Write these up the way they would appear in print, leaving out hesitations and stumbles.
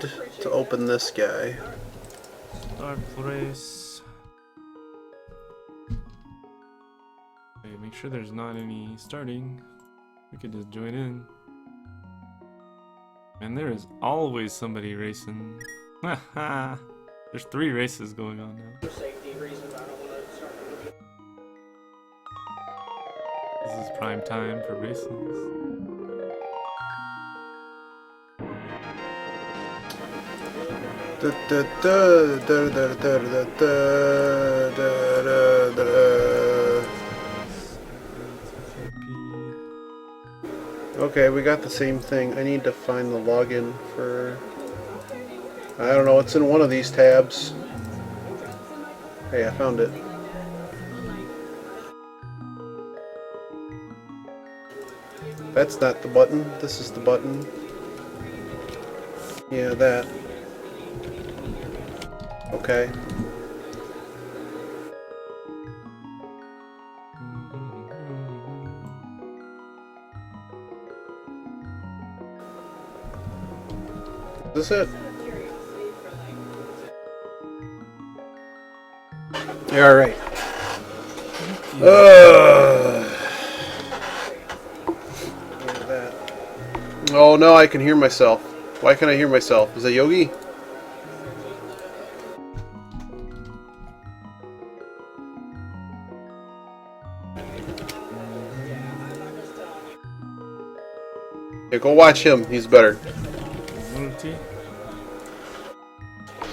need to open this guy. Start race. Okay, make sure there's not any starting. We could just join in. And there is always somebody racing. There's 3 races going on now. This is prime time for races. Okay, we got the same thing. I need to find the login for... I don't know, it's in one of these tabs. Hey, I found it. That's not the button. This is the button. Yeah, that. Okay. Is this it? Yeah, alright. Oh no, I can hear myself. Why can't I hear myself? Is that Yogi? Yeah, go watch him. He's better. Multi. Just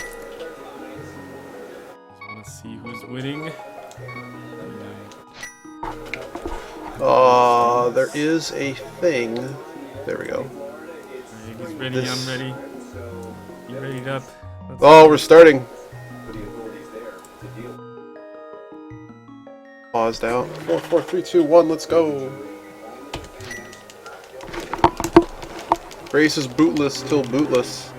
want to see who's winning. There is a thing. There we go. He's ready. I'm ready. You readied up? Oh, we're starting. Paused out. 4, 4, 3, 2, 1. Let's go. Race is bootless till bootless.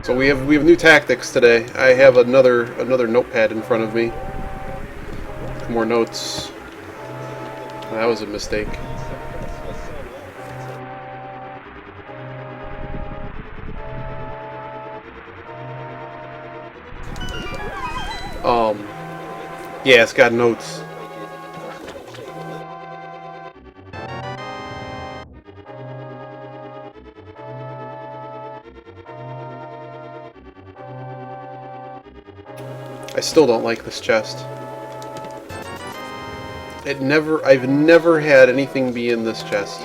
So we have new tactics today. I have another notepad in front of me. More notes. That was a mistake. Yeah, it's got notes. I still don't like this chest. I've never had anything be in this chest.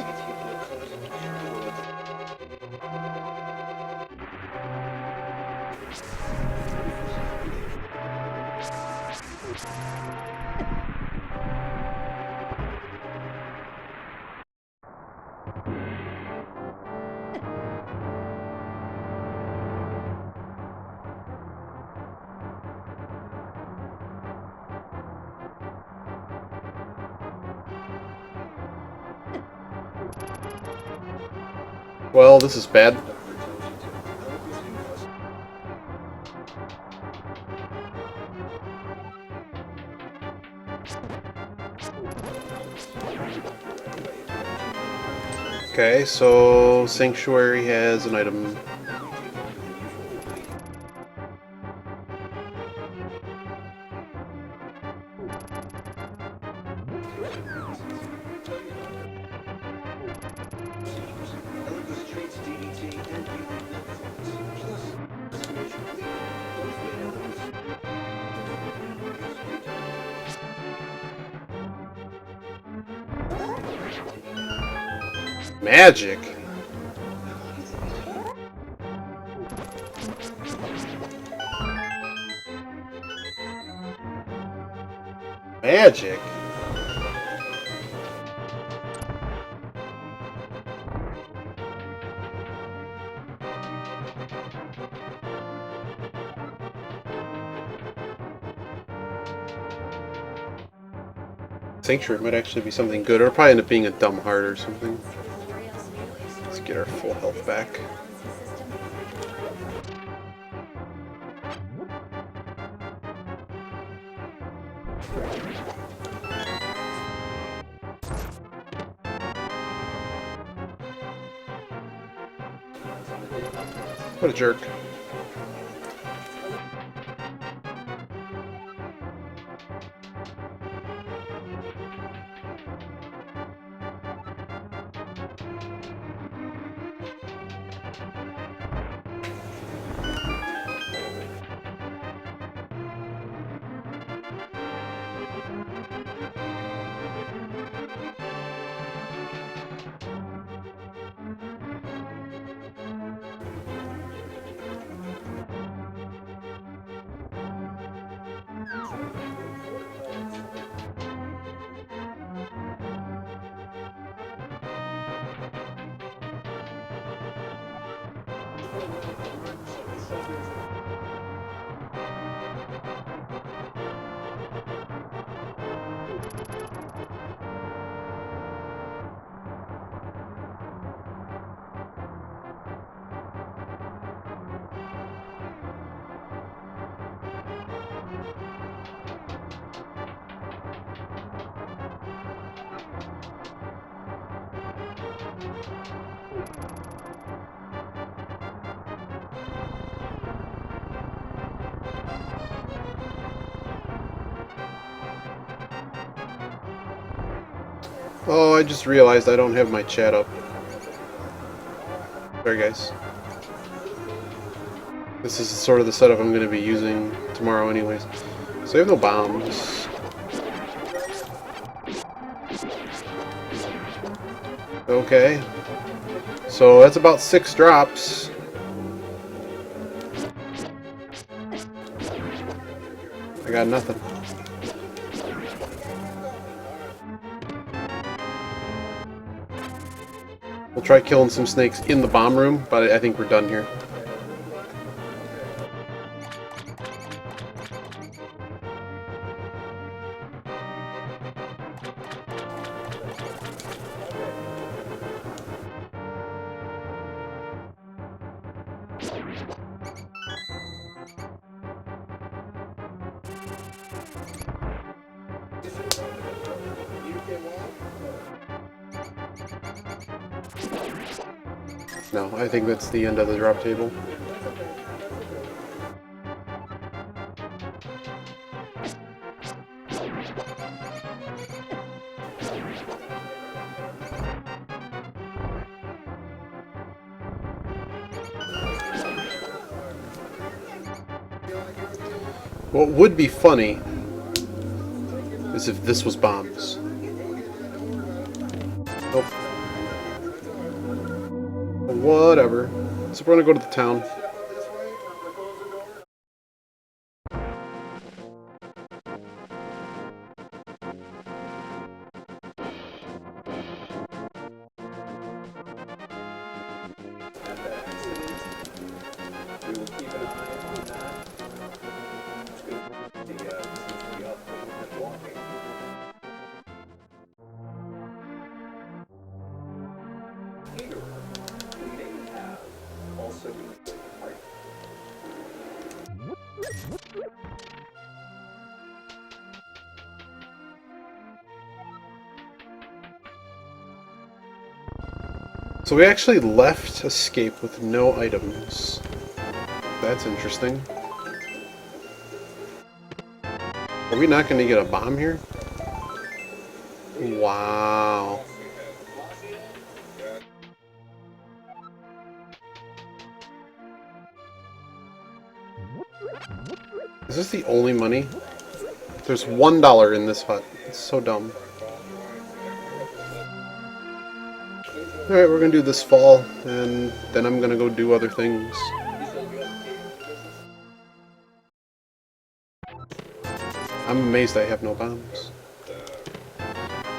Well, this is bad. Okay, so Sanctuary has an item. Magic. Magic. Sanctuary might actually be something good, or probably end up being a dumb heart or something. Let's get our full health back. What a jerk. Oh, I just realized I don't have my chat up. Sorry, guys. This is sort of the setup I'm going to be using tomorrow anyways. So I have no bombs. Okay. So that's about 6 drops. I got nothing. We'll try killing some snakes in the bomb room, but I think we're done here. No, I think that's the end of the drop table. What would be funny is if this was bombs. Nope. Whatever. So we're gonna go to the town. So we actually left Escape with no items. That's interesting. Are we not going to get a bomb here? Wow. Is this the only money? There's $1 in this hut. It's so dumb. Alright, we're gonna do this fall, and then I'm gonna go do other things. I'm amazed I have no bombs.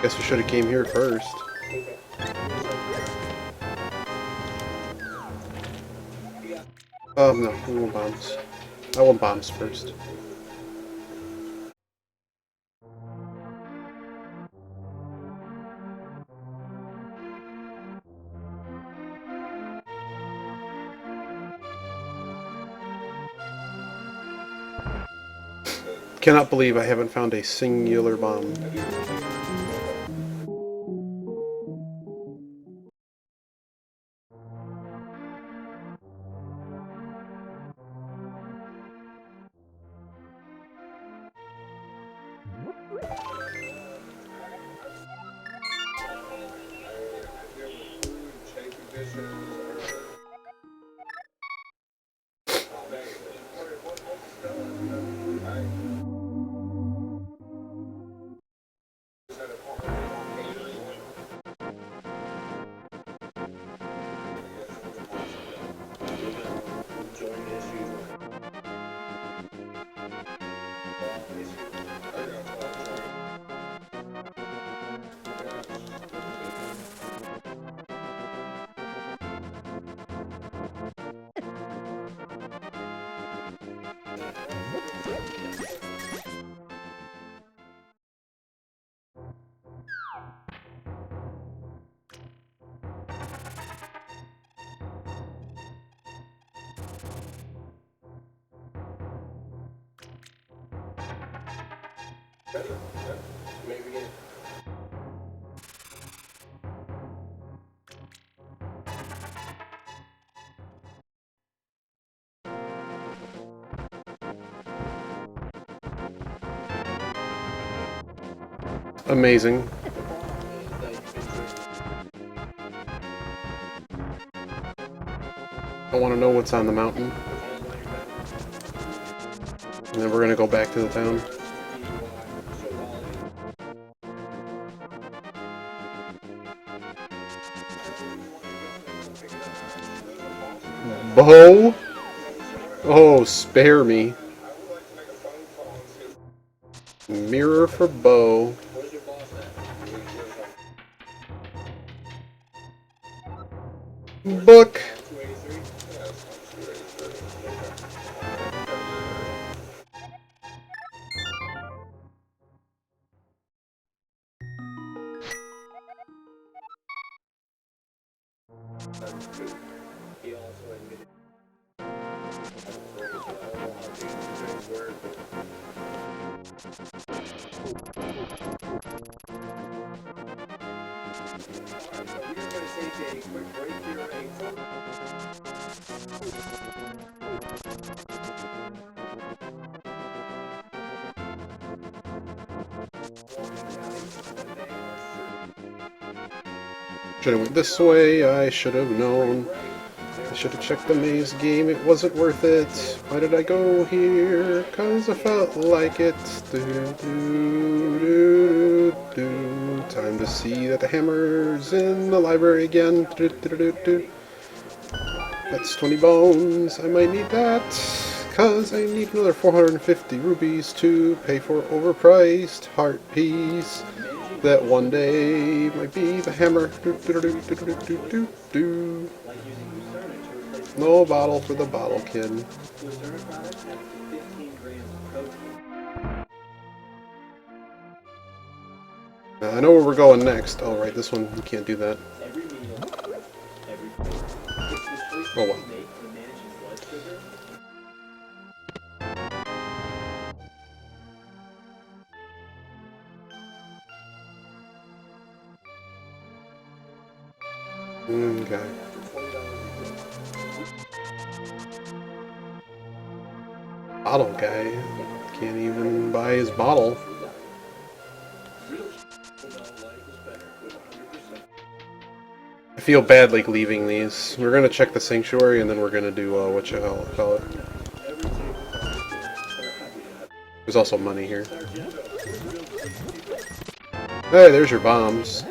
Guess we should have came here first. No, we want bombs. I want bombs first. cannot believe I haven't found a singular bomb. Amazing. I want to know what's on the mountain. And then we're going to go back to the town. Bow? Oh, spare me. Mirror for bow. Book. Should have went this way, I should have known. I should have checked the maze game, it wasn't worth it. Why did I go here? 'Cause I felt like it. Time to see that the hammer's in the library again. That's 20 bones, I might need that. 'Cause I need another 450 rubies to pay for overpriced heart piece. That one day might be the hammer. No bottle for the bottle kid. Now, I know where we're going next. Oh, right, this one, you can't do that. Oh, well. Okay. Bottle guy. Can't even buy his bottle. I feel bad like leaving these. We're gonna check the sanctuary and then we're gonna do what you call it. There's also money here. Hey, there's your bombs.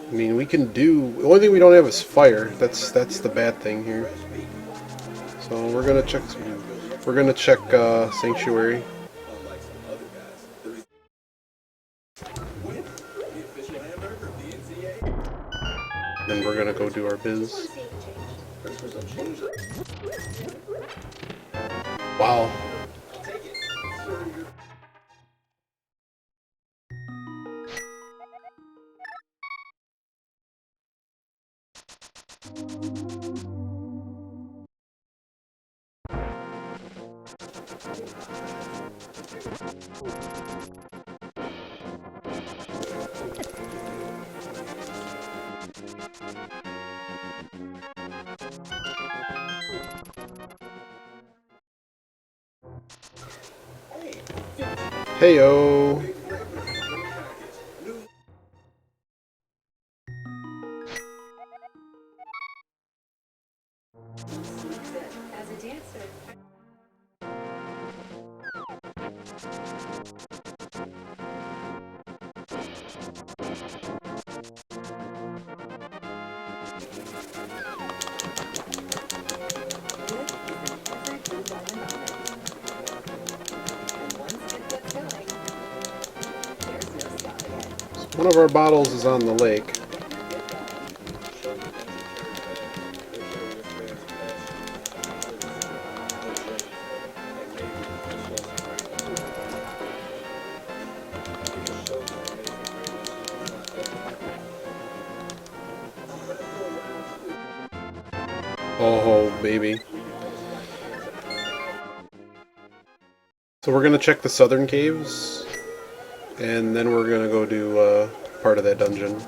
I mean, we can do. The only thing we don't have is fire. That's the bad thing here. So we're gonna check. We're gonna check sanctuary. Then we're gonna go do our biz. Wow. Heyo. As a dancer. One of our bottles is on the lake. Oh, baby. So we're gonna check the southern caves, and then we're gonna go do part of that dungeon.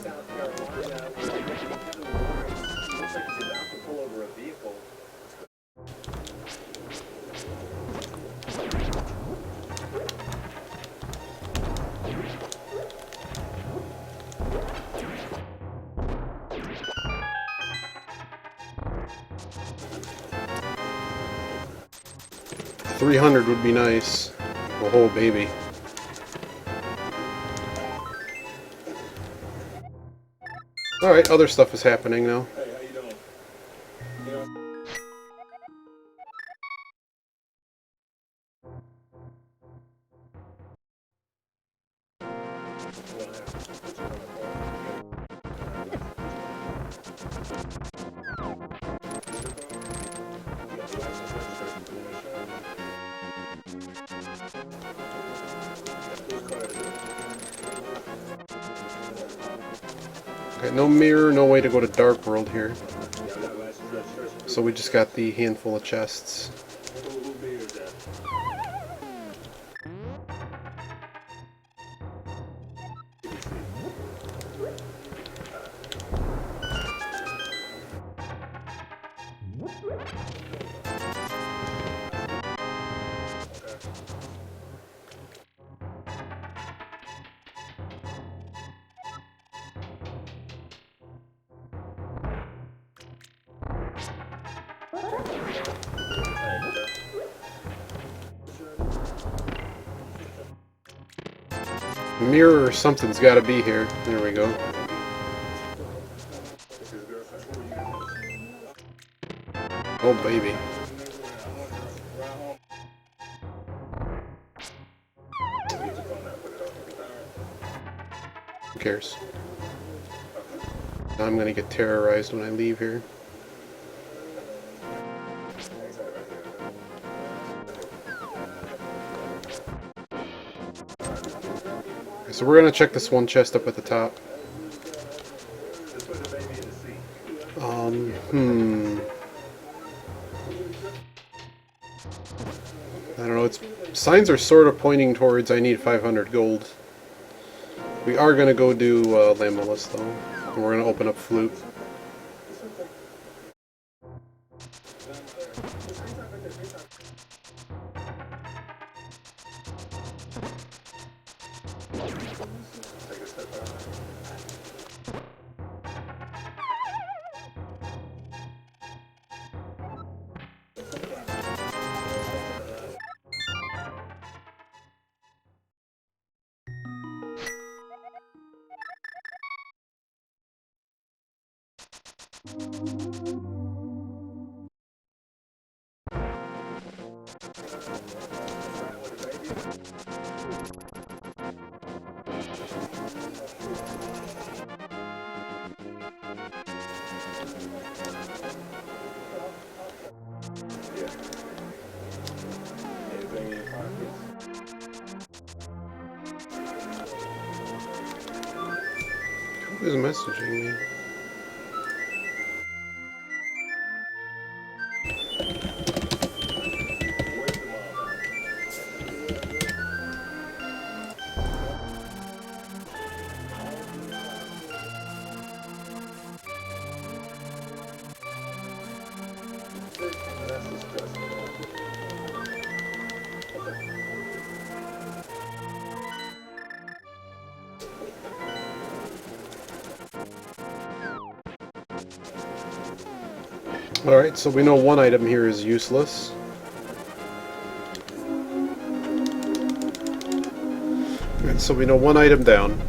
South Carolina, looks like he's about to pull over a vehicle. 300 would be nice. Oh, baby. Alright, other stuff is happening now. Hey, how you doing? You know, Okay, no mirror, no way to go to Dark World here. So we just got the handful of chests. Mirror or something's got to be here. There we go. Oh, baby. Who cares? Now I'm going to get terrorized when I leave here. So we're going to check this one chest up at the top. I don't know, it's signs are sort of pointing towards I need 500 gold. We are going to go do Lamellus though, and we're going to open up Flute. Who's messaging me? Alright, so we know one item here is useless. And so we know one item down.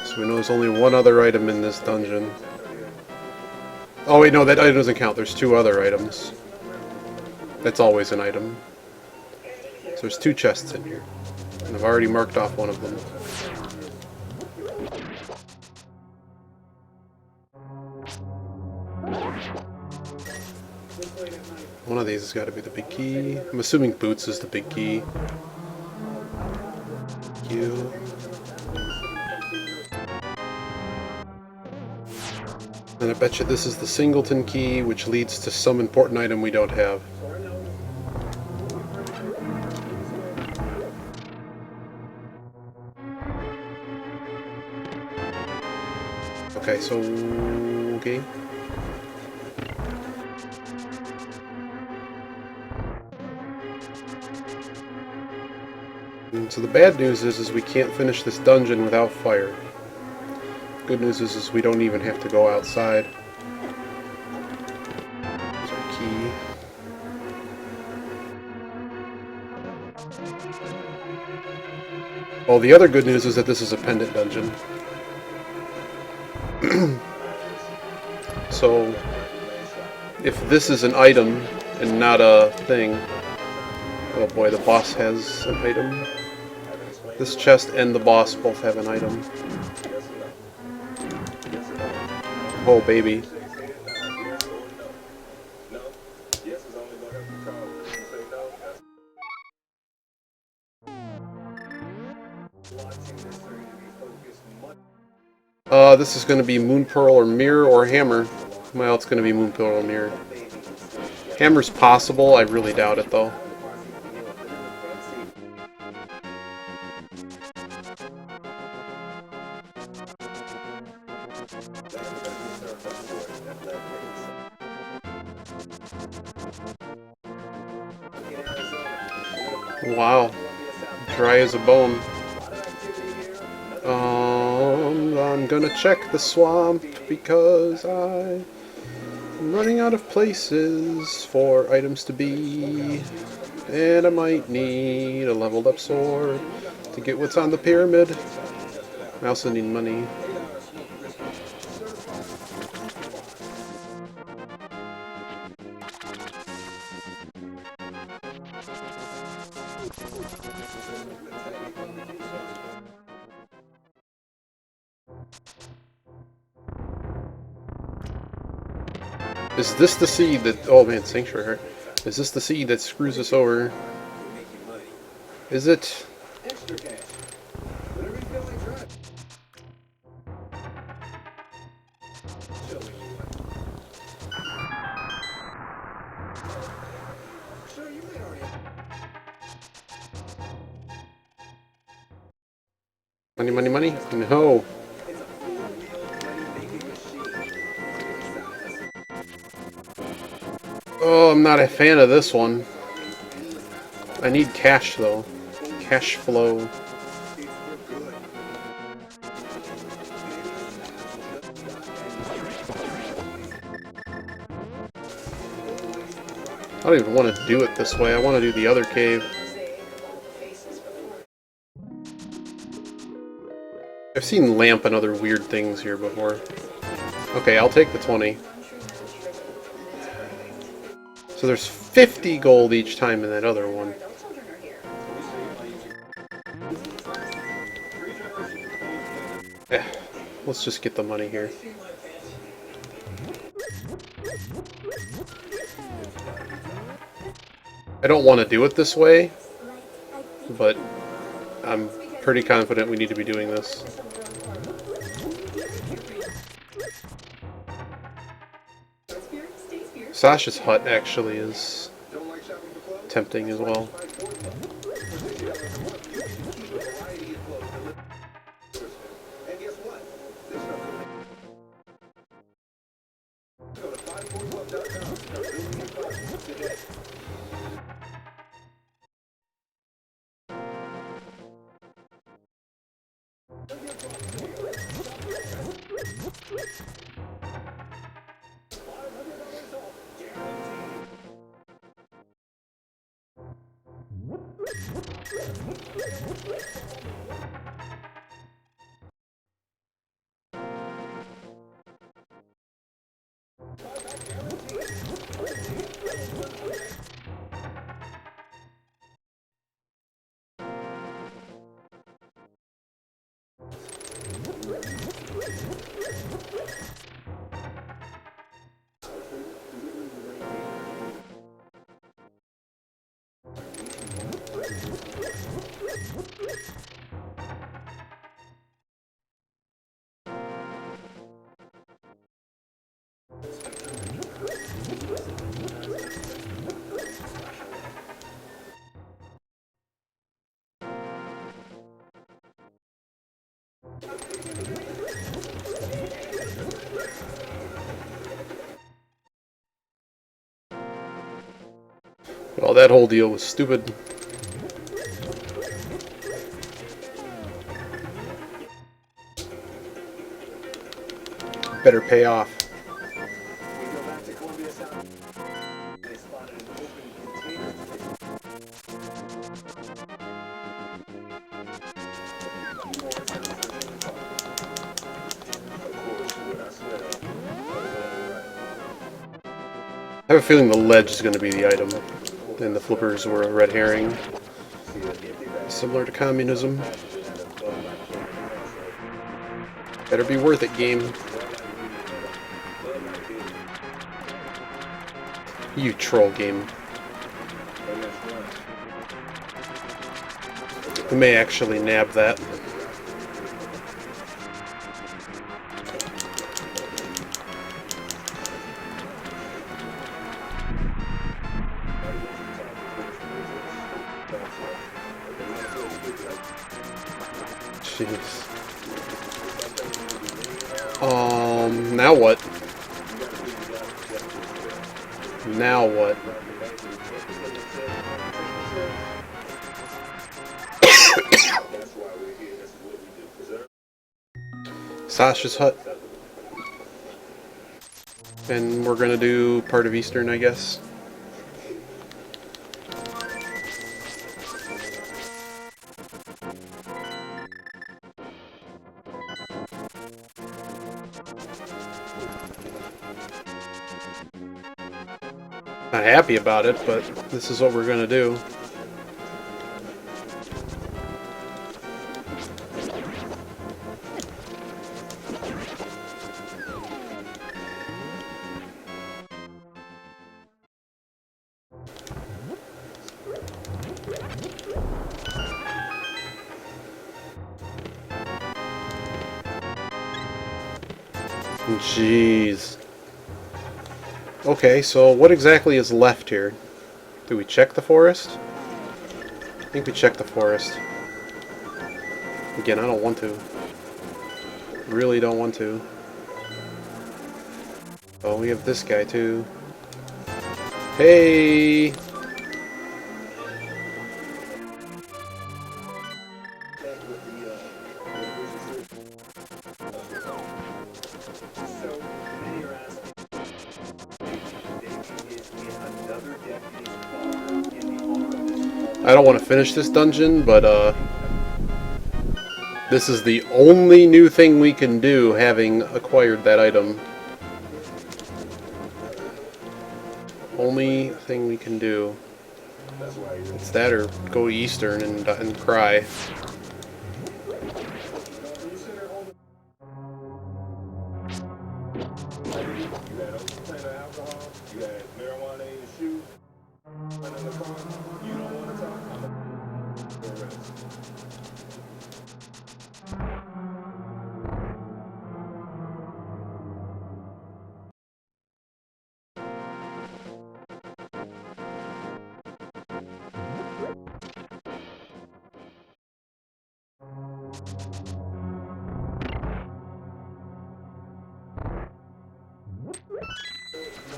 So we know there's only one other item in this dungeon. Oh wait, no, that item doesn't count. There's two other items. That's always an item. So there's two chests in here. And I've already marked off one of them. One of these has got to be the big key. I'm assuming boots is the big key. You. And I bet you this is the singleton key, which leads to some important item we don't have. Okay, so... okay. And so the bad news is we can't finish this dungeon without fire. Good news is we don't even have to go outside. There's our key. Well, the other good news is that this is a pendant dungeon. So, if this is an item and not a thing... Oh boy, the boss has an item. This chest and the boss both have an item. Oh baby. This is going to be Moon Pearl or Mirror or Hammer. Well, it's going to be Moon Pearl or Mirror. Hammer's possible, I really doubt it though. Wow. Dry as a bone. I'm gonna check the swamp because I'm running out of places for items to be. And I might need a leveled up sword to get what's on the pyramid. I also need money. Is this the seed that... oh man, Sanctuary Heart. Is this the seed that screws us over? Is it? Money, money, money? No. Oh, I'm not a fan of this one. I need cash, though. Cash flow. I don't even want to do it this way. I want to do the other cave. I've seen lamp and other weird things here before. Okay, I'll take the 20. So there's 50 gold each time in that other one. Let's just get the money here. I don't want to do it this way, but I'm pretty confident we need to be doing this. Sasha's hut actually is tempting as well. And guess what? This stuff will make go to 54club.com. Start building your club today. Well, that whole deal was stupid. Better pay off. We go back to Columbia, South. They spotted an open container. I have a feeling the ledge is going to be the item, and the flippers were a red herring. Similar to communism. Better be worth it, game. You troll game. We may actually nab that. Jeez. Now what? Now what? Sasha's hut. And we're gonna do part of Eastern, I guess. Not happy about it, but this is what we're gonna do. Jeez. Okay, so what exactly is left here? Do we check the forest? I think we check the forest. Again, I don't want to. Really don't want to. Oh, we have this guy too. Hey! I don't want to finish this dungeon, but this is the only new thing we can do having acquired that item. Only thing we can do. It's that or go Eastern and cry. Where a moped seems to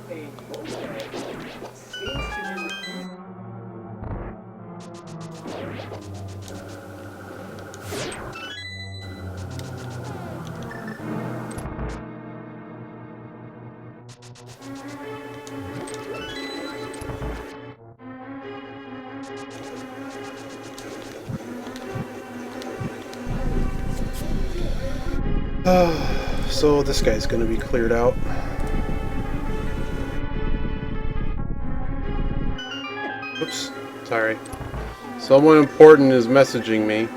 be refusing. So this guy's gonna be cleared out. Oops, sorry. Someone important is messaging me.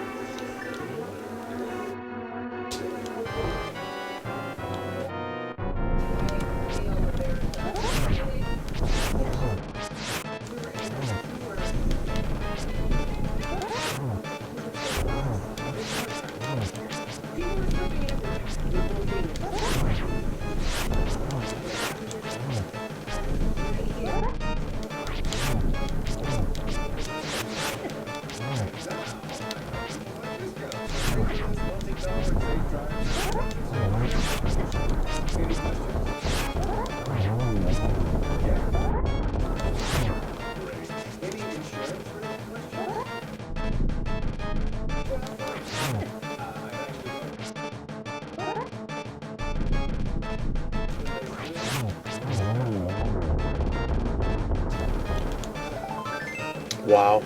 Wow.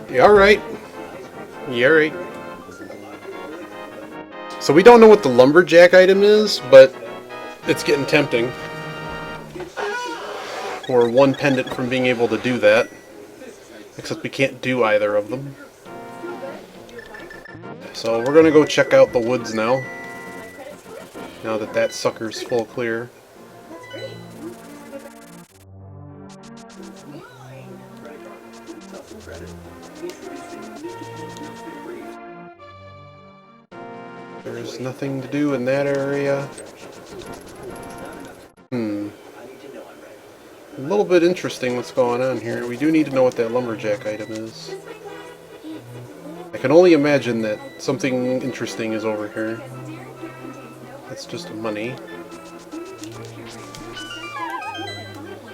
You alright? You alright? So we don't know what the lumberjack item is, but it's getting tempting. We're one pendant from being able to do that. Except we can't do either of them. So we're gonna go check out the woods now. Now that that sucker's full clear. There's nothing to do in that area. A little bit interesting what's going on here. We do need to know what that lumberjack item is. I can only imagine that something interesting is over here. That's just money.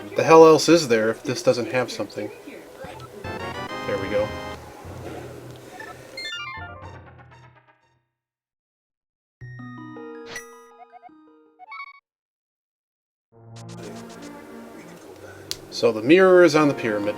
What the hell else is there if this doesn't have something? There we go. So the mirror is on the pyramid.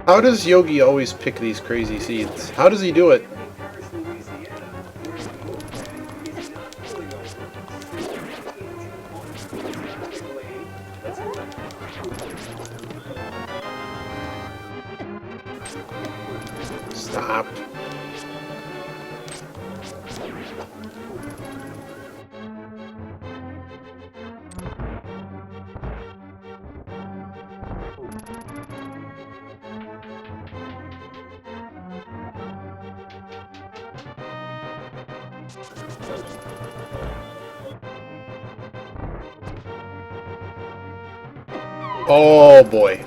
How does Yogi always pick these crazy seeds? How does he do it? Stop. Oh boy.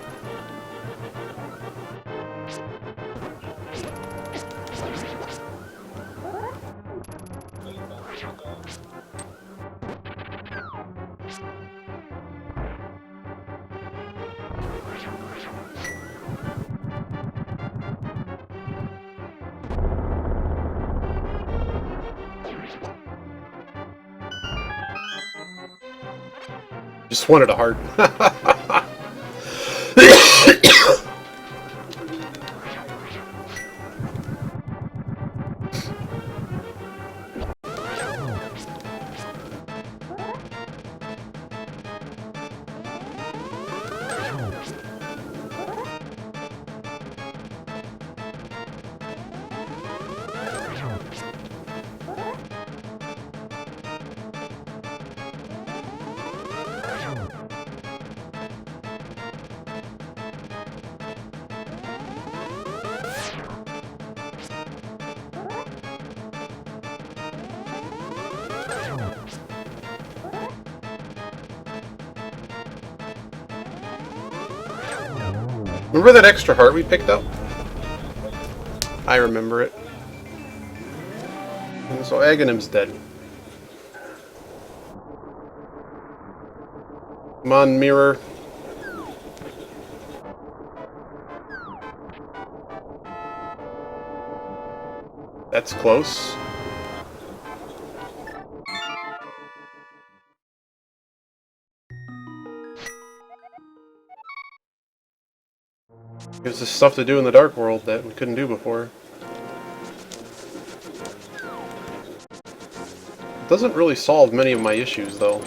Just wanted a heart. Remember that extra heart we picked up? I remember it. And so Aghanim's dead. Come on, mirror. That's close. There's this stuff to do in the Dark World that we couldn't do before. It doesn't really solve many of my issues, though.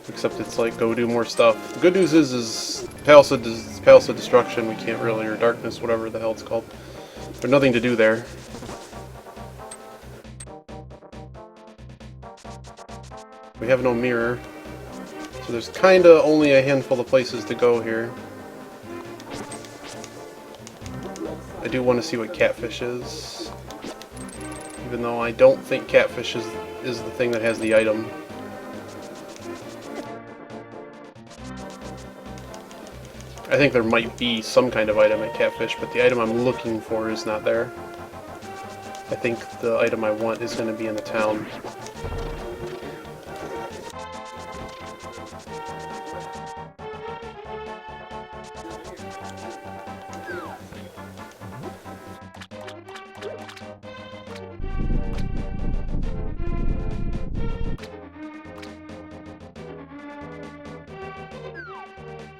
Except it's like, go do more stuff. The good news is Palace of Destruction, we can't really, or Darkness, whatever the hell it's called. There's nothing to do there. We have no mirror. So there's kinda only a handful of places to go here. I do want to see what Catfish is. Even though I don't think Catfish is the thing that has the item. I think there might be some kind of item at Catfish, but the item I'm looking for is not there. I think the item I want is going to be in the town.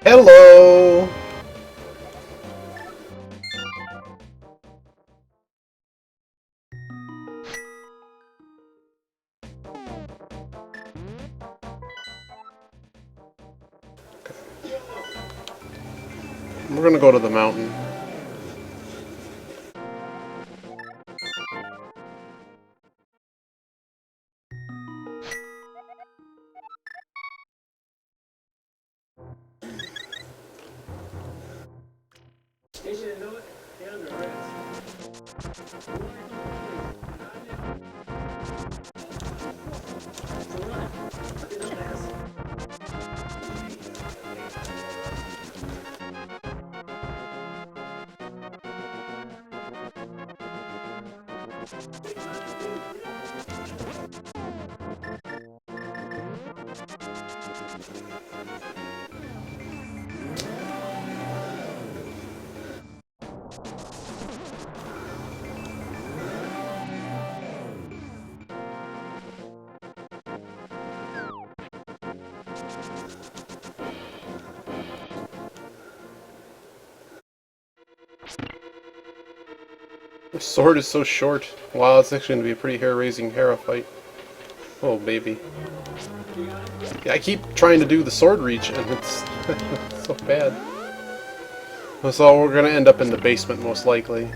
Hello! We're gonna go to the mountain. The sword is so short. Wow, it's actually going to be a pretty hair-raising Hera fight. Oh, baby. Yeah, I keep trying to do the sword reach, and it's so bad. So we're going to end up in the basement, most likely.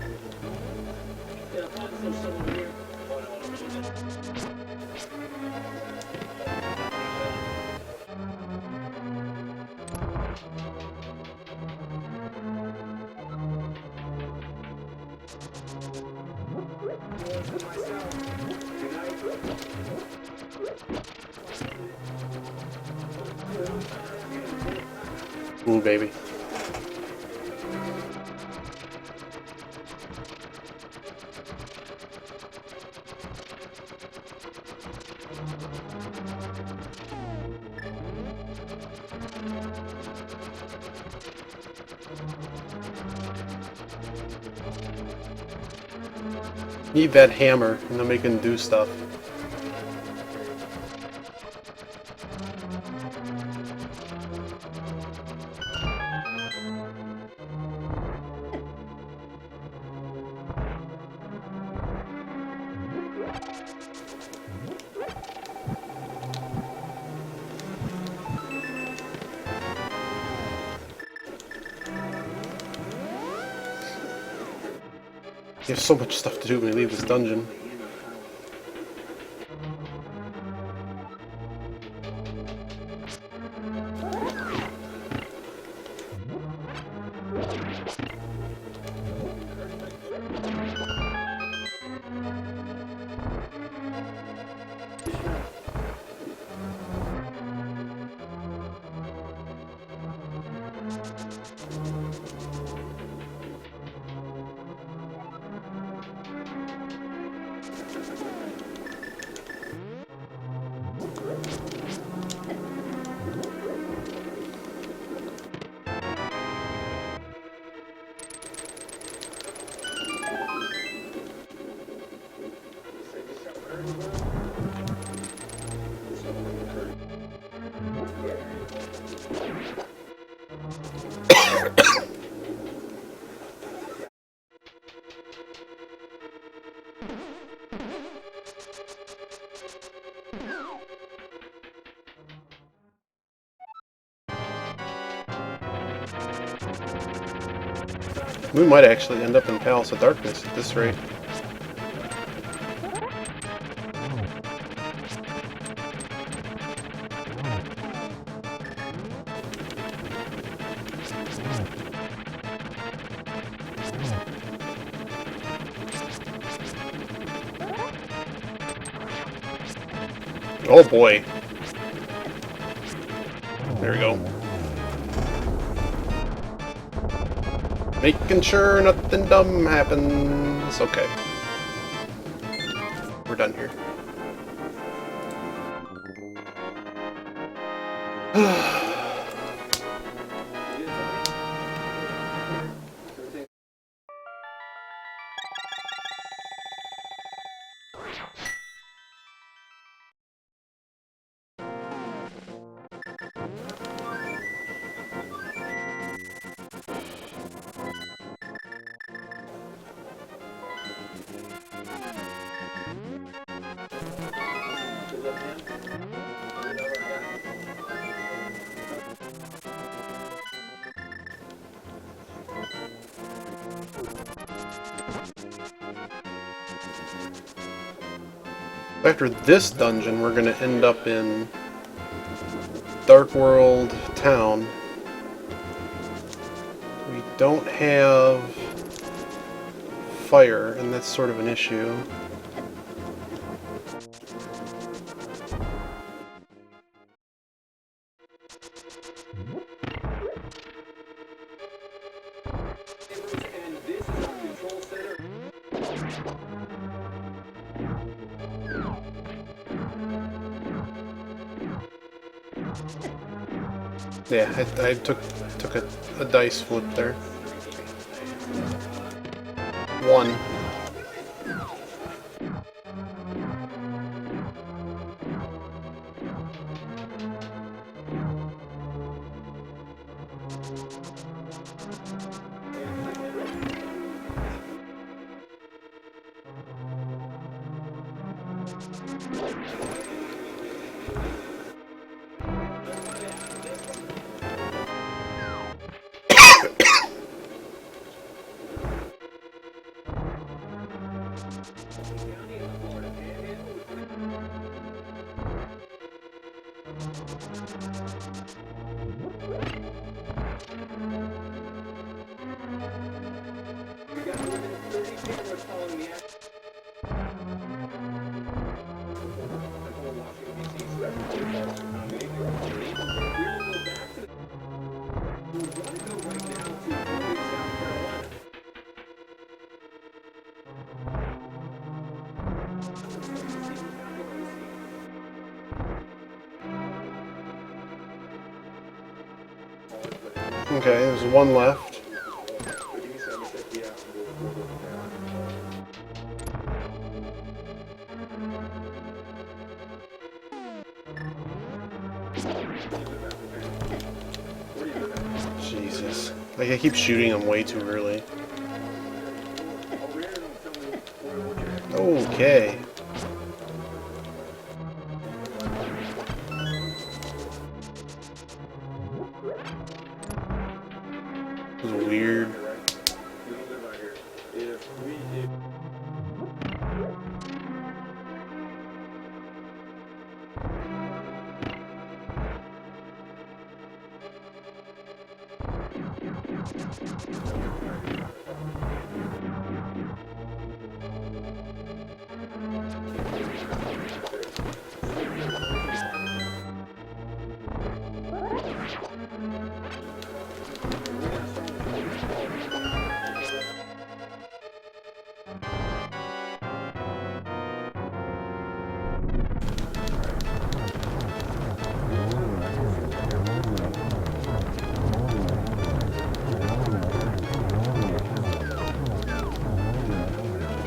Ooh, baby. Need that hammer, and then we can do stuff. You have so much stuff to do when you leave this dungeon. We might actually end up in Palace of Darkness at this rate. Oh boy. There we go. Making sure nothing dumb happens. Okay. We're done here. After this dungeon, we're going to end up in Dark World Town. We don't have fire, and that's sort of an issue. And this is our control center. Yeah, I took a dice flip there. One. Okay, there's one left. Jesus. Like, I keep shooting him way too early. Okay. This is weird.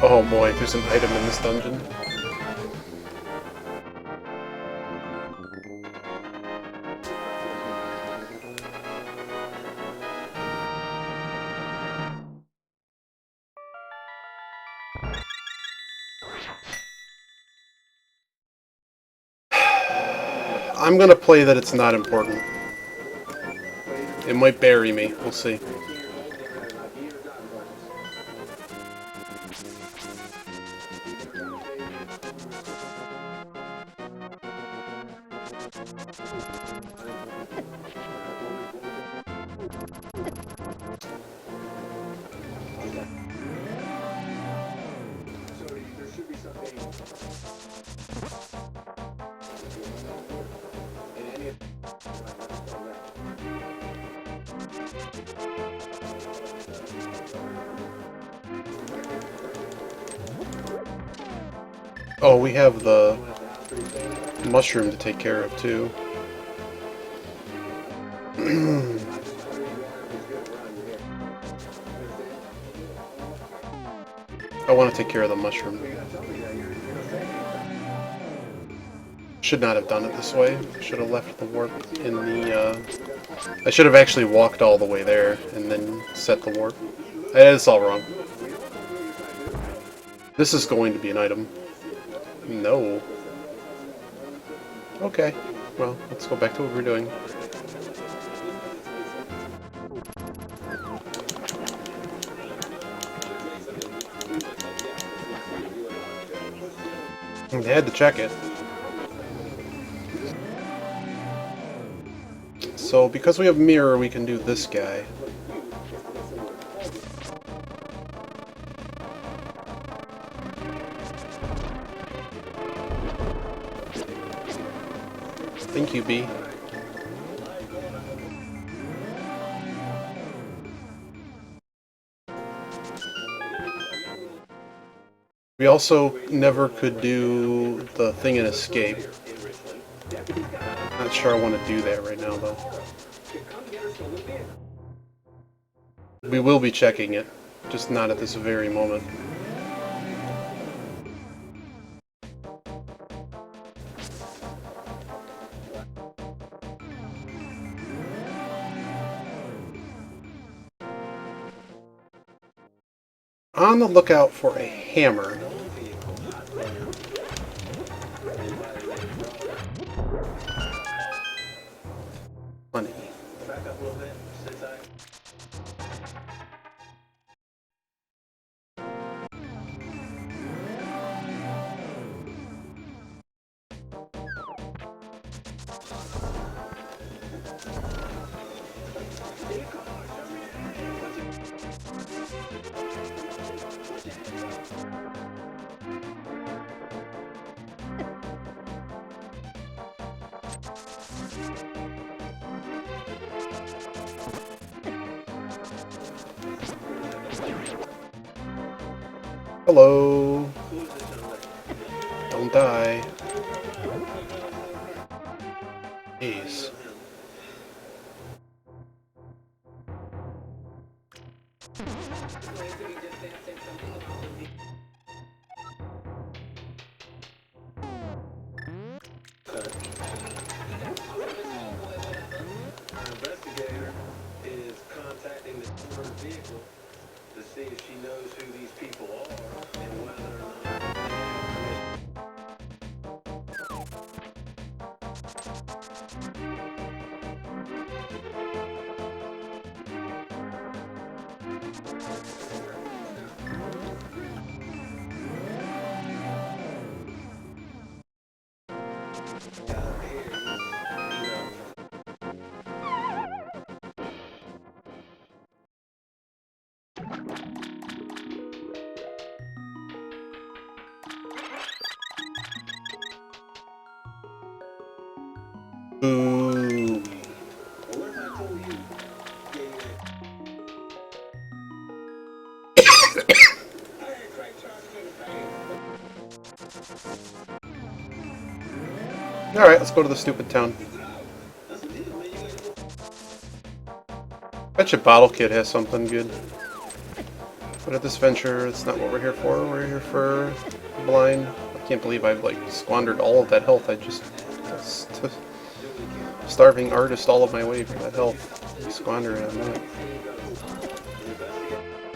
Oh boy, there's an item in this dungeon. I'm gonna play that it's not important. It might bury me, we'll see. Oh, we have the mushroom to take care of too. I want to take care of the mushroom. Should not have done it this way. Should have left the warp in the... I should have actually walked all the way there and then set the warp. It's all wrong. This is going to be an item. No. Okay. Well, let's go back to what we're doing. They had to check it. So, because we have mirror, we can do this guy. Thank you, B. We also never could do the thing and escape. Not sure I want to do that right now, though. We will be checking it, just not at this very moment. On the lookout for a hammer. Money. Hello. Don't die. Jeez. vehicle to see if she knows who these people are and whether or not they have permission. Ooh. What if I told you? I had crack charges in the bank. Alright, let's go to the stupid town. That's the deal, man. You Bet your bottle kid has something good. But at this venture, it's not what we're here for. We're here for blind. I can't believe I've like squandered all of that health. I just starving artist all of my way for that health. Squander it on that.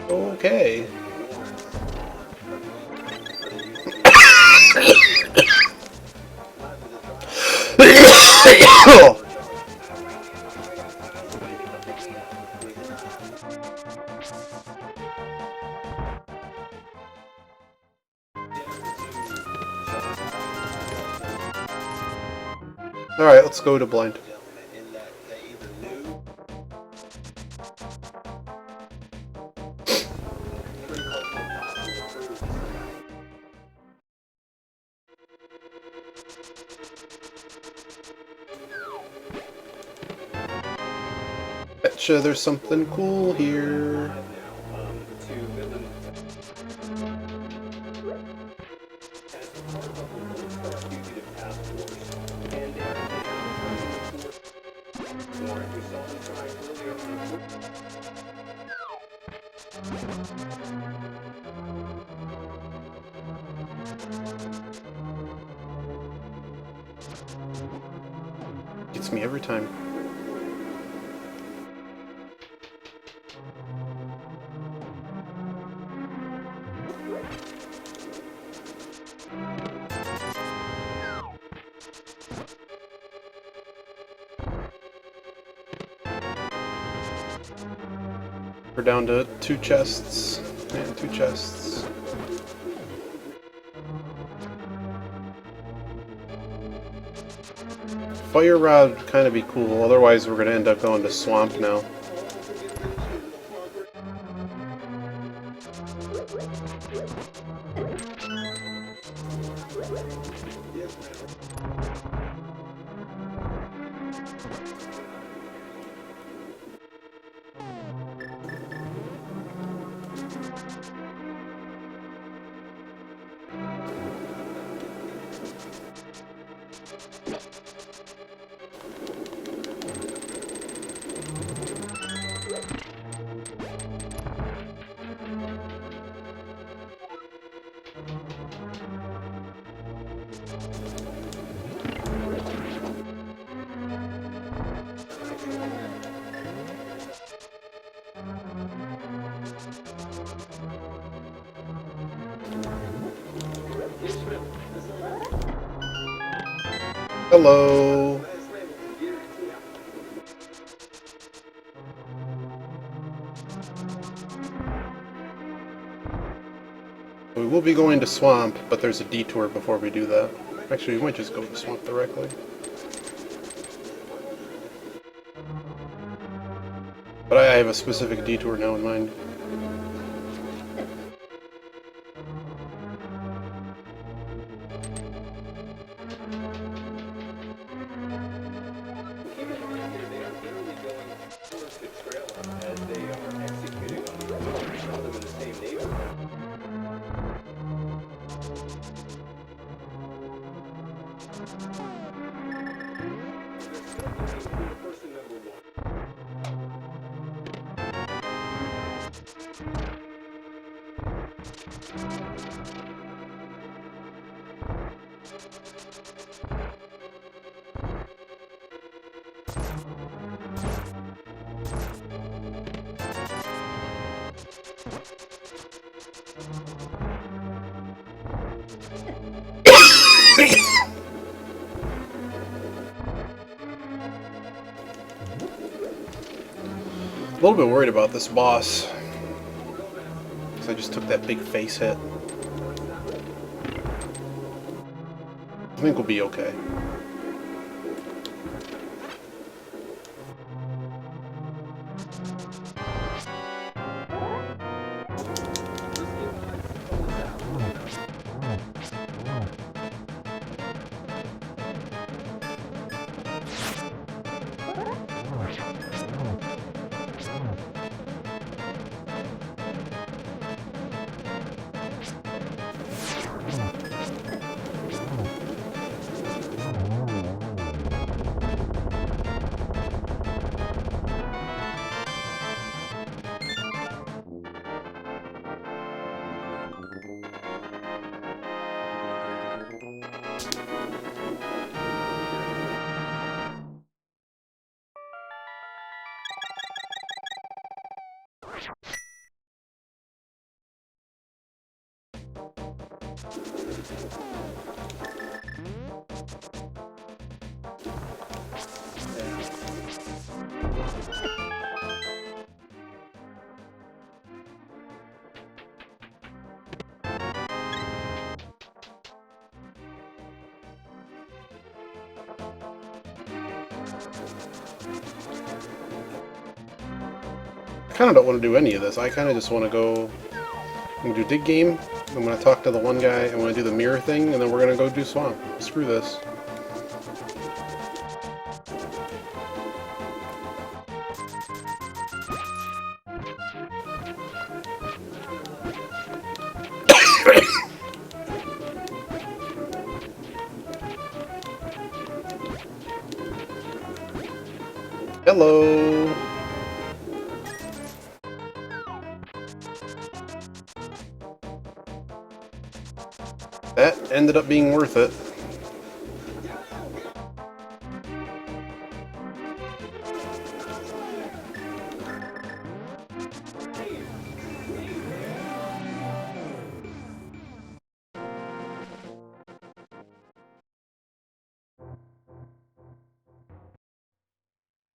Okay. Alright, let's go to blind. Betcha there's something cool here. Gets me every time. We're down to 2 chests. And 2 chests. Fire rod would kind of be cool, otherwise we're going to end up going to swamp now. Hello. We will be going to swamp, but there's a detour before we do that. Actually, we might just go to swamp directly. But I have a specific detour now in mind. A little bit worried about this boss. Because I just took that big face hit. I think we'll be okay. I kind of don't want to do any of this. I kind of just want to go and do dig game. I'm going to talk to the one guy. I'm going to do the mirror thing, and then we're going to go do swamp. Screw this. Hello. That ended up being worth it.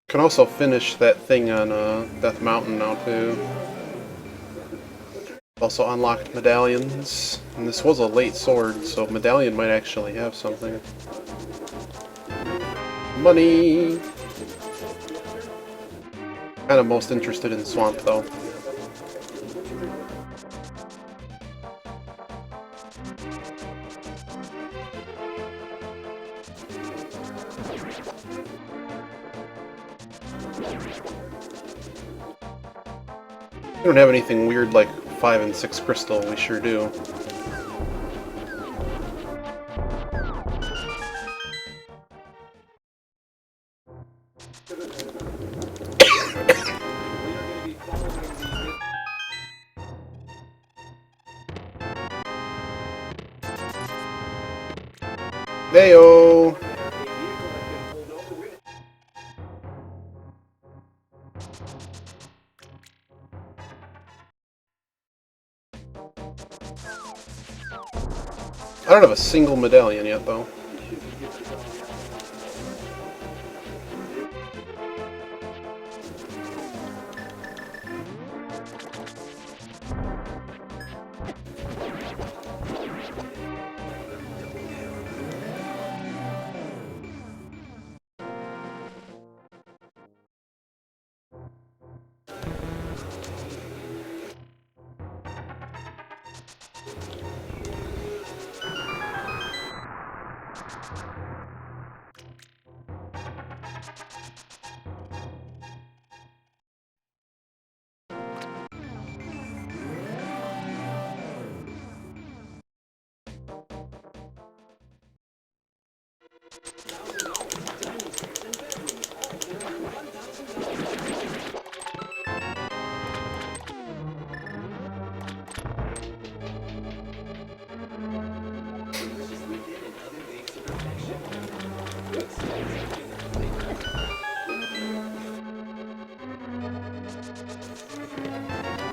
Can also finish that thing on Death Mountain now too. Also unlocked medallions, and this was a late sword, so medallion might actually have something. Money! Kind of most interested in swamp though. We don't have anything weird like 5 and 6 crystal, we sure do. Heyo! I don't have a single medallion yet, though.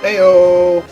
Heyo!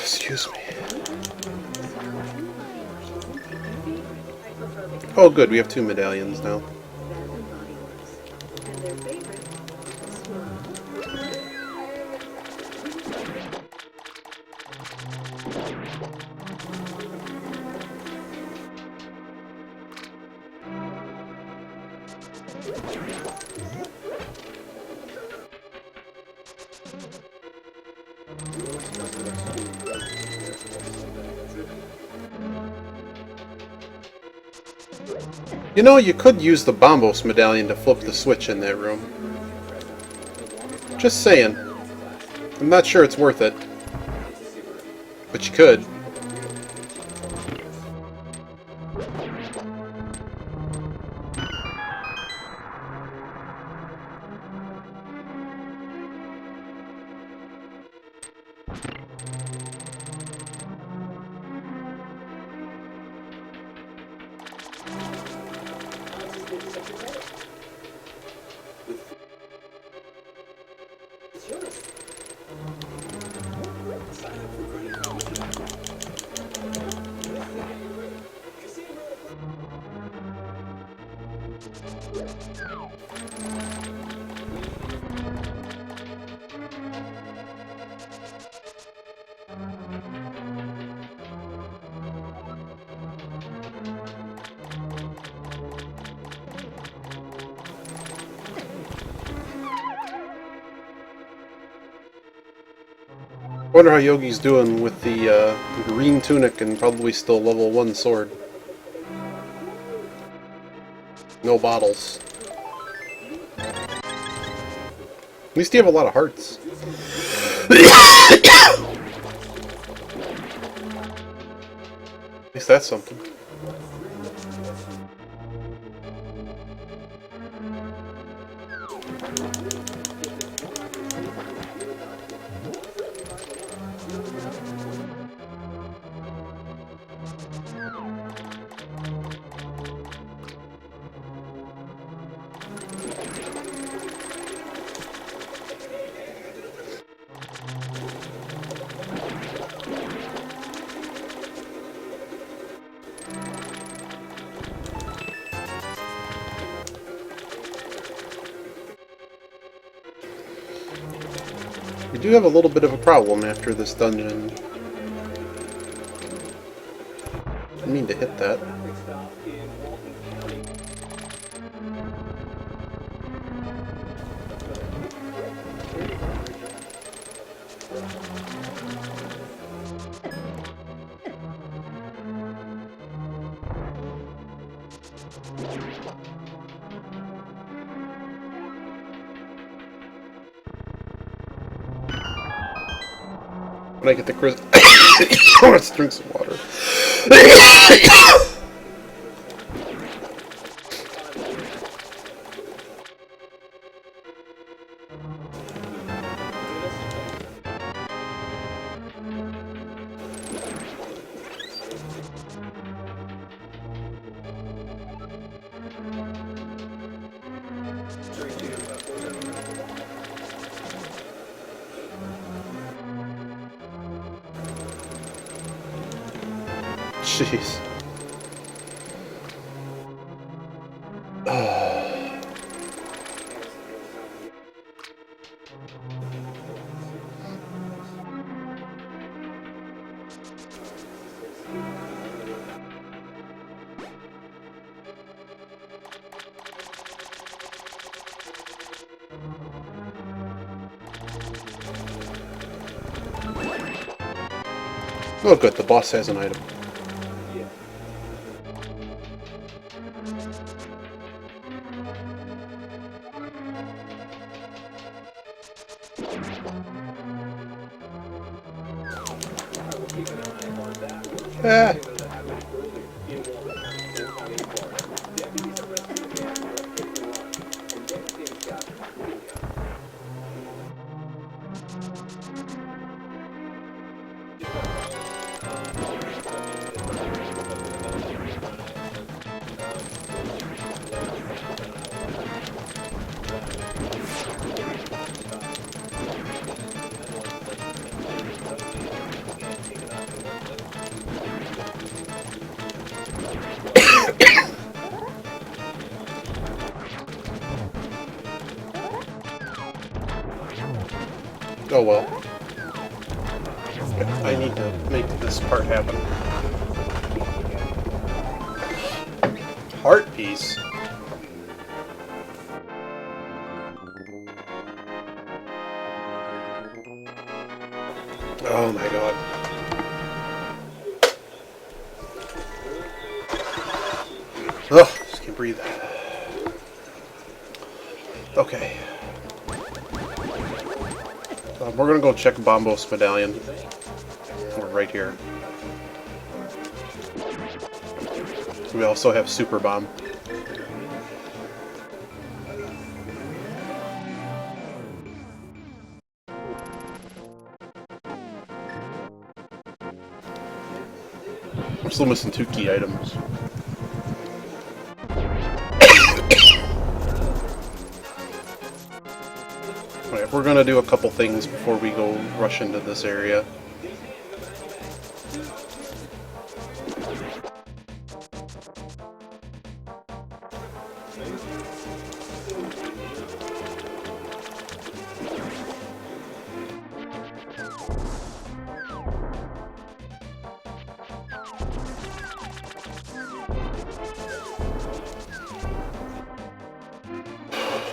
Excuse me. Oh good, we have 2 medallions now. You know, you could use the Bombos medallion to flip the switch in that room. Just saying. I'm not sure it's worth it. But you could. Wonder how Yogi's doing with the green tunic and probably still level 1 sword. No bottles. At least you have a lot of hearts. At least that's something. We do have a little bit of a problem after this dungeon. Didn't mean to hit that. When I get the crystal, I want to drink some water. Jeez. Oh good, the boss has an item. Ah. Oh well. I need to make this part happen. Heart piece? Oh my god. Ugh, just can't breathe. Okay. We're gonna go check Bombos medallion. We're right here. We also have Super Bomb. I'm still missing 2 key items. Alright, we're gonna do a couple things before we go rush into this area.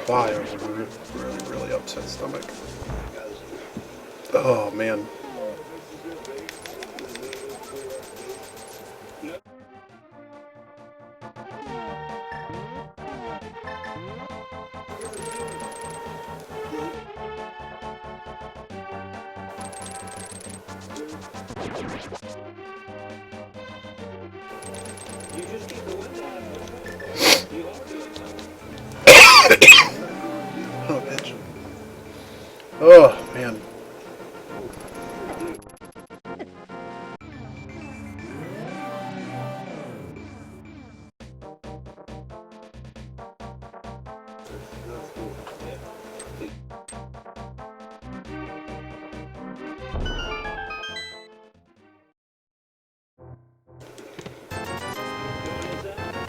Why? I have a really upset stomach. Oh man. Oh, bitch. Oh, man.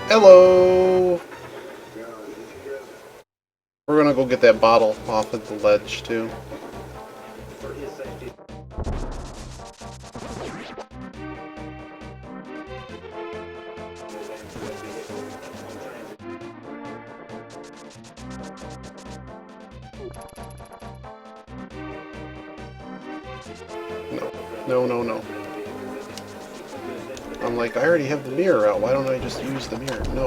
Hello! We're gonna go get that bottle off of the ledge, too. No. I'm like, I already have the mirror out. Why don't I just use the mirror? No.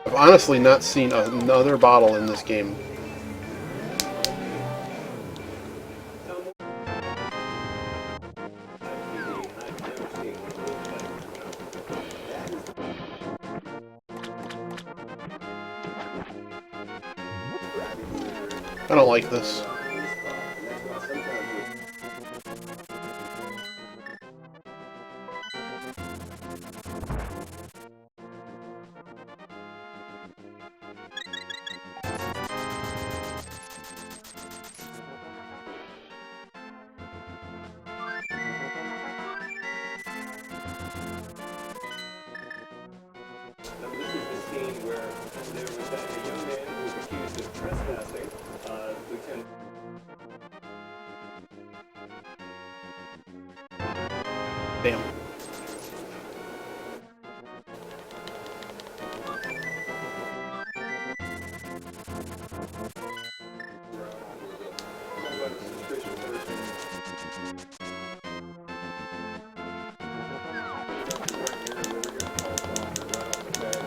I've honestly not seen another bottle in this game. I don't like this. Now, this is the scene where there was a young man who was accused of trespassing. Lieutenant. Damn.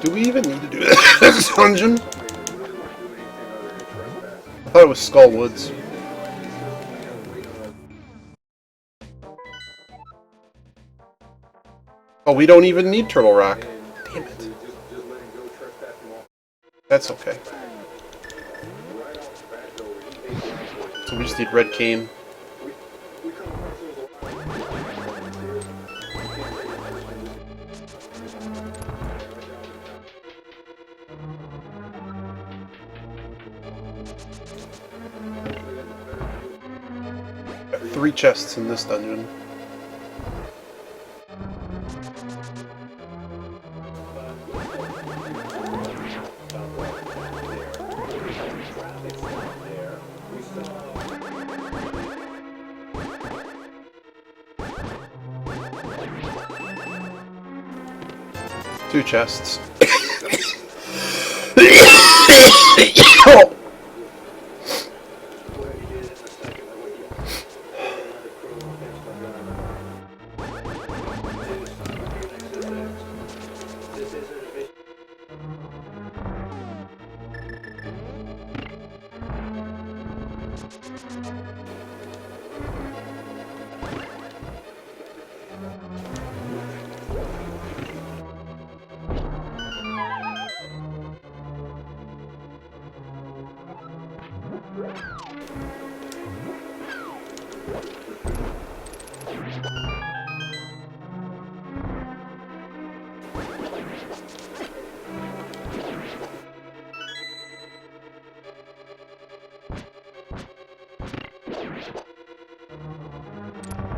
Do we even need to do this dungeon? thought it was Skull Woods. Oh, we don't even need Turtle Rock. Damn it. That's okay. So we just need Red Cane. Got 3 chests in this dungeon. Two chests. Oh.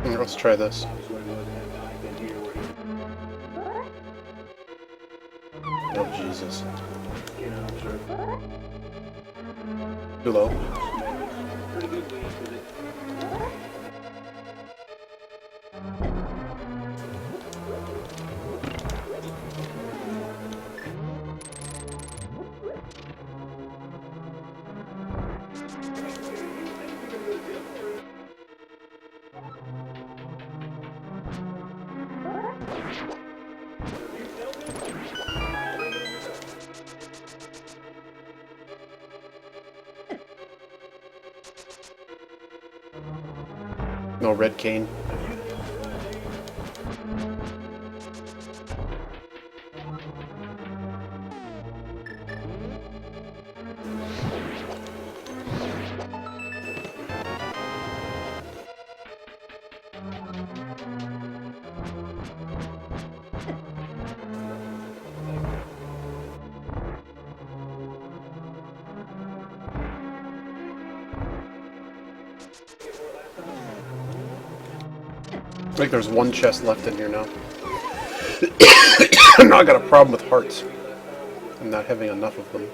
Here, let's try this. Oh, Jesus. Too low. No Red Cane. I think there's one chest left in here now. Now I got a problem with hearts. I'm not having enough of them.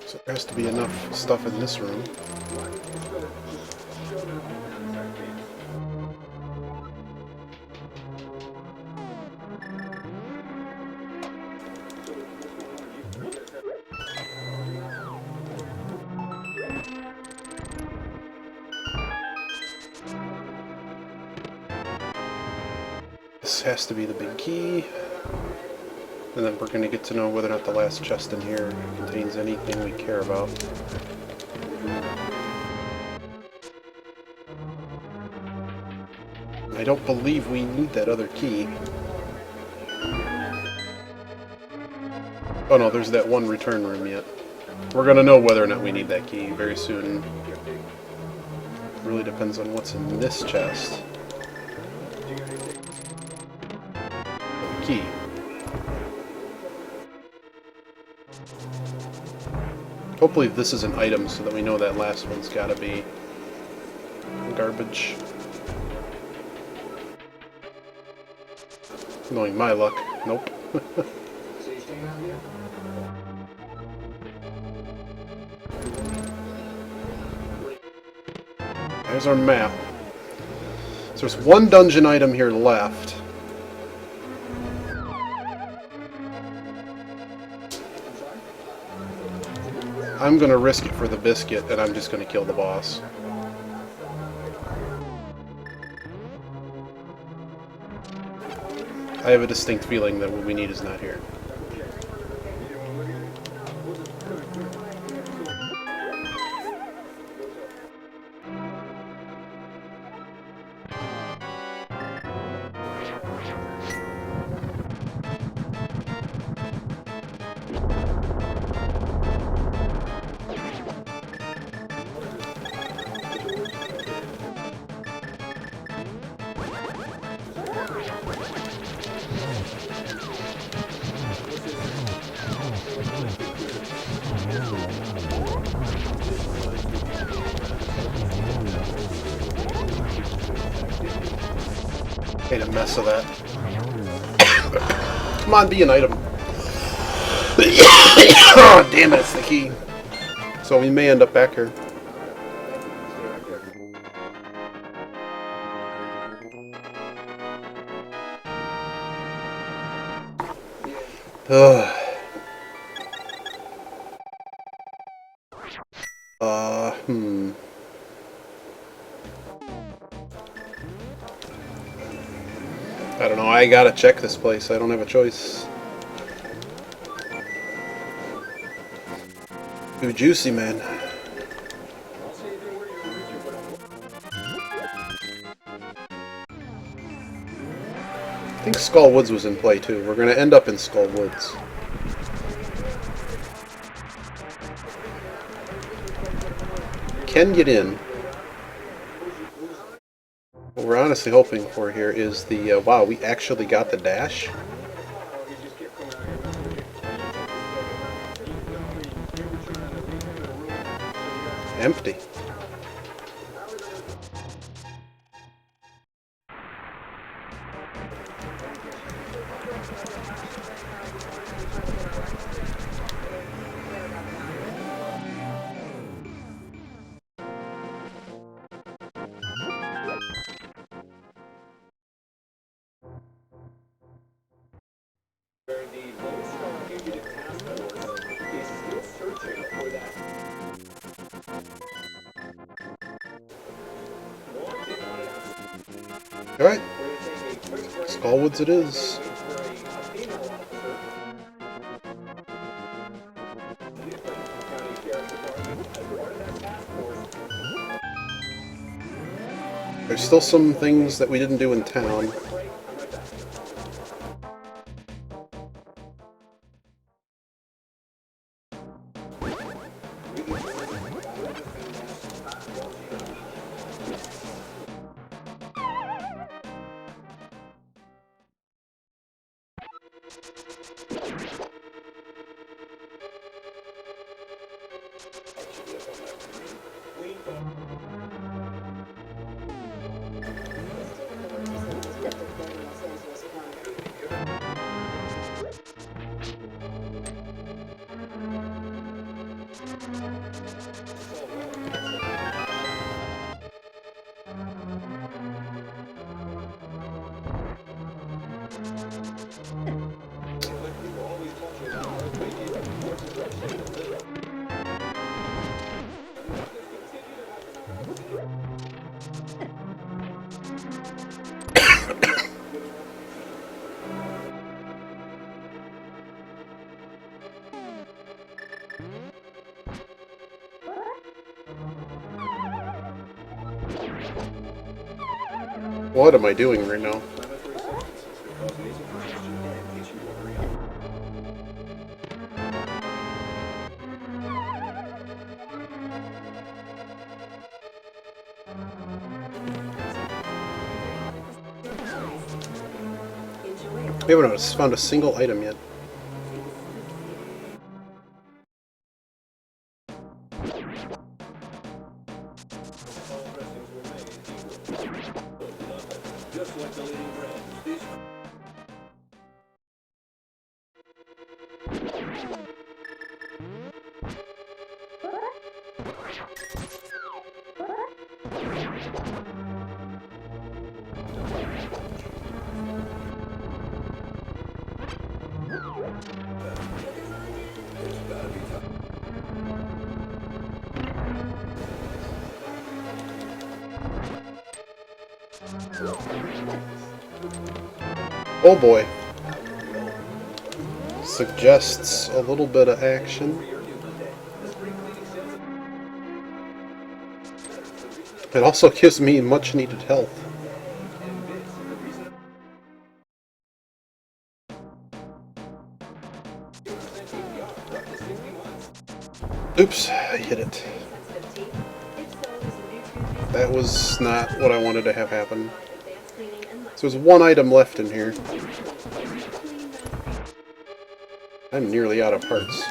So there has to be enough stuff in this room. This has to be the big key. And then we're going to get to know whether or not the last chest in here contains anything we care about. I don't believe we need that other key. Oh no, there's that one return room yet. We're going to know whether or not we need that key very soon. It really depends on what's in this chest. Key. Hopefully this is an item so that we know that last one's gotta be garbage. Knowing my luck, nope. There's our map. So there's one dungeon item here left. I'm gonna risk it for the biscuit, and I'm just gonna kill the boss. I have a distinct feeling that what we need is not here. Made a mess of that. Come on, be an item. Oh, damn it, it's the key. So we may end up back here. Ugh. I don't know, I gotta check this place. I don't have a choice. Too juicy, man. I think Skull Woods was in play too. We're gonna end up in Skull Woods. Can get in. What we're honestly hoping for here is the, wow, we actually got the dash? Empty. Where the Lone Star Fugitive Task Force is still searching for that wanted on an Alright, where they take a quick break Skull Woods it is. for a female officer. Different county sheriff's department as part of that task force. There's still some things that we didn't do in town. What am I doing right now? We haven't found a single item yet. Oh boy. Suggests a little bit of action. It also gives me much needed health. Oops, I hit it. That was not what I wanted to have happen. So there's one item left in here. I'm nearly out of parts.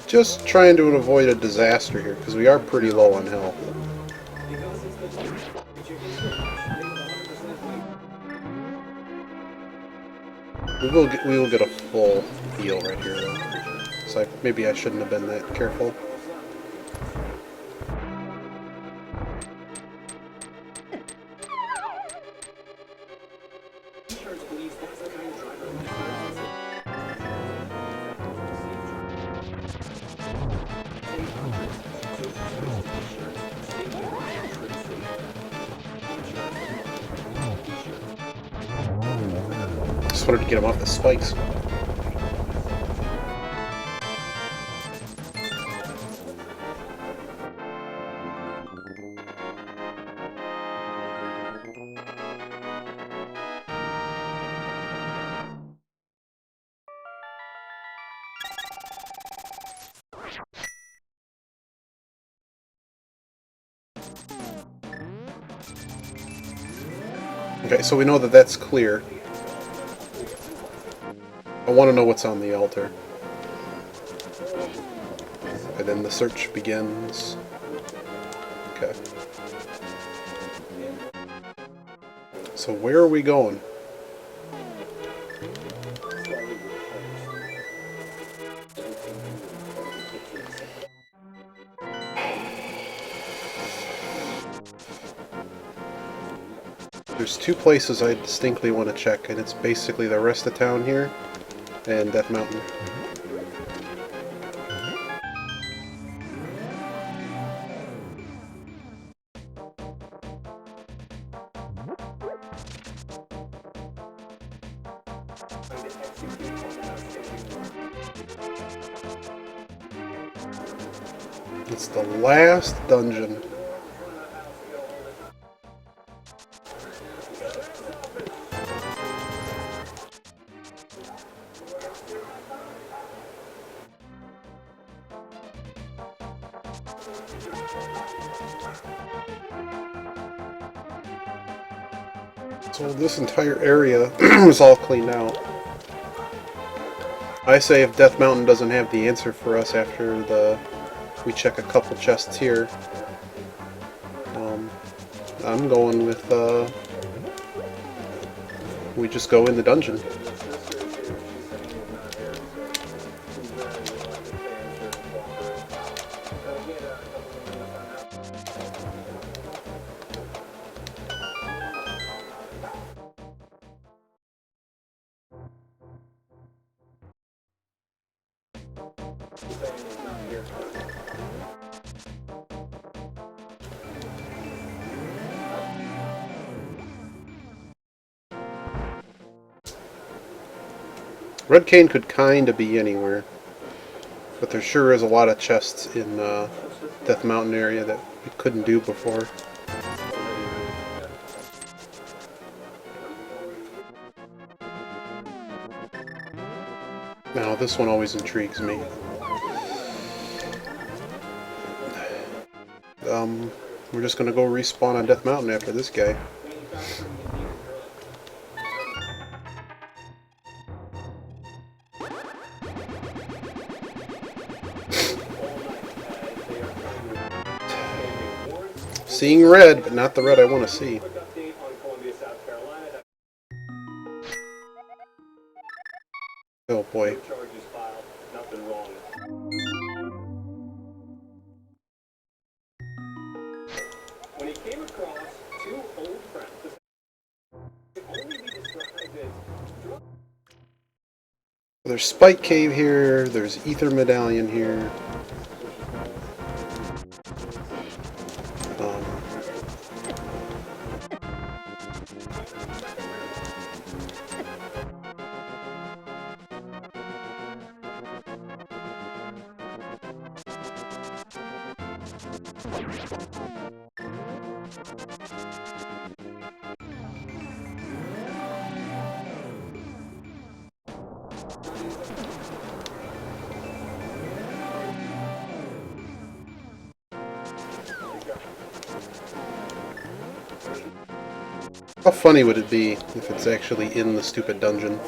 Just trying to avoid a disaster here, because we are pretty low on health. We will get a full heal right here, though. So maybe I shouldn't have been that careful. Just wanted to get him off the spikes. Okay, so we know that that's clear. I want to know what's on the altar. And then the search begins. Okay. So where are we going? There's two places I distinctly want to check, and it's basically the rest of town here and Death Mountain. It's the last dungeon. So this entire area is all cleaned out. I say if Death Mountain doesn't have the answer for us after we check a couple chests here, I'm going with we just go in the dungeon. Red Cane could kinda be anywhere, but there sure is a lot of chests in Death Mountain area that we couldn't do before. Now this one always intrigues me. We're just gonna go respawn on Death Mountain after this guy. Seeing red, but not the red I want to see. Oh boy. There's Spike Cave here, there's Ether Medallion here. How funny would it be if it's actually in the stupid dungeon?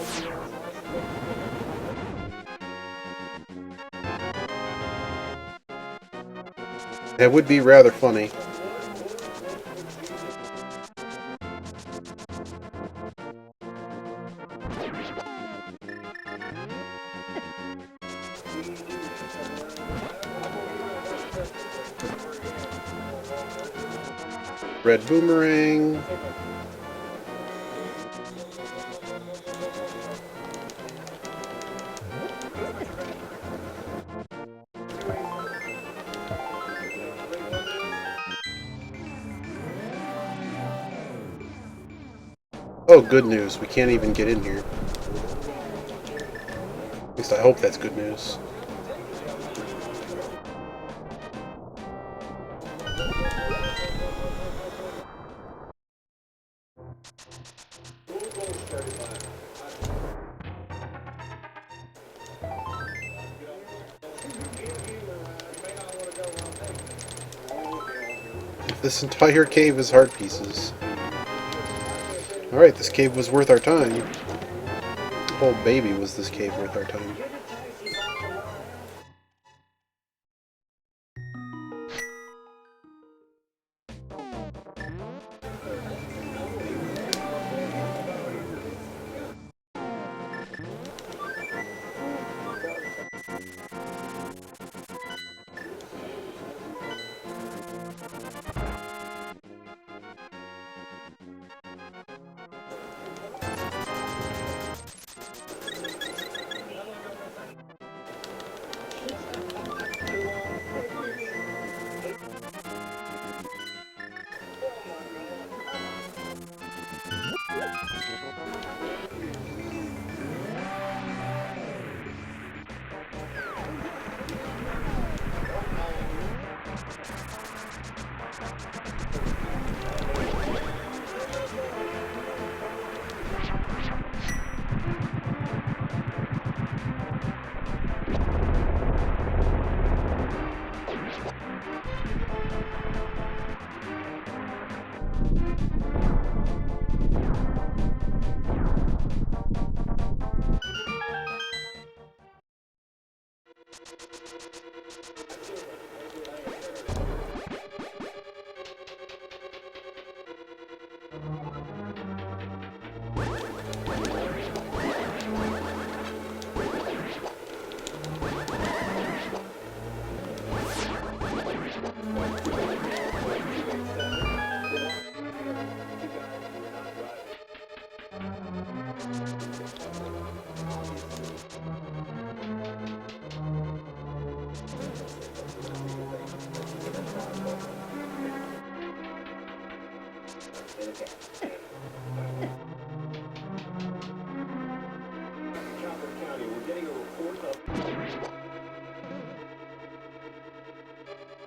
It would be rather funny. Red boomerang. Oh, good news. We can't even get in here. At least I hope that's good news. This entire cave is heart pieces. Alright, this cave was worth our time. Oh baby, was this cave worth our time.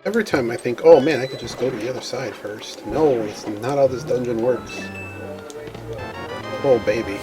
Every time I think, oh man, I could just go to the other side first. No, it's not how this dungeon works. Oh baby.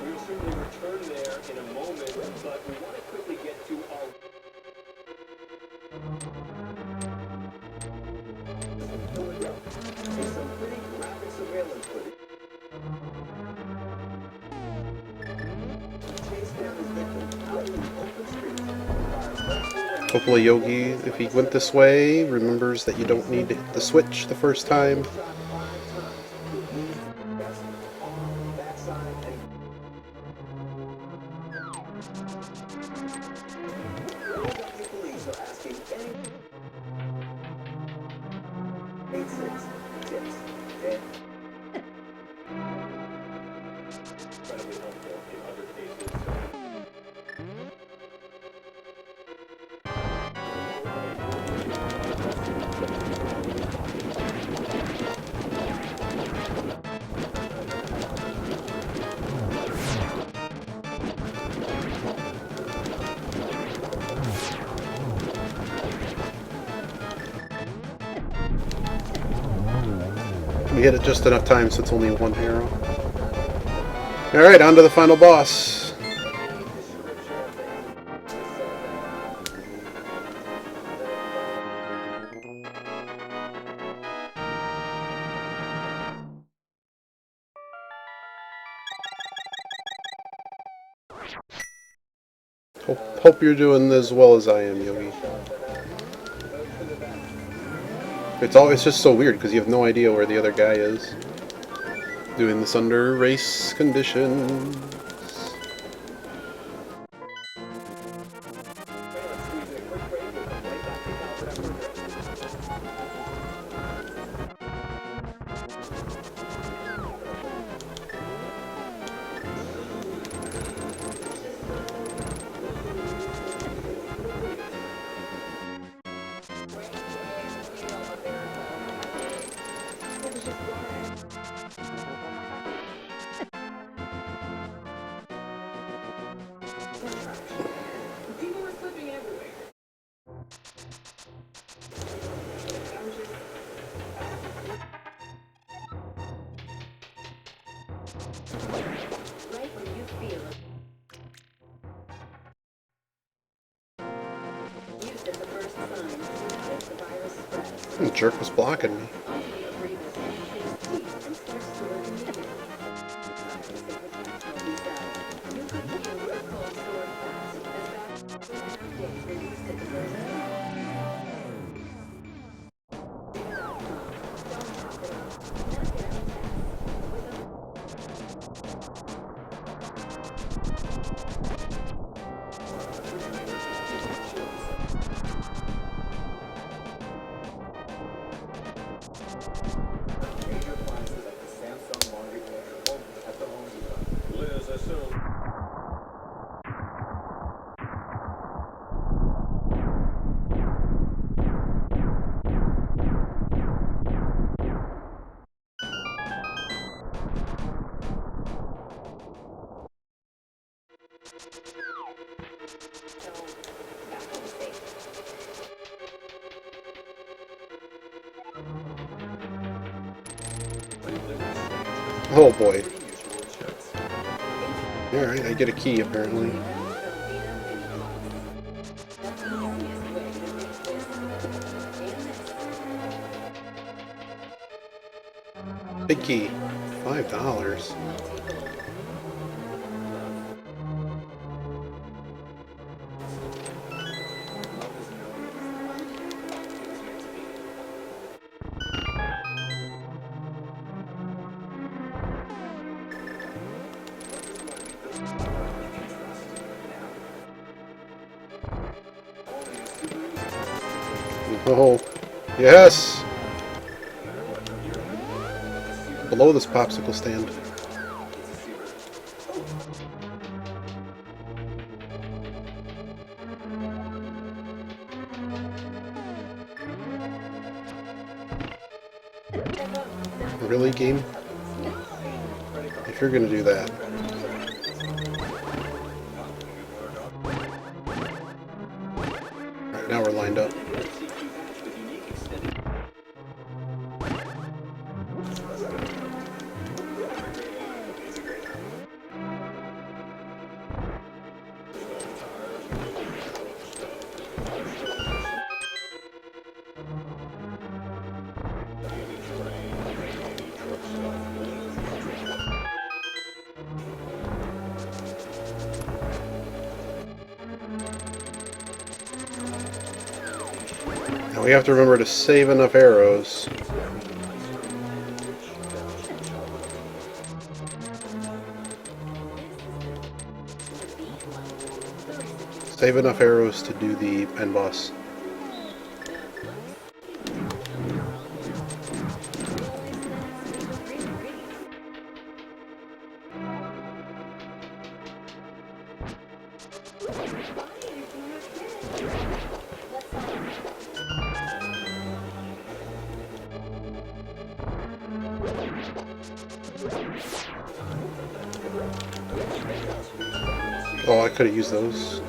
We'll certainly return there in a moment, but we want to quickly get to our... Here we go. Here's some pretty graphic surveillance footage. Hopefully Yogi, if he went this way, remembers that you don't need to hit the switch the first time. We hit it just enough time so it's only one arrow. Alright, on to the final boss. Hope you're doing as well as I am, Yogi. It's just so weird because you have no idea where the other guy is. Doing this under race conditions. People were slipping everywhere. Right when you feel it. Used as the first sign as the virus spreads. The jerk was blocking me. Oh boy. Alright, I get a key apparently. Big key. $5. Oh, yes! Below this popsicle stand. Really, game? If you're gonna do that. Alright, now we're lined up. We have to remember to save enough arrows. Save enough arrows to do the end boss. Oh, I could have used those.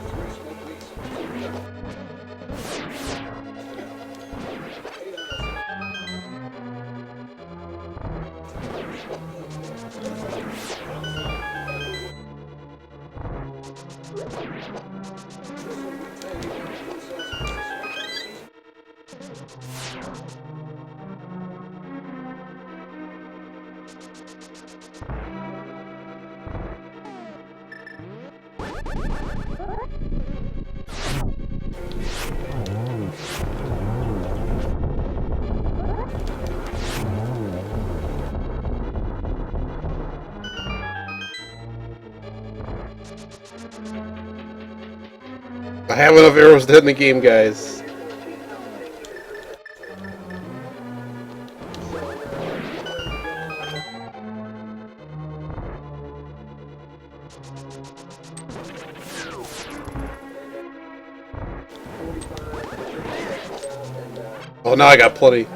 I have enough arrows to end the game, guys. Oh, now I got plenty.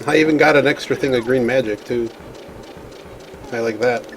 I even got an extra thing of green magic, too. I like that.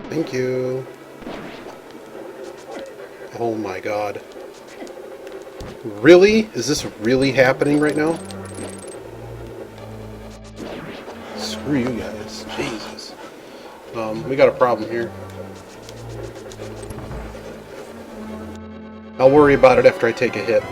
Thank you. Oh my god. Really? Is this really happening right now? Screw you guys. Jesus. We got a problem here. I'll worry about it after I take a hit.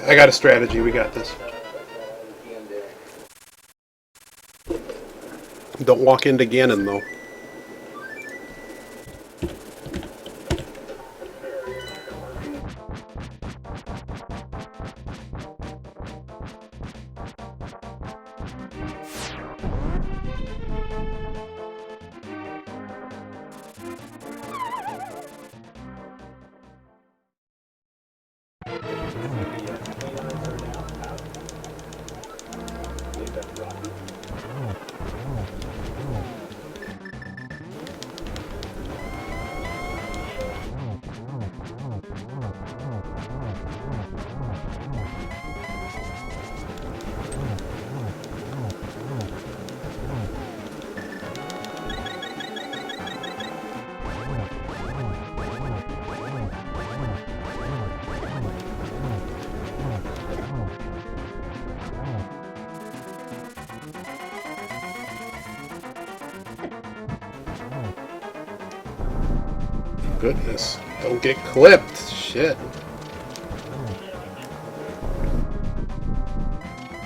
I got a strategy. We got this. Don't walk into Ganon, though. Goodness. Don't get clipped. Shit.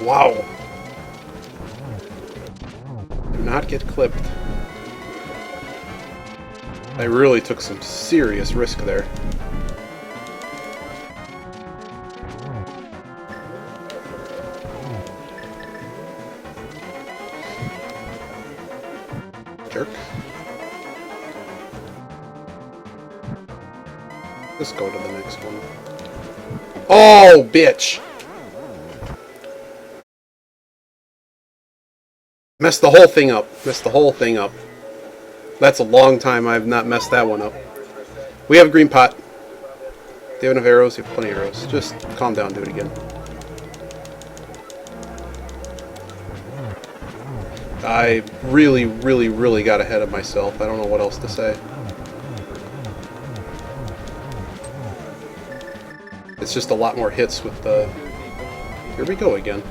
Wow. Do not get clipped. I really took some serious risk there. Jerk. Let's go to the next one. Oh, bitch! Messed the whole thing up. Messed the whole thing up. That's a long time I've not messed that one up. We have a green pot. Do you have enough arrows? You have plenty of arrows. Just calm down, do it again. I really, really, really got ahead of myself. I don't know what else to say. It's just a lot more hits with the... Here we go again.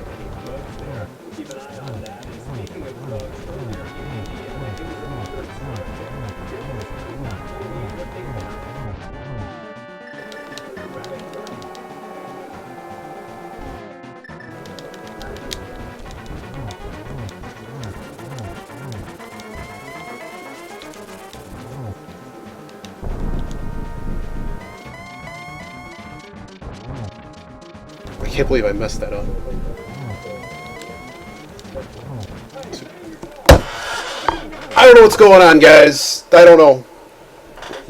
I can't believe I messed that up. I don't know what's going on, guys. I don't know.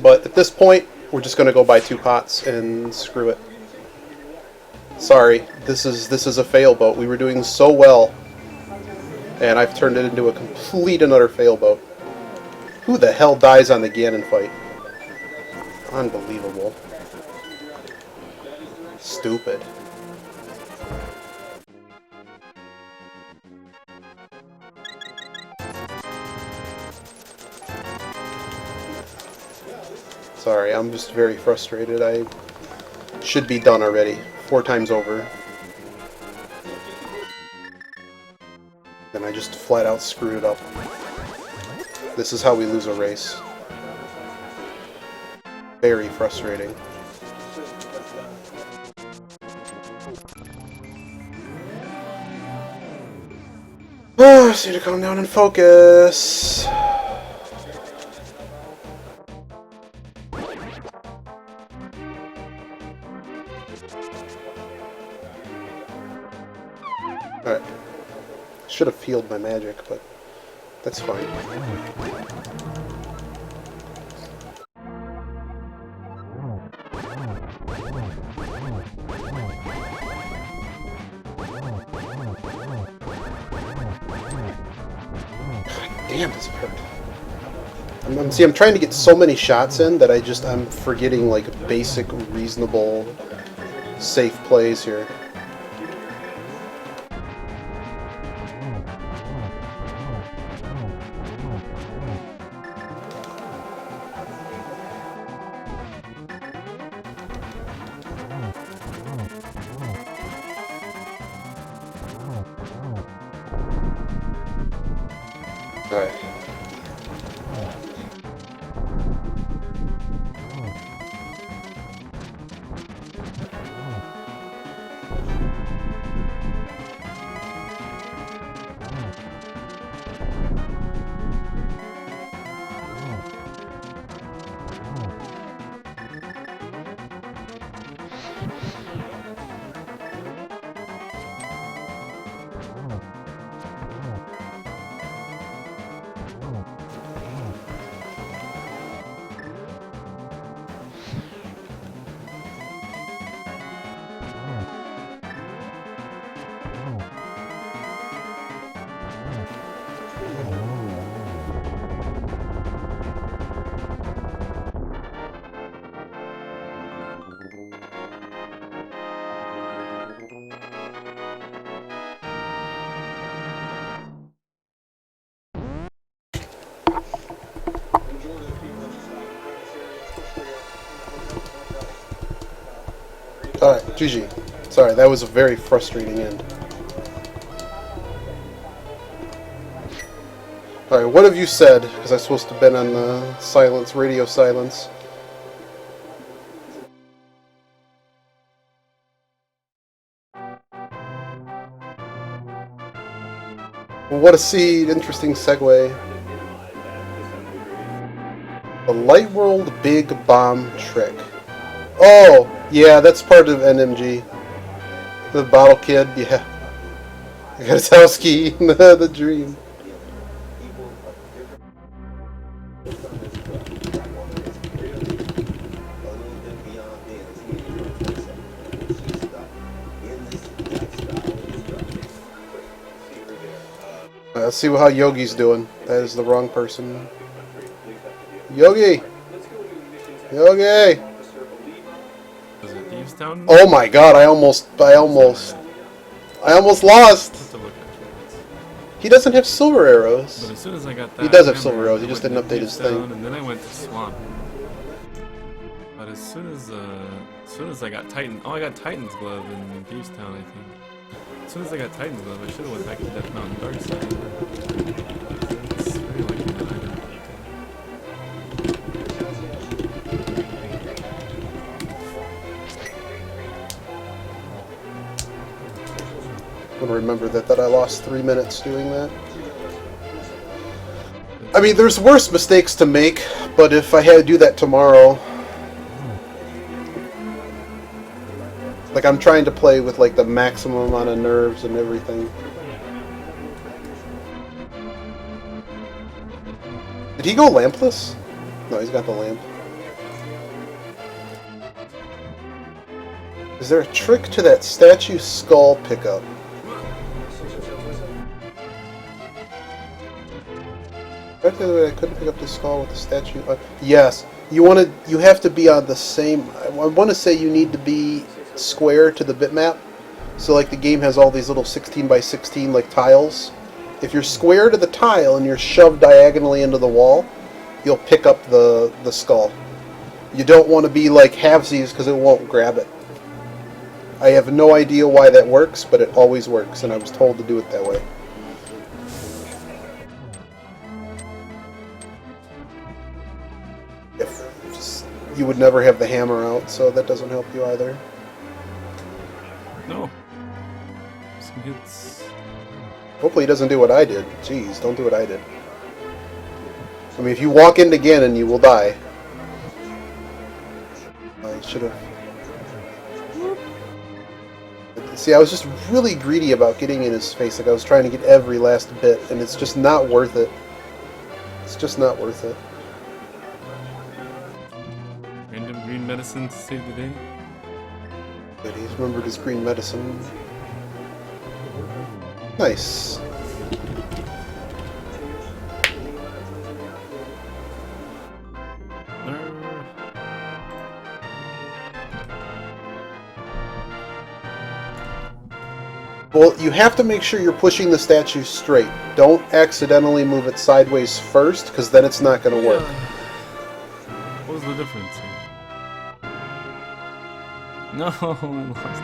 But at this point, we're just going to go buy 2 pots and screw it. Sorry, this is a fail boat. We were doing so well, and I've turned it into a complete and utter fail boat. Who the hell dies on the Ganon fight? Unbelievable. Stupid. Sorry, I'm just very frustrated. I should be done already. 4 times over. And I just flat out screwed it up. This is how we lose a race. Very frustrating. Oh, I just need to calm down and focus. Alright. Should have healed my magic, but that's fine. Damn, does it hurt. I'm trying to get so many shots in that I'm forgetting like basic, reasonable, safe plays here. Alright. Alright, GG. Sorry, that was a very frustrating end. Alright, what have you said? Because I'm supposed to have been on silence, radio silence. What a seed! Interesting segue. The Light World Big Bomb Trick. Oh, yeah, that's part of NMG. The Bottle Kid, yeah. Gotowski, the dream. Let's see how Yogi's doing. That is the wrong person. Yogi! Yogi! Is it Thieves Town? Oh my god, I almost lost. Let's look at it. He doesn't have silver arrows. But as soon as I got that, He does have hammer, silver arrows, he I just went didn't to update his Thieves thing. Town, and then I went to Swamp. But as soon as I got Titan, oh, I got Titan's Glove in Thieves Town, I think. As soon as I got Titan's Glove, I should have went back to Death Mountain Dark Side. It's very lucky that I didn't. I'm gonna remember that I lost 3 minutes doing that. I mean, there's worse mistakes to make, but if I had to do that tomorrow... Like, I'm trying to play with, like, the maximum amount of nerves and everything. Did he go lampless? No, he's got the lamp. Is there a trick to that statue skull pickup? I couldn't pick up the skull with the statue. Yes, you have to be on the same. I want to say you need to be square to the bitmap. So like the game has all these little 16 by 16 like tiles. If you're square to the tile and you're shoved diagonally into the wall, you'll pick up the skull. You don't want to be like halvesies because it won't grab it. I have no idea why that works, but it always works, and I was told to do it that way. You would never have the hammer out, so that doesn't help you either. No. Some hits. Hopefully he doesn't do what I did. Jeez, don't do what I did. I mean, if you walk into Ganon, you will die. I should have... See, I was just really greedy about getting in his face. Like, I was trying to get every last bit, and it's just not worth it. It's just not worth it. Random green medicine to save the day. But he's remembered his green medicine. Nice. Well, you have to make sure you're pushing the statue straight. Don't accidentally move it sideways first, because then it's not going to work. What was the difference here? No, I lost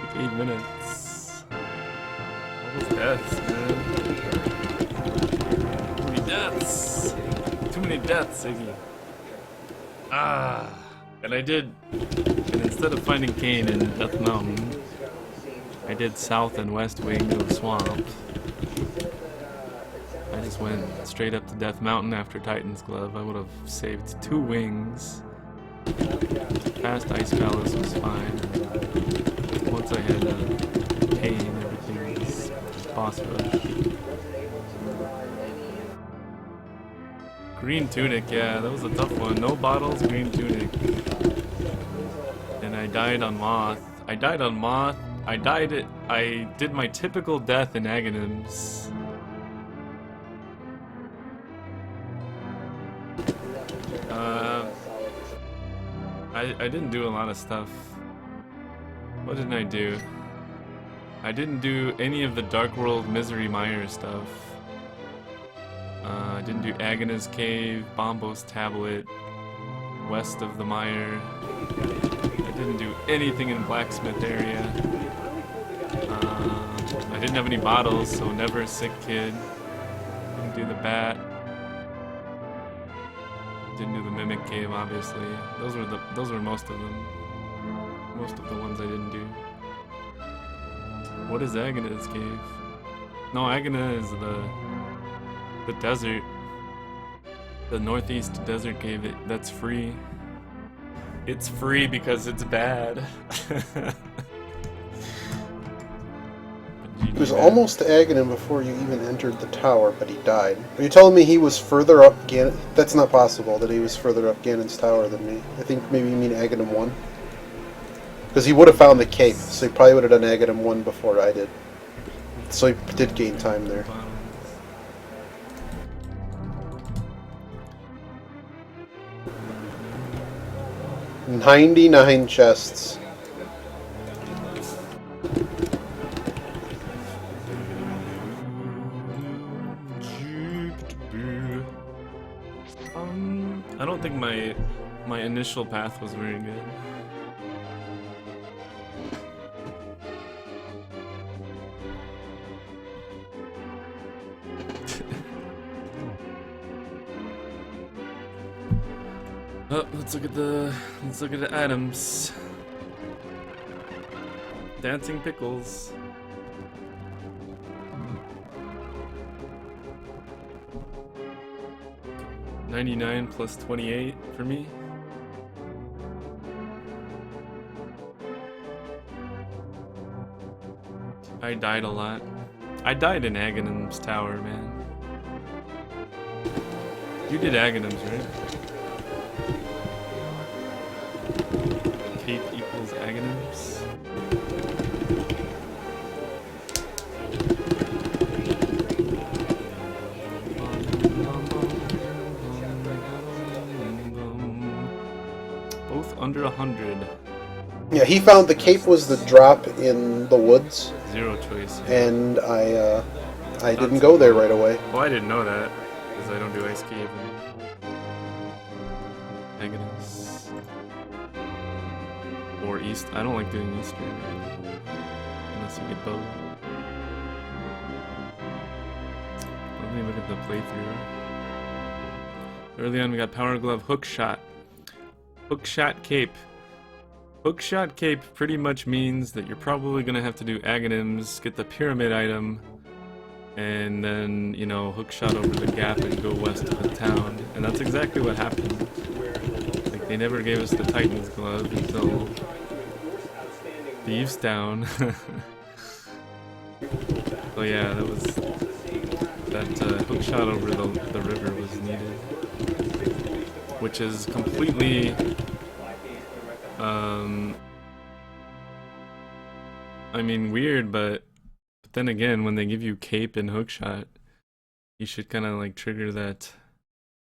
like 8 minutes. All those deaths, man. Too many deaths. Too many deaths, Iggy. Ah. And instead of finding Kane in Death Mountain, I did south and west wing of Swamp. I just went straight up to Death Mountain after Titan's Glove. I would have saved 2 wings. Past Ice Palace was fine. Once I had Pain, everything was boss rush. Green Tunic, yeah, that was a tough one. No bottles, Green Tunic. And I died on Moth. I did my typical death in Aghanims. I didn't do a lot of stuff. What didn't I do? I didn't do any of the Dark World Misery Mire stuff. I didn't do Aghanas Cave, Bombos Tablet, west of the Mire. I didn't do anything in Blacksmith area. I didn't have any bottles, so never a sick kid. Didn't do the bat. Didn't do the Mimic Cave, obviously. Those were most of them. Most of the ones I didn't do. What is Aghanas Cave? No, Agana is the desert. The northeast desert cave. That's free. It's free because it's bad. He was almost to Aghanim before you even entered the tower, but he died. Are you telling me he was further up Ganon? That's not possible, that he was further up Ganon's tower than me. I think maybe you mean Aghanim 1. Because he would have found the cape, so he probably would have done Aghanim 1 before I did. So he did gain time there. 99 chests. I don't think my initial path was very good. Oh, let's look at the items. Dancing pickles. $99 plus 28 for me. I died a lot. I died in Aghanim's tower, man. You did Aghanim's, right? Cape equals Aghanim's. Both under 100. Yeah, he found the cape was the drop in the woods. Zero choice. Yeah. And I didn't go there right away. Well, I didn't know that because I don't do ice cave and Aghanim's. Or East. I don't like doing Eastern unless you get both. Let me look at the playthrough. Early on we got Power Glove, Hook Shot. Hook Shot Cape. Hook Shot Cape pretty much means that you're probably going to have to do Aghanim's, get the pyramid item, and then, you know, hook shot over the gap and go west of the town. And that's exactly what happened. Like, they never gave us the Titan's Glove until Thieves Town. So yeah, that was... that hook shot over the river was needed. Which is completely... I mean, weird, but then again, when they give you cape and hookshot, you should kind of like trigger that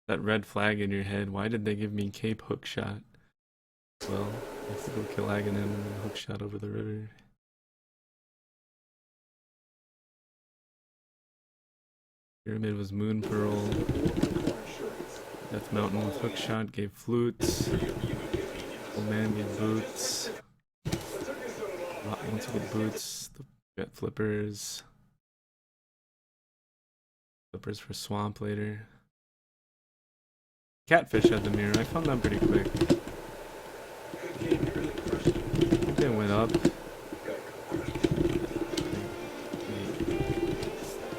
red flag in your head. Why did they give me cape hookshot? Well, let's go kill Aghanim and then hookshot over the river. Pyramid was Moon Pearl. Death Mountain with hookshot gave flutes. Old man gave boots. Once you get boots, got flippers. Flippers for swamp later. Catfish had the mirror. I found that pretty quick. I think it went up. I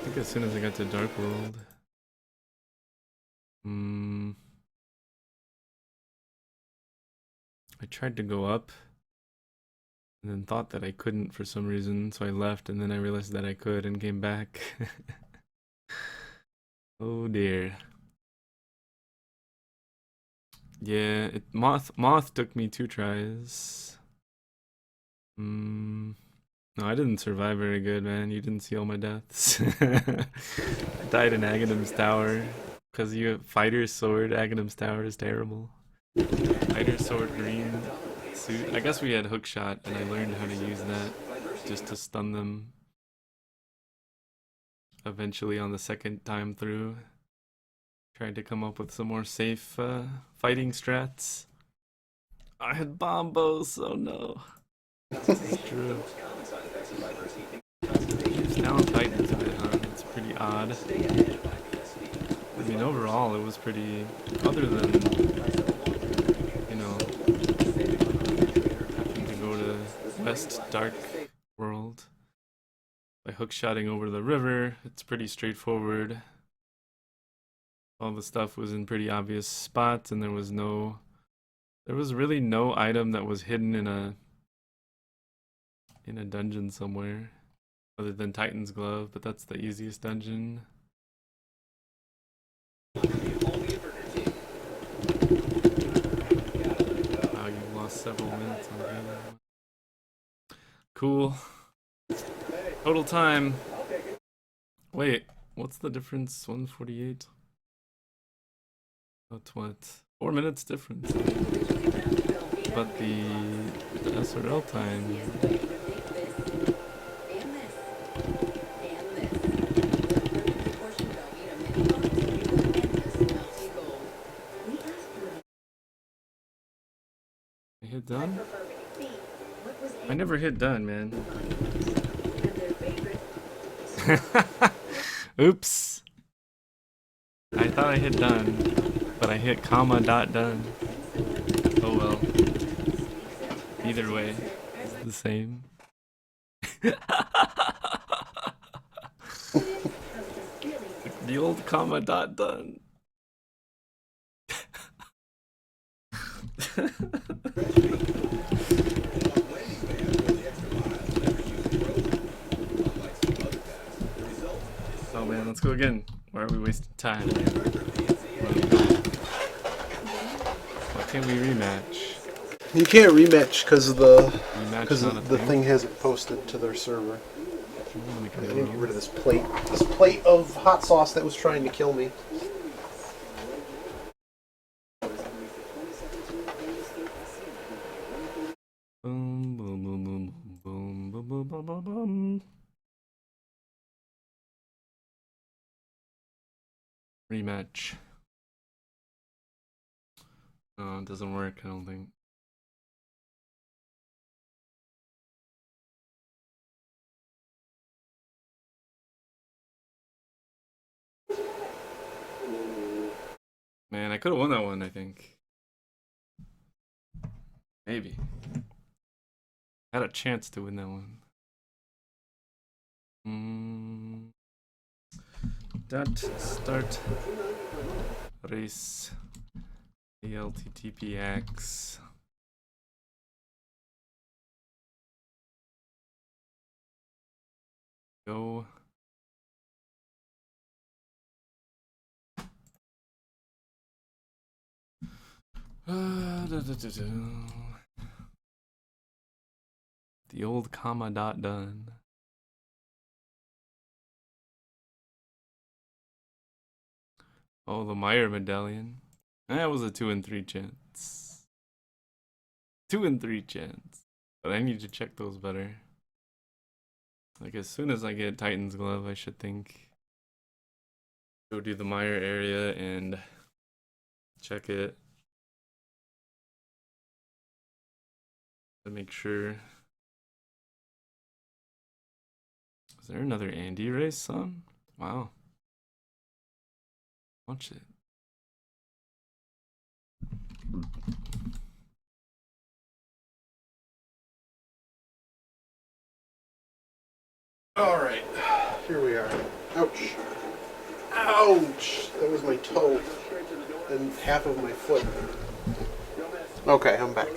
think as soon as I got to Dark World. I tried to go up. And then thought that I couldn't for some reason, so I left, and then I realized that I could and came back. Oh dear. Yeah, Moth took me 2 tries. No, I didn't survive very good, man. You didn't see all my deaths. I died in Aghanim's tower. Because you have Fighter's Sword, Aghanim's tower is terrible. Fighter's Sword green. Suit. I guess we had hookshot, and I learned how to use that just to stun them eventually on the second time through. Tried to come up with some more safe fighting strats. I had bombos, oh no. That's true. It's down Titans a bit, huh? It's pretty odd. I mean, overall, it was pretty... other than, you know... West Dark World. by hookshotting over the river. It's pretty straightforward. All the stuff was in pretty obvious spots, and there was really no item that was hidden in a dungeon somewhere other than Titan's Glove, but that's the easiest dungeon. Wow, you've lost several minutes on game. Cool. Total time. Wait, what's the difference? 148? That's what? 4 minutes difference. But the SRL time. I hit done? I never hit done, man. Oops. I thought I hit done, but I hit comma dot done. Oh well. Either way, it's the same. The old comma dot done. Oh man, let's go again. Why are we wasting time? Why can't we rematch? You can't rematch because of the Rematch thing hasn't posted to their server. We can I go need to get rid of this plate of hot sauce that was trying to kill me. Boom, boom, boom, boom, boom, boom, boom, boom, boom, boom. Rematch. No, it doesn't work, I don't think. Man, I could have won that one, I think. Maybe. Had a chance to win that one. Start race ALTTPX. Go. The old comma dot done. Oh, the Meyer medallion. That was a 2 in 3 chance. 2 in 3 chance. But I need to check those better. Like as soon as I get Titan's Glove, I should think. Go do the Meyer area and check it. To make sure. Is there another Andy race on? Wow. Watch it. All right, here we are. Ouch. Ouch! That was my toe and half of my foot. Okay, I'm back.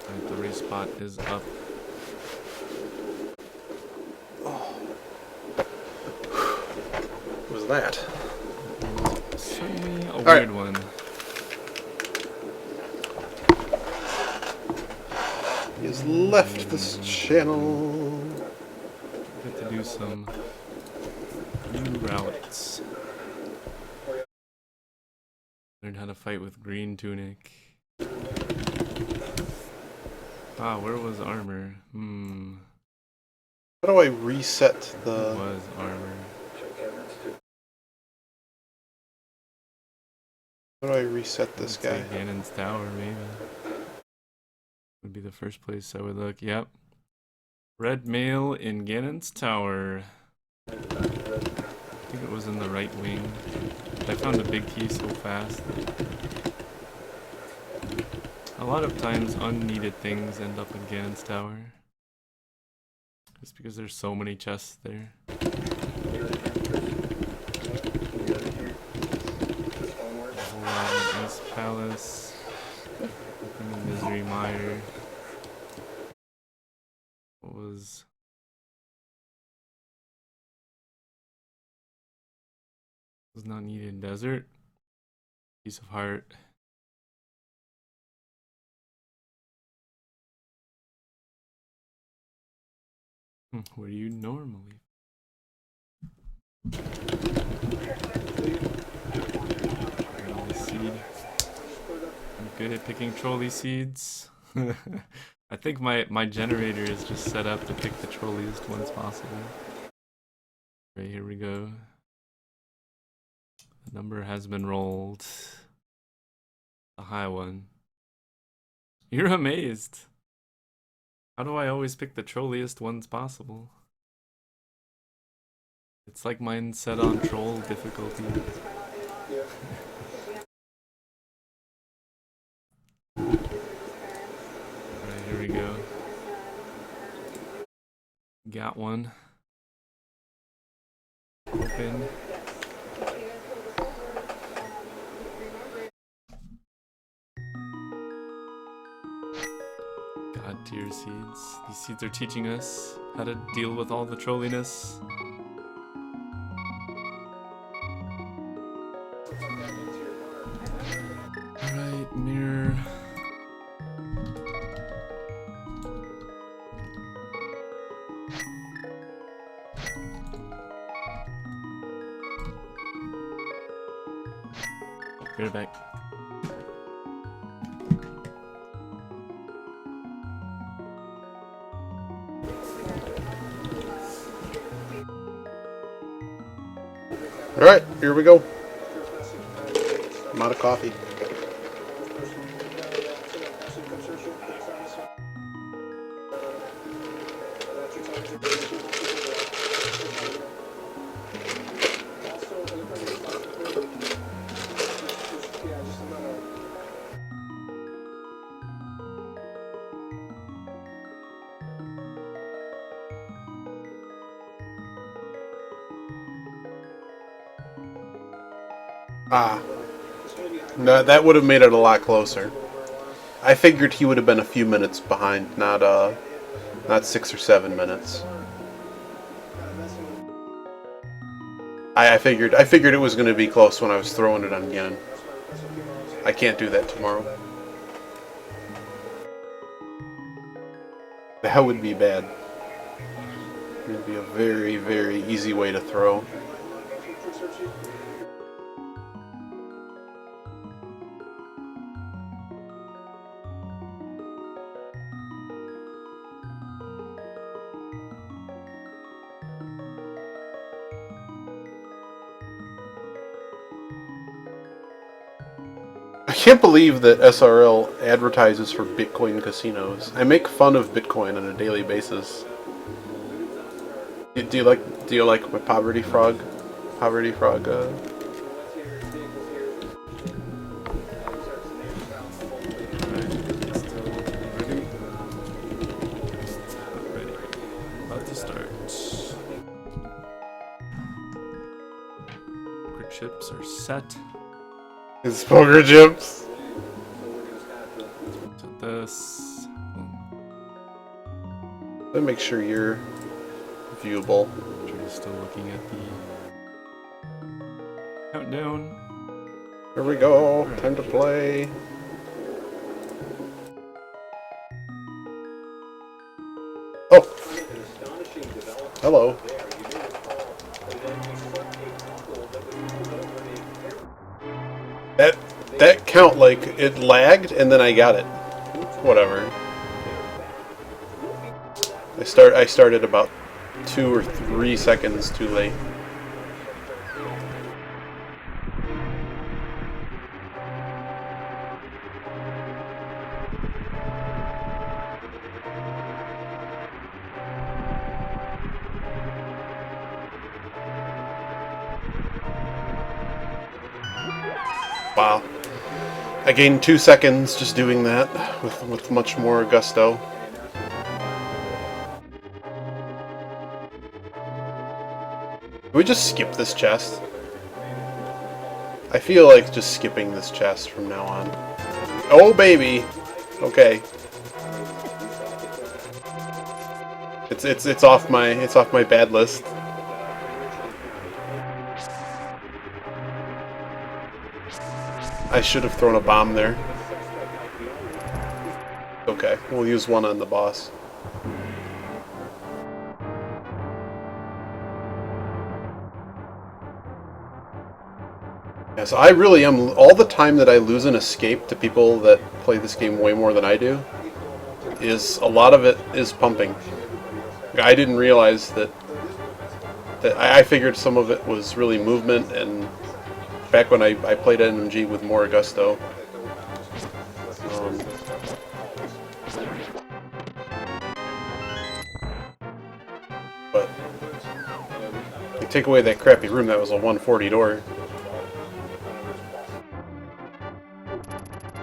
Alright, the race spot is up. What was that? Certainly a weird right. one. He has left this channel. Get to do some new routes. Learn how to fight with green tunic. Ah, where was armor? How do I reset Where the... was armor? How do I reset this guy? Say Ganon's Tower, maybe. Would be the first place I would look. Yep. Red mail in Ganon's Tower. I think it was in the right wing. I found a big key so fast. A lot of times unneeded things end up in Ganon's tower. Just because there's so many chests there. Ice Palace. And the Misery Mire. What was... Was not needed. Desert. Piece of Heart. Where do you normally? Trolley seed. I'm good at picking trolley seeds. I think my generator is just set up to pick the trolliest ones possible. Right, here we go. The number has been rolled. A high one. You're amazed. How do I always pick the trolliest ones possible? It's like mine's set on troll difficulty. Alright, here we go. Got one. Open. God tier seeds. These seeds are teaching us how to deal with all the trolliness. Alright, mirror. Get it back. Alright, here we go. I'm out of coffee. Ah. No, that would have made it a lot closer. I figured he would have been a few minutes behind, not 6 or 7 minutes. I figured it was going to be close when I was throwing it on Ganon. I can't do that tomorrow. That would be bad. It would be a very, very easy way to throw. I can't believe that SRL advertises for Bitcoin casinos. I make fun of Bitcoin on a daily basis. Do you like my Poverty Frog? Poverty Frog. Ready. About to start. Poker chips are set. It's poker chips. To this. Let me make sure you're viewable. We're still looking at the countdown. Here we go. Time to play. Oh. Hello. That count, like, it lagged and then I got it. Whatever. I started about 2 or 3 seconds too late. Wow. I gained 2 seconds just doing that with much more gusto. Can we just skip this chest? I feel like just skipping this chest from now on. Oh baby! Okay. It's off my bad list. I should have thrown a bomb there. Okay, we'll use one on the boss. Yeah, so I really am, all the time that I lose an escape to people that play this game way more than I do, is a lot of it is pumping. I didn't realize that I figured some of it was really movement, and back when I played NMG with more gusto. But you take away that crappy room, that was a 140 door.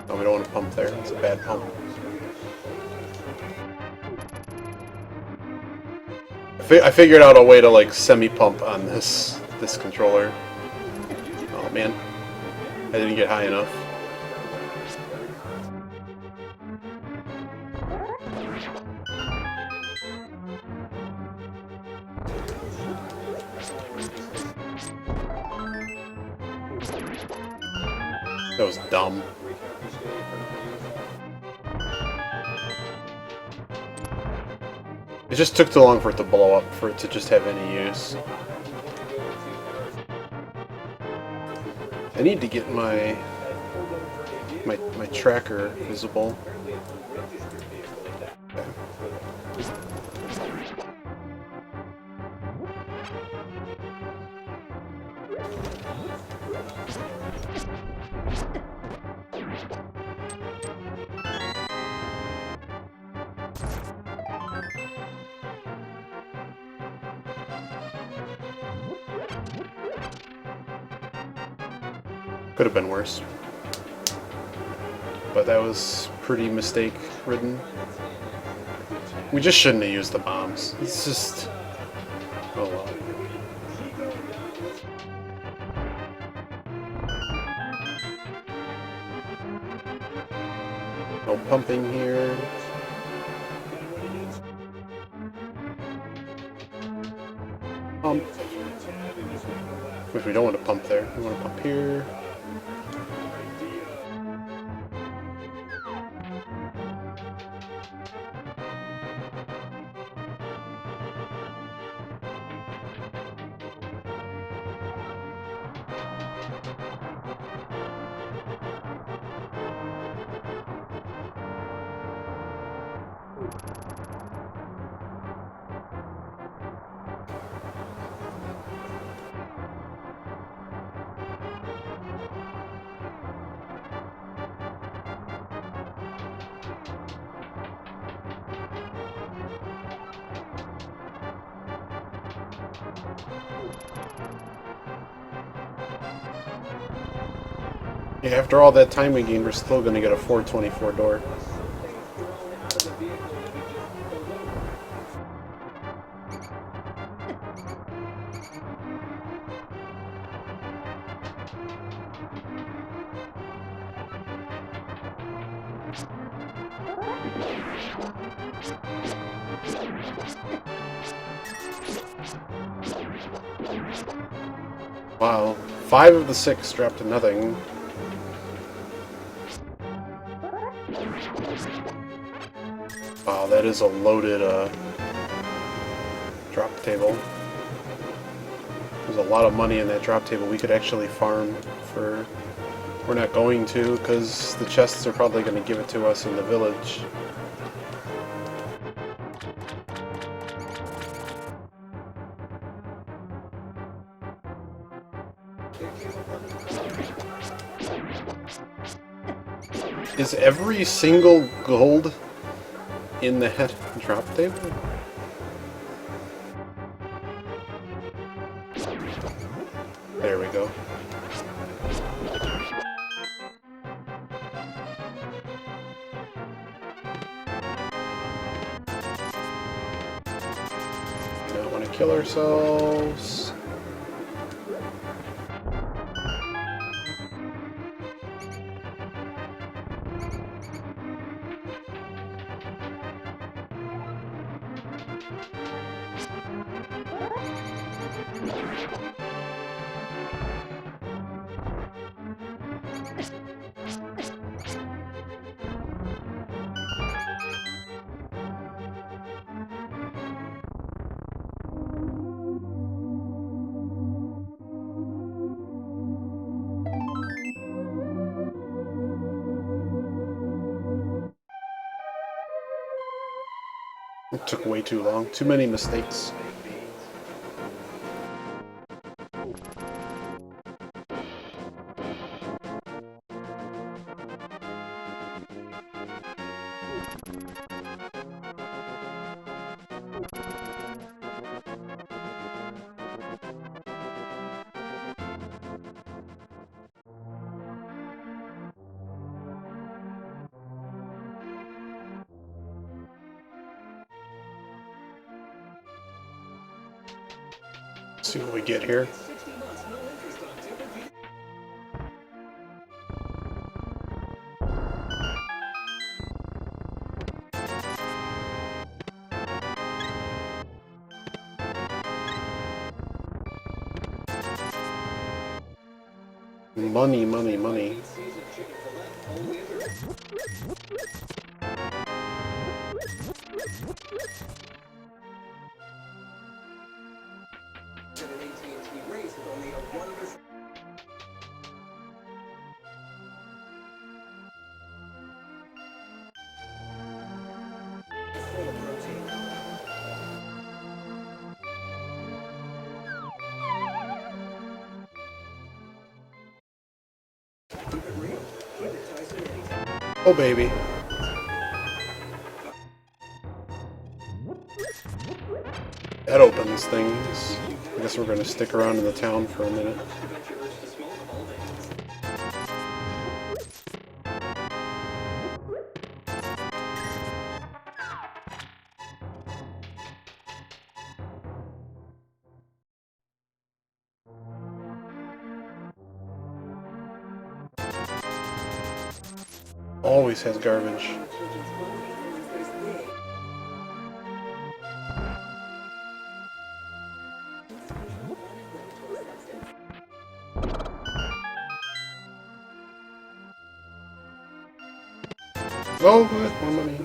No, we don't want to pump there. It's a bad pump. I figured out a way to like semi-pump on this controller. Oh man, I didn't get high enough. That was dumb. It just took too long for it to blow up, for it to just have any use. I need to get my tracker visible. Okay. Could have been worse. But that was pretty mistake-ridden. We just shouldn't have used the bombs. It's just... oh well. No pumping here. Pump. Which we don't want to pump there. We want to pump here. Yeah, after all that time we gained, we're still going to get a 424 door. Wow, 5 of the 6 dropped to nothing. Wow, that is a loaded drop table. There's a lot of money in that drop table we could actually farm for... We're not going to, because the chests are probably going to give it to us in the village. Is every single gold in that drop table? There we go. want to kill ourselves. It took way too long. Too many mistakes. Let's see what we get here. Money, money, money. Oh, baby. That opens things. I guess we're going to stick around in the town for a minute. Always has garbage. Oh, good, more money.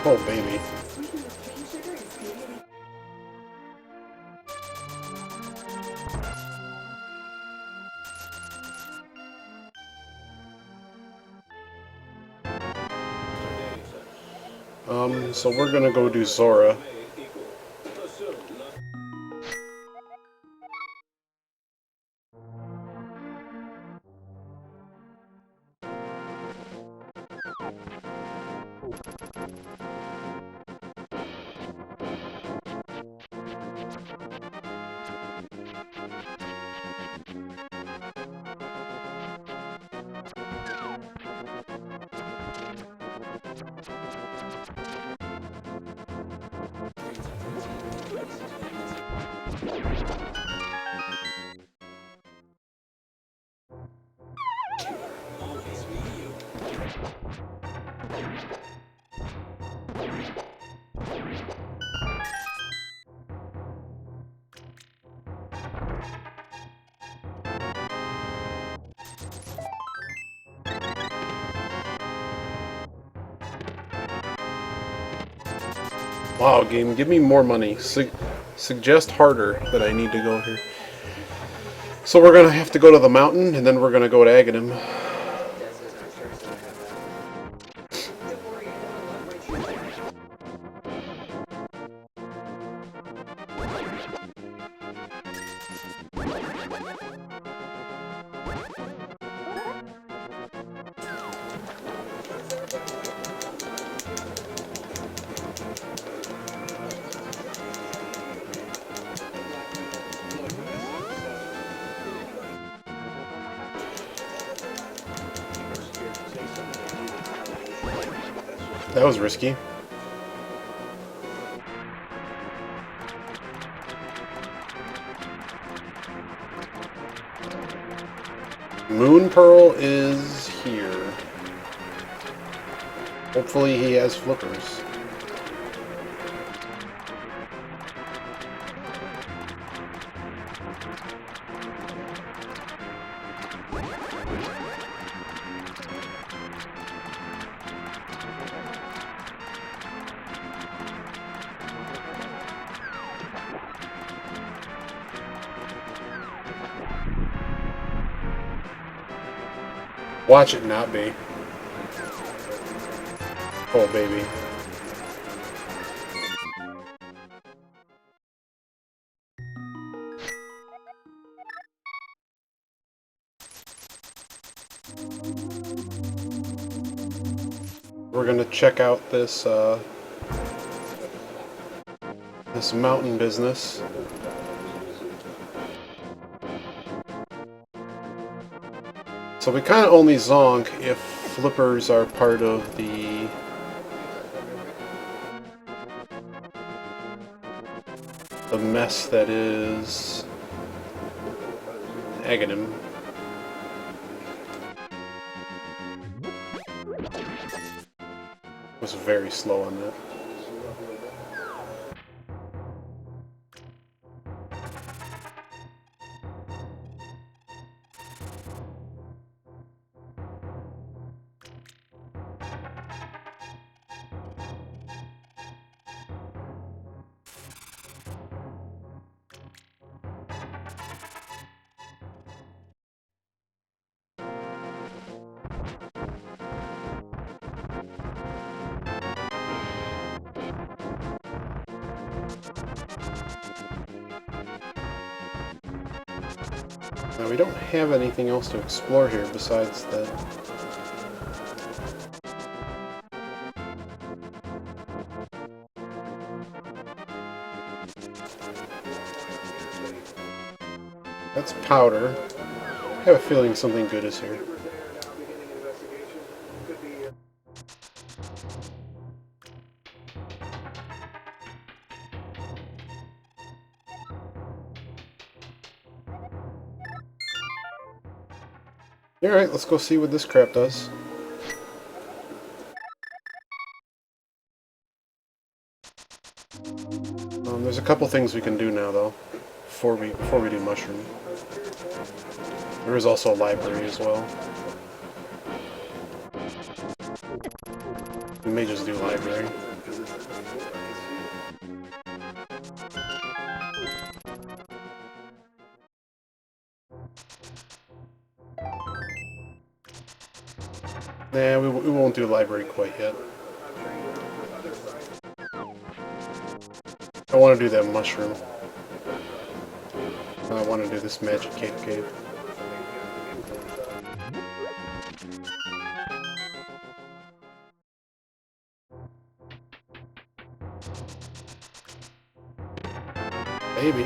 Oh, baby. So we're gonna go do Zora. Wow, game, give me more money. Suggest harder that I need to go here. So we're gonna have to go to the mountain, and then we're gonna go to Aghanim. That was risky. Moon Pearl is here. Hopefully he has flippers. Watch it not be. Oh, baby. We're gonna check out this, this mountain business. So we kind of only zonk if flippers are part of the mess that is Aghanim. Was very slow on that. Now we don't have anything else to explore here besides that. That's powder. I have a feeling something good is here. Alright, let's go see what this crap does. There's a couple things we can do now, though, before we do mushroom. There is also a library as well. We may just do library. Nah, we won't do library quite yet. I want to do that mushroom. I want to do this magic cave. Maybe.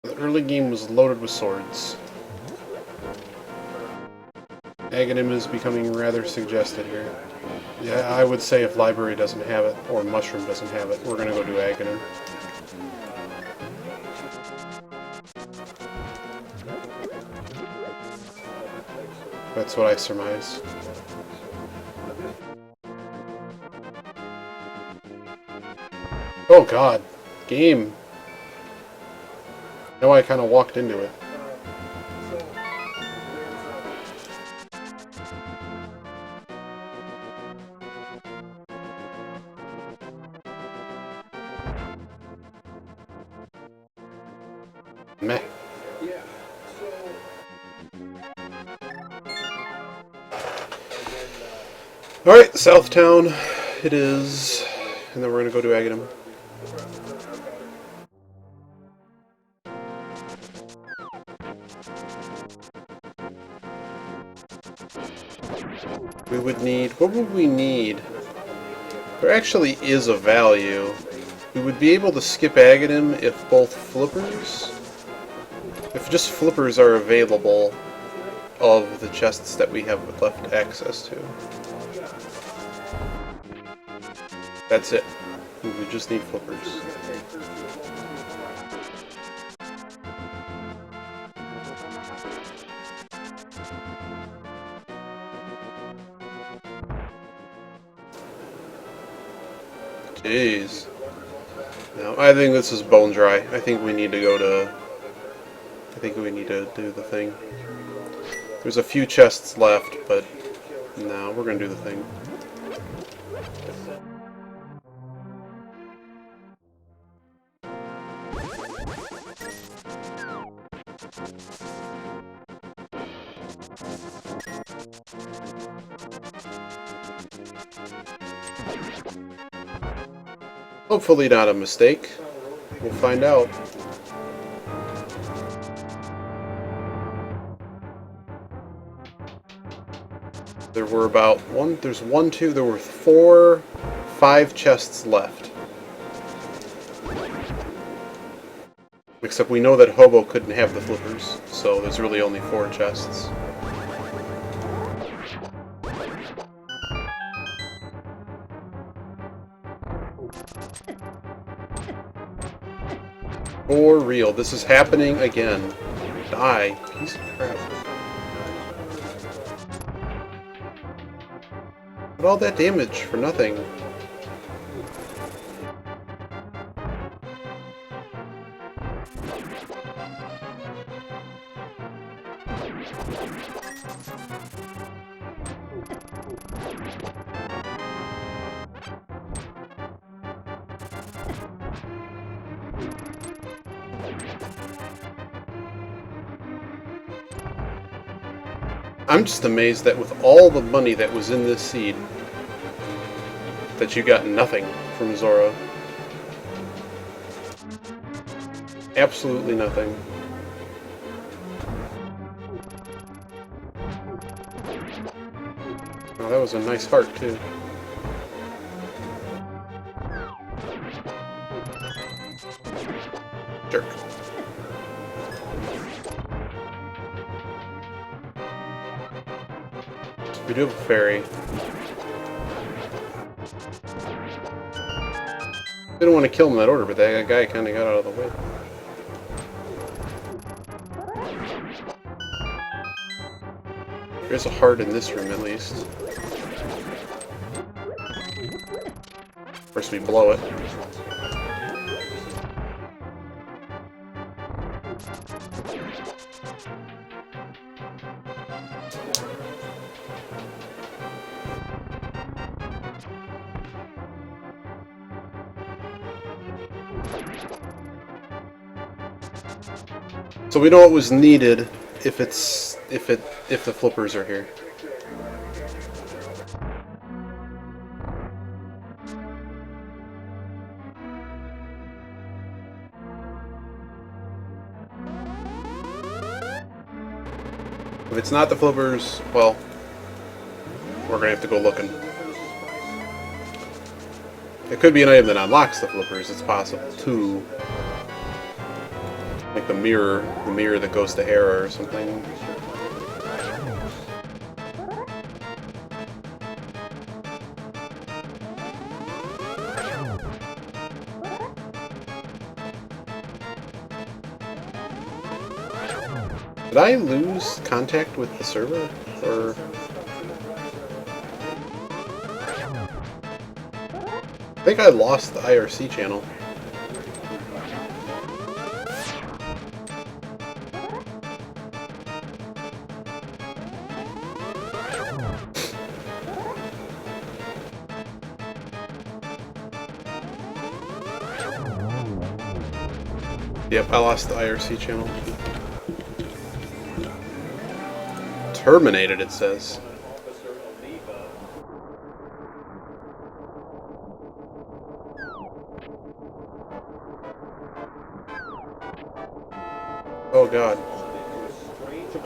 The early game was loaded with swords. Aghanim is becoming rather suggested here. Yeah, I would say if library doesn't have it, or mushroom doesn't have it, we're gonna go do Aghanim. That's what I surmise. Oh god. Game. Now I kind of walked into it. Meh. Alright, Southtown it is. And then we're gonna go to Aghanim. We would need... what would we need? There actually is a value. We would be able to skip Aghanim if both flippers... if just flippers are available, of the chests that we have left access to. That's it. We just need flippers. Jeez. No, I think this is bone dry. I think we need to go to... I think we need to do the thing. There's a few chests left, but no, we're gonna do the thing. Hopefully not a mistake. We'll find out. There were about there were 5 chests left. Except we know that Hobo couldn't have the flippers, so there's really only 4 chests. For real, this is happening again. Die, piece of crap. But all that damage for nothing. I'm just amazed that with all the money that was in this seed, that you got nothing from Zora. Absolutely nothing. Oh, that was a nice heart, too. Jerk. We do have a fairy. Didn't want to kill him in that order, but that guy kind of got out of the way. There's a heart in this room, at least. First we blow it. So we know what was needed if the flippers are here. If it's not the flippers, well, we're gonna have to go looking. It could be an item that unlocks the flippers, it's possible too. Like the mirror that goes to Hera or something. Did I lose contact with the server? Or... I think I lost the IRC channel. Yep, I lost the IRC channel. Terminated, it says. Oh god.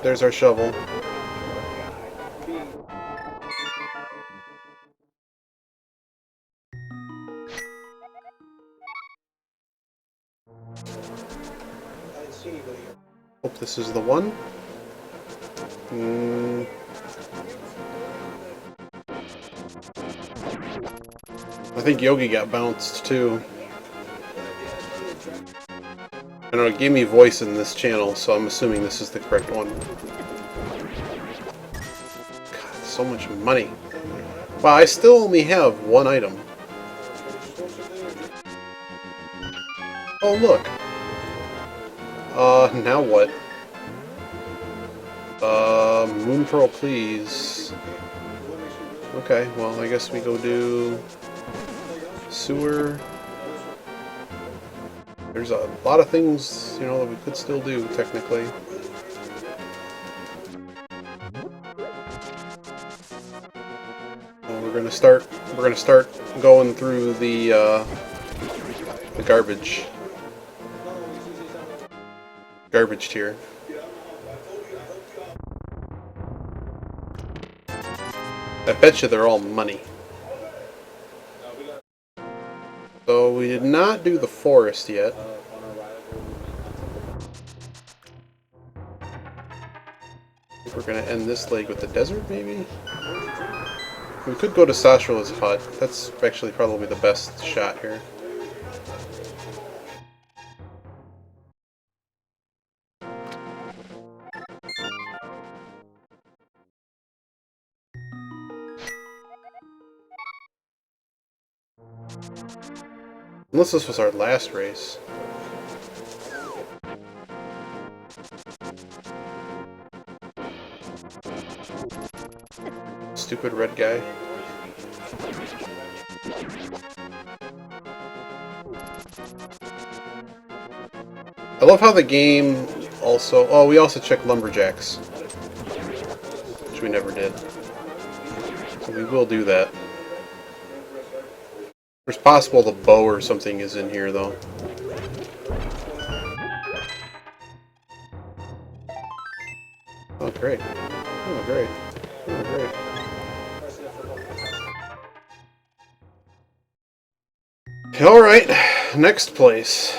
There's our shovel. Hope this is the one. I think Yogi got bounced too. I don't know, it gave me voice in this channel, so I'm assuming this is the correct one. God, so much money. Wow, I still only have one item. Oh, look. Now what? Moon Pearl, please. Okay, well, I guess we go do sewer. There's a lot of things, you know, that we could still do, technically. Well, we're gonna start going through the garbage tier. I bet you they're all money. So we did not do the forest yet. I think we're gonna end this leg with the desert, maybe? We could go to Sashra's hut. That's actually probably the best shot here. Unless this was our last race. Stupid red guy. I love how the game also... Oh, we also checked lumberjacks. Which we never did. So we will do that. It's possible the bow or something is in here, though. Oh, great. Oh, great. Oh, great. Alright, next place.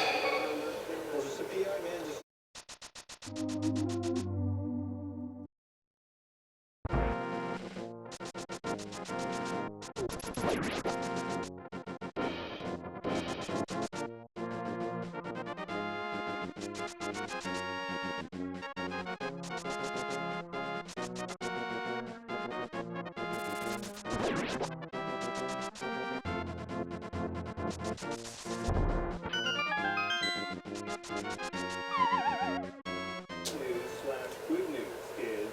Good news is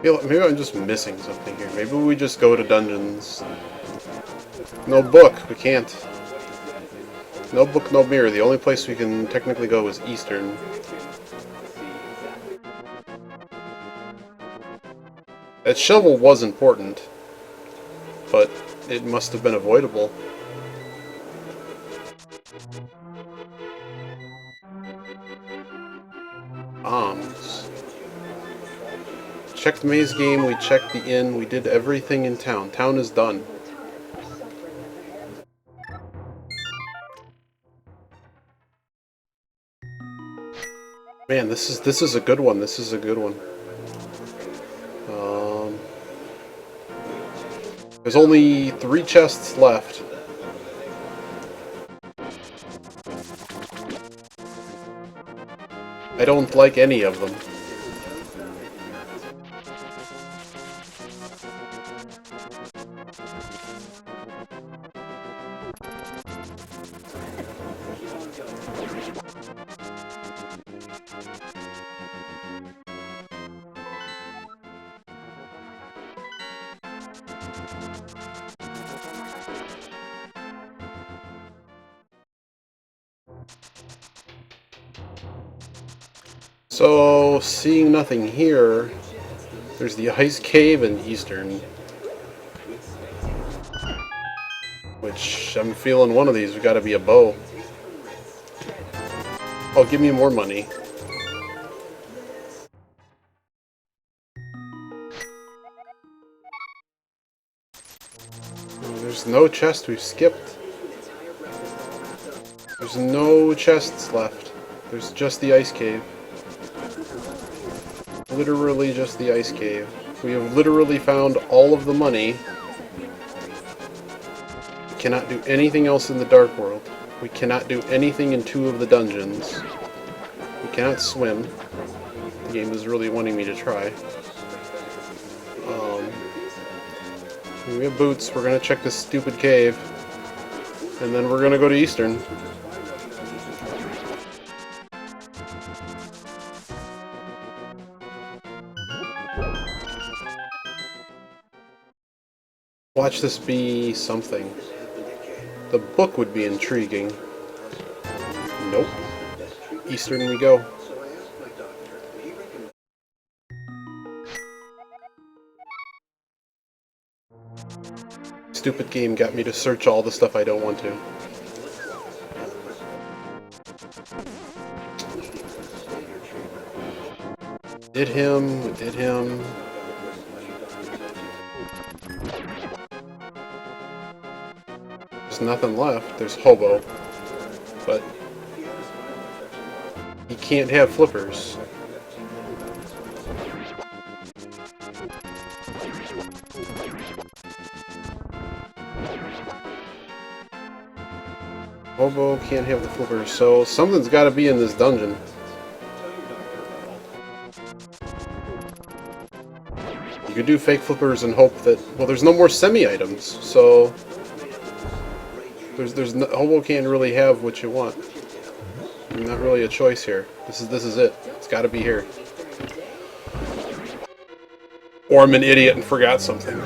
Maybe I'm just missing something here. Maybe we just go to dungeons. No book. We can't. No book, no mirror. The only place we can technically go is Eastern. That shovel was important, but it must have been avoidable. Bombs. Checked the maze game, we checked the inn, we did everything in town. Town is done. Man, this is a good one. This is a good one. There's only 3 chests left. I don't like any of them. So, seeing nothing here, there's the Ice Cave in Eastern. Which, I'm feeling one of these, we gotta be a bow. Oh, give me more money. There's no chest we've skipped. There's no chests left. There's just the ice cave. Literally just the ice cave. We have literally found all of the money. We cannot do anything else in the Dark World. We cannot do anything in 2 of the dungeons. We cannot swim. The game is really wanting me to try. We have boots. We're gonna check this stupid cave. And then we're gonna go to Eastern. Watch this be something. The book would be intriguing. Nope. Eastern we go. Stupid game got me to search all the stuff I don't want to. Did him. There's nothing left. There's Hobo. But he can't have flippers. Hobo can't have the flippers, so something's got to be in this dungeon. You could do fake flippers and hope that... Well, there's no more semi-items, so... Hobo can't really have what you want. Not really a choice here. This is it. It's got to be here. Or I'm an idiot and forgot something.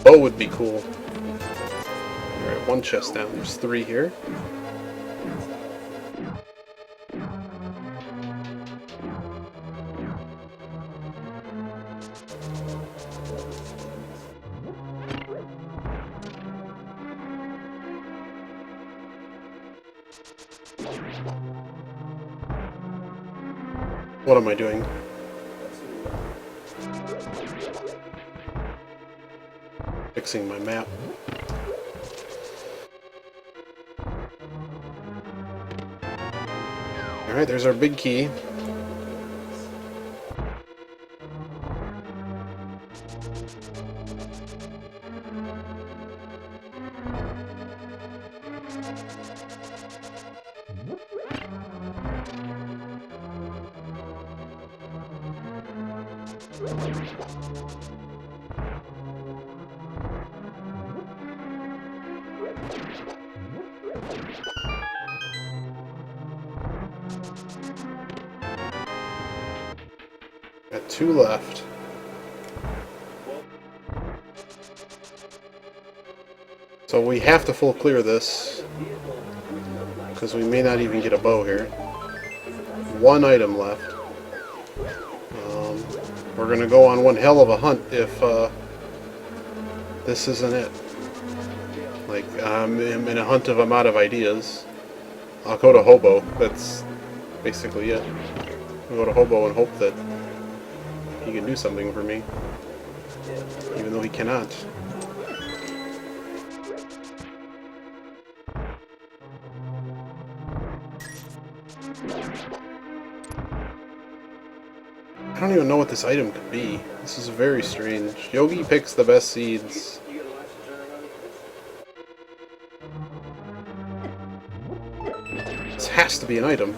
Bow would be cool. Alright, 1 chest down. There's 3 here. What am I doing? Fixing my map. Alright, there's our big key. Got 2 left. So we have to full clear this, because we may not even get a bow here. 1 item left. We're gonna go on one hell of a hunt if this isn't it. Like, I'm in a hunt of I'm out of ideas. I'll go to Hobo. That's basically it. I'll go to Hobo and hope that he can do something for me, even though he cannot. I don't even know what this item could be. This is very strange. Yogi picks the best seeds. This has to be an item.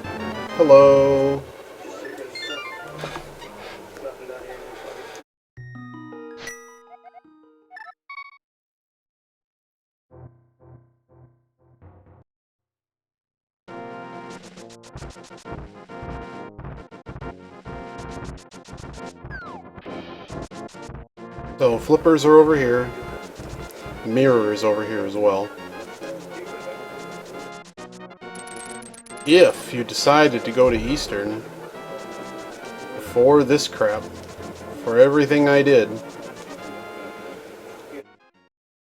Hello. So flippers are over here. Mirror is over here as well. If you decided to go to Eastern for this crap, for everything I did,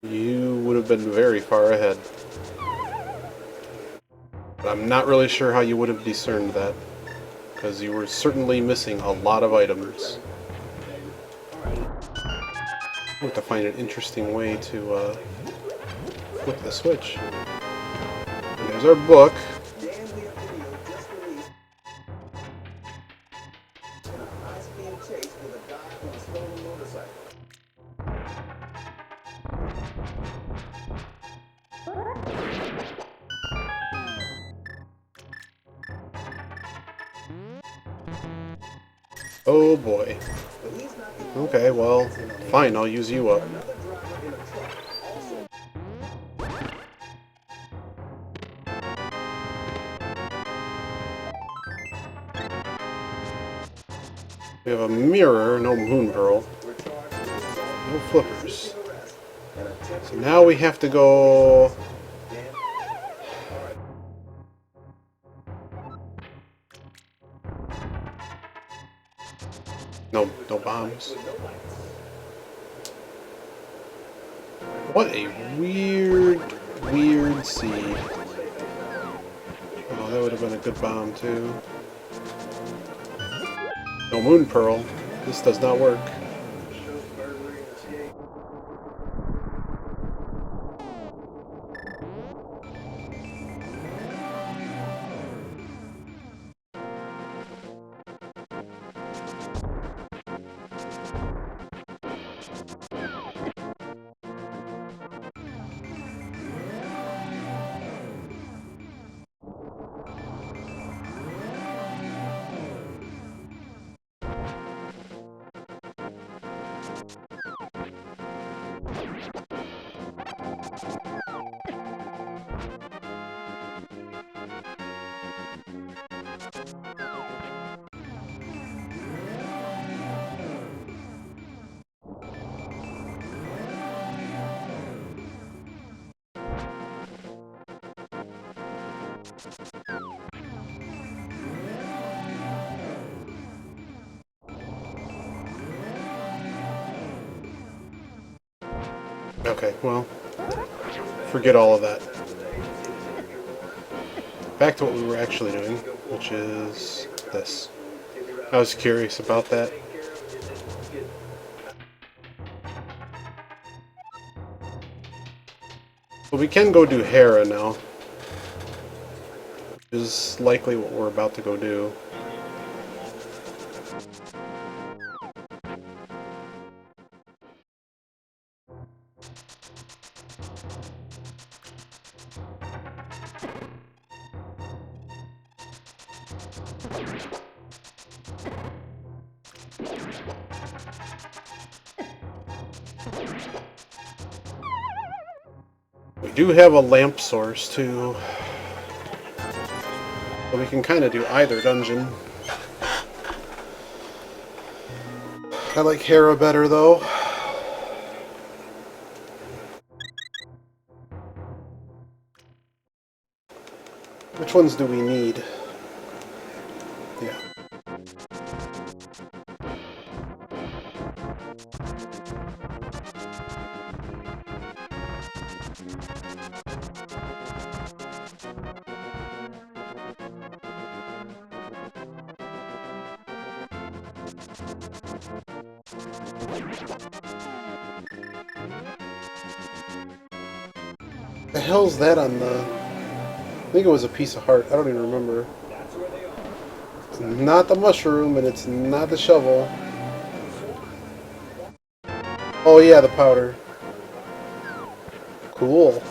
you would have been very far ahead. But I'm not really sure how you would have discerned that. because you were certainly missing a lot of items. I have to find an interesting way to flip the switch. And there's our book. Dan, we have video just released in a high-speed chase with a guy on a stolen motorcycle. Oh boy. But he's not the Okay, well, fine, I'll use you up. another driver in a truck also. We have a mirror, no moon pearl, We're charged with assault, no flippers. arrest, and attempted So now we have to go... Dan. No bombs. What a weird seed. Oh, that would have been a good bomb too. No moon pearl. This does not work. Okay, well, forget all of that. Back to what we were actually doing, which is this. I was curious about that. But we can go do Hera now, which is likely what we're about to go do. We do have a lamp source too, so we can kind of do either dungeon. I like Hera better though. Which ones do we need? Yeah. The hell's that on the... I think it was a piece of heart. I don't even remember. It's not the mushroom, and it's not the shovel. Oh yeah, the powder. Cool.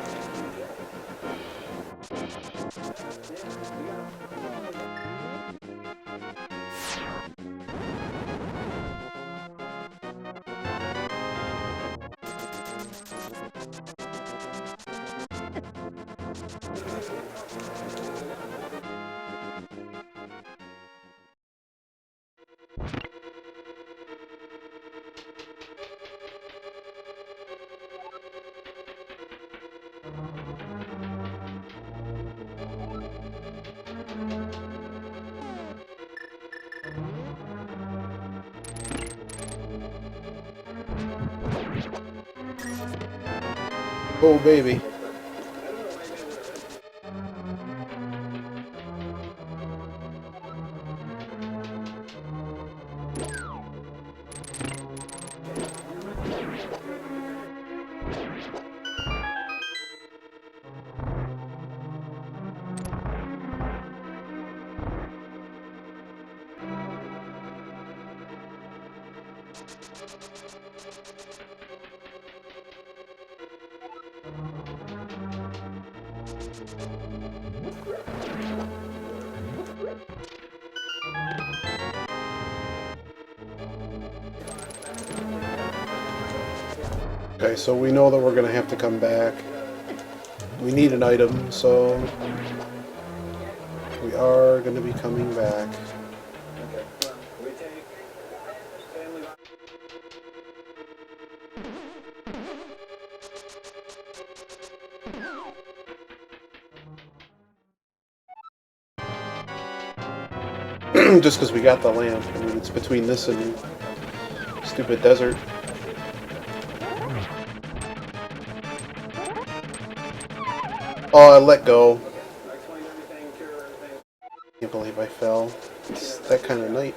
Oh baby. Okay, so we know that we're going to have to come back. We need an item, so we are going to be coming back. We take family. Just because we got the lamp. I mean, it's between this and stupid desert. Oh, I let go. Can't believe I fell. It's that kind of night.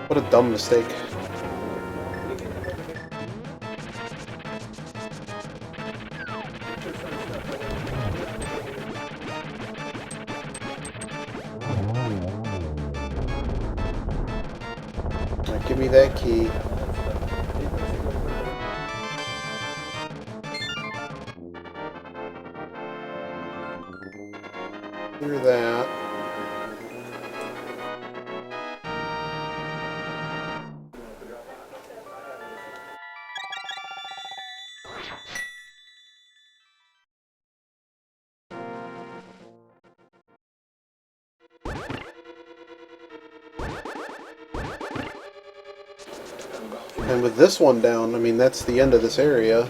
What a dumb mistake. Right, give me that key. Hear that. And with this one down, I mean, that's the end of this area.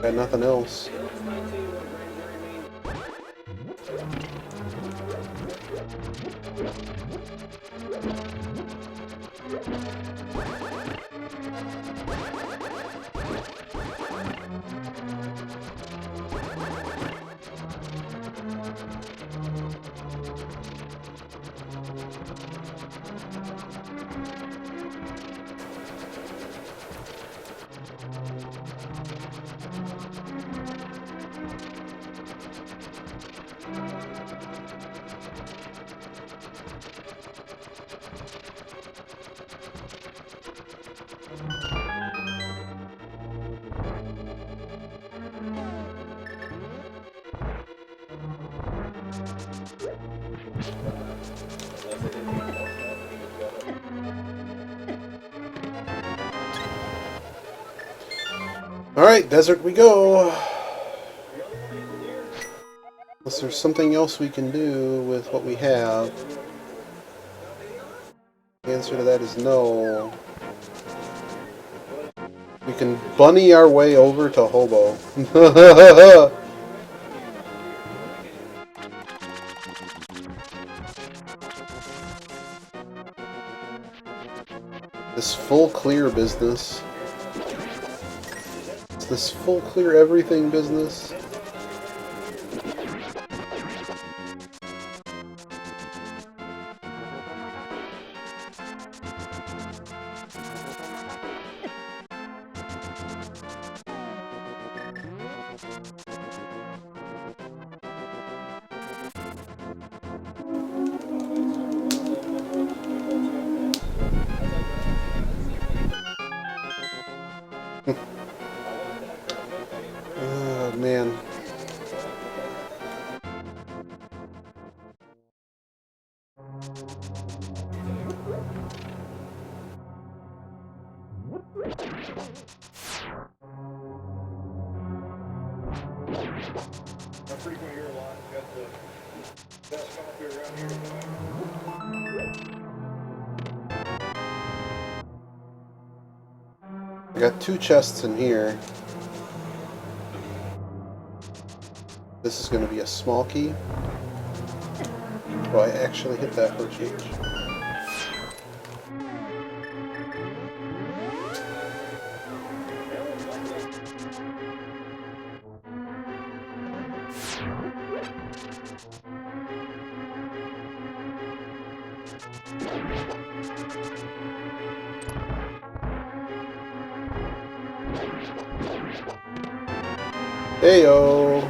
Got nothing else. Alright, desert we go. Unless there's something else we can do with what we have. The answer to that is no. We can bunny our way over to Hobo. This full clear business. It's this full clear everything business. Oh, man. I got 2 chests in here. This is going to be a small key. Oh, I actually hit that for a change. Heyo!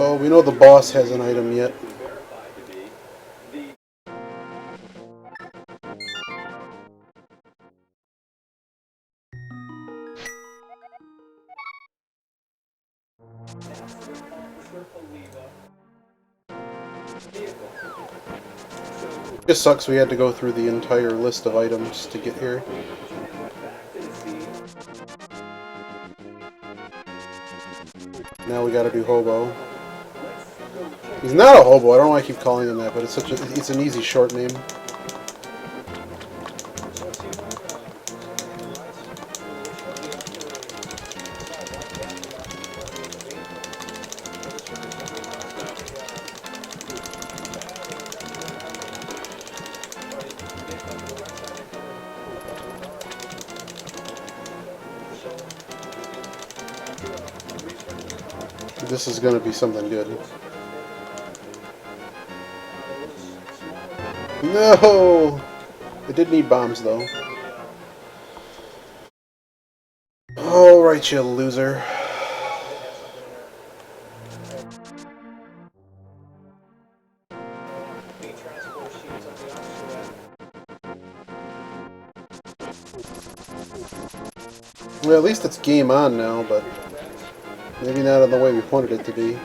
Oh, we know the boss has an item yet. It sucks we had to go through the entire list of items to get here. Now we gotta do Hobo. He's not a hobo, I don't know why I keep calling him that, but it's an easy short name. This is gonna be something good. No! It did need bombs, though. Alright, you loser. Well, at least it's game on now, but maybe not in the way we wanted it to be.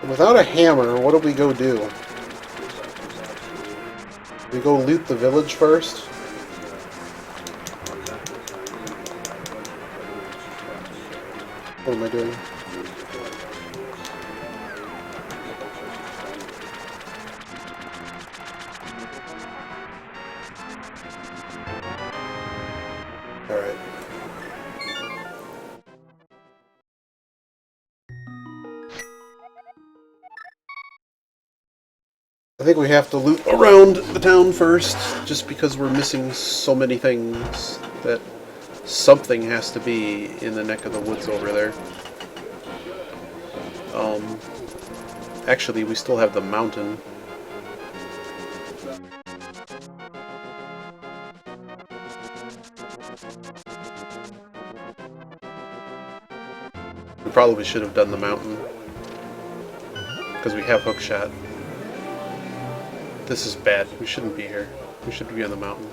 Without a hammer, what do we go do? We go loot the village first? What am I doing? Alright. I think we have to loot around the town first, just because we're missing so many things that something has to be in the neck of the woods over there. Actually, we still have the mountain. We probably should have done the mountain, because we have hookshot. This is bad. We shouldn't be here. We should be on the mountain.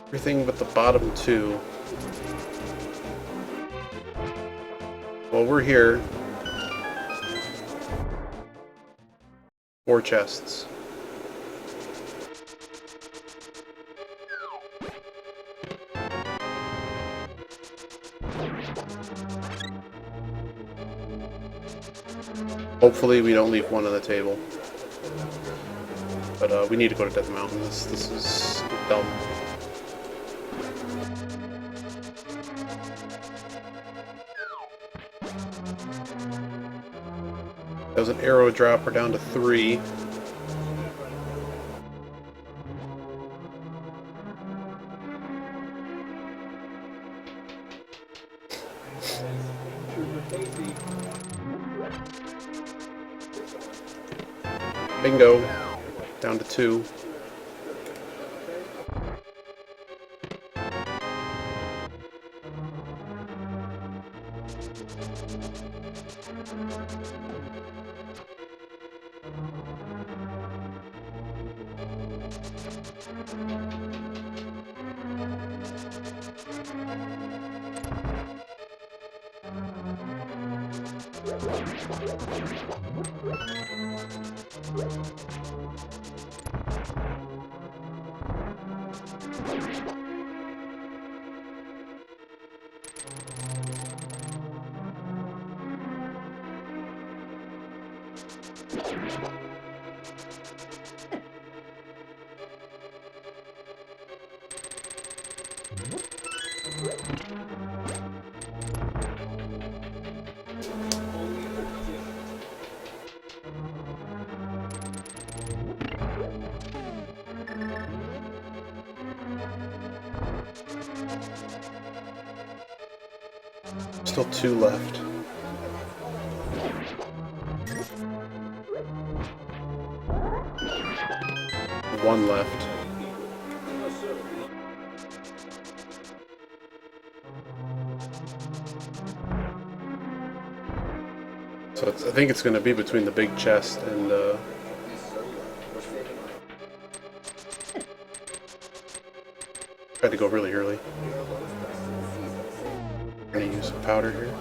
Everything but the bottom two. Well, we're here. 4 chests. Hopefully we don't leave one on the table. But we need to go to Death Mountain. This is dumb. That was an arrow drop. We're down to 3. Bingo. Down to 2. Still 2 left. One left. So I think it's going to be between the big chest and tried to go really early. I'm going to use some powder here.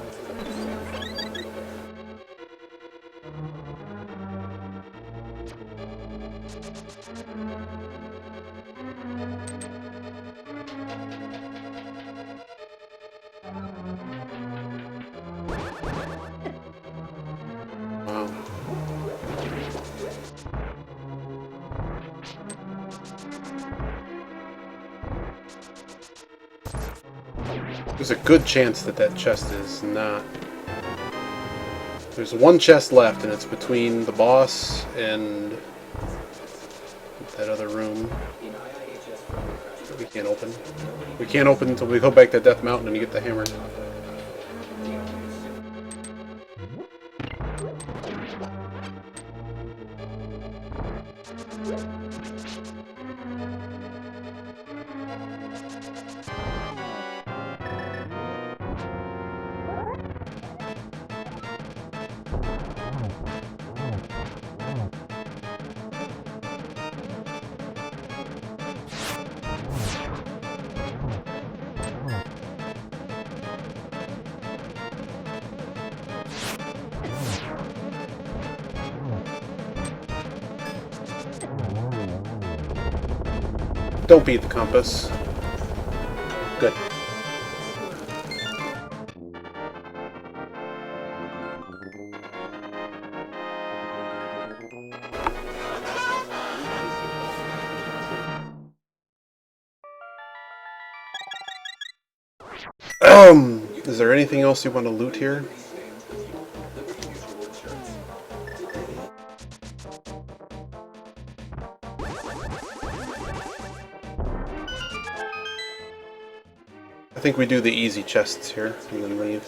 Wow. There's a good chance that that chest is not. There's one chest left, and it's between the boss and that other room that we can't open. We can't open until we go back to Death Mountain and you get the hammer. Don't beat the compass. Good. Is there anything else you want to loot here? I think we do the easy chests here and then leave.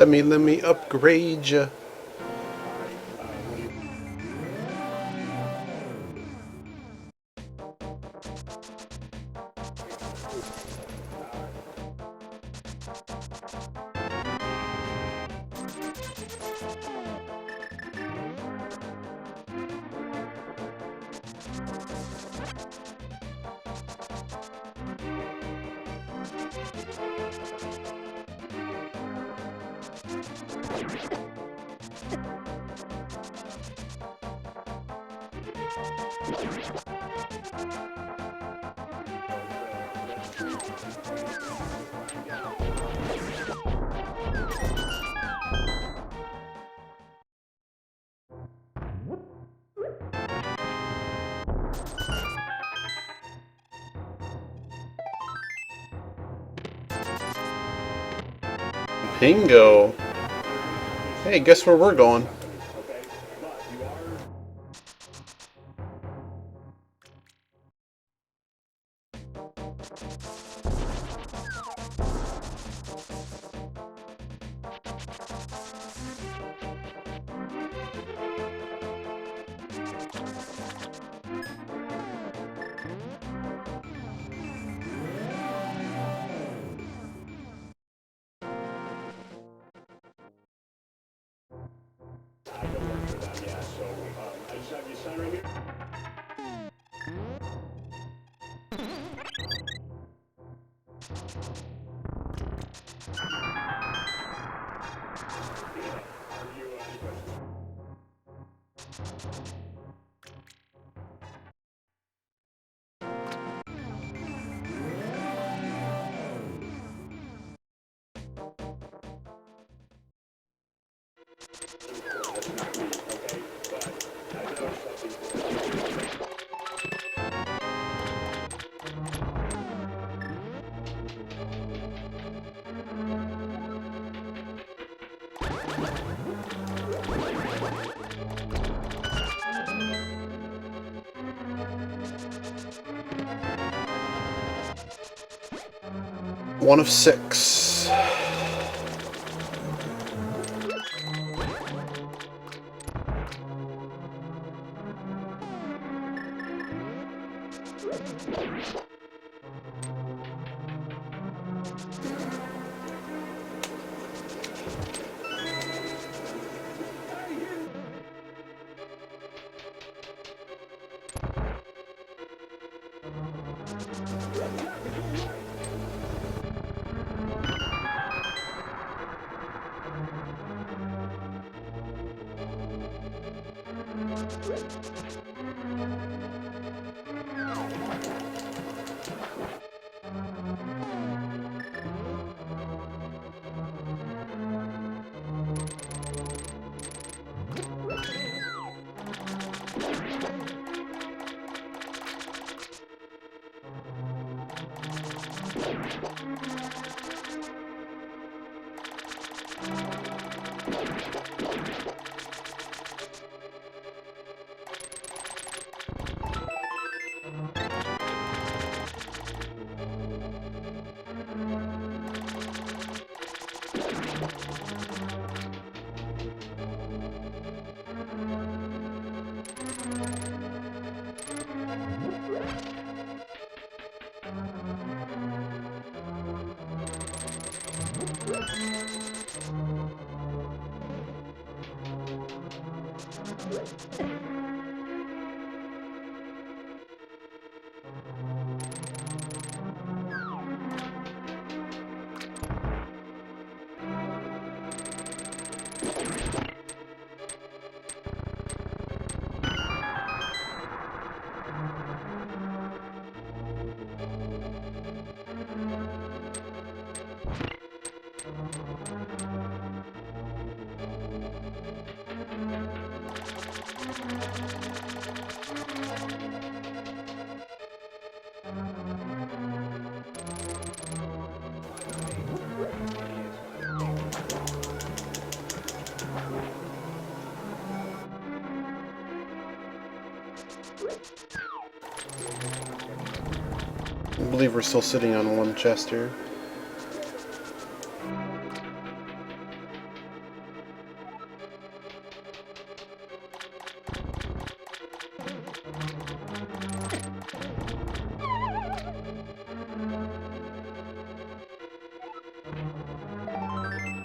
Let me upgrade ya. Bingo. Hey, guess where we're going? One of 6. I believe we're still sitting on one chest here.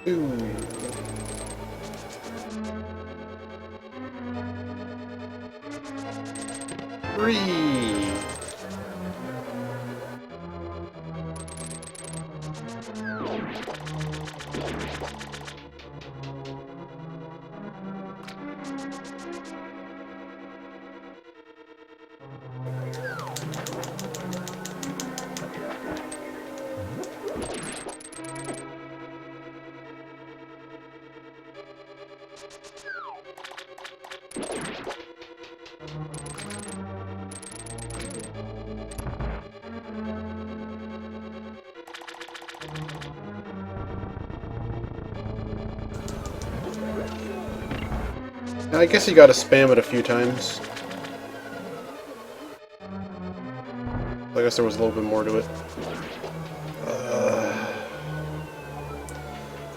Ooh. Three. I guess you gotta spam it a few times. I guess there was a little bit more to it.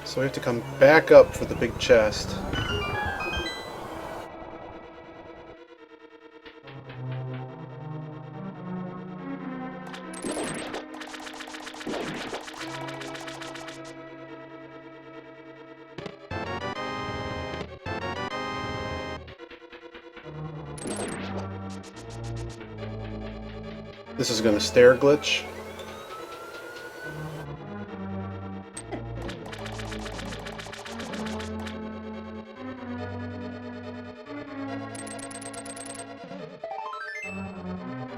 So we have to come back up for the big chest. This is gonna stair glitch.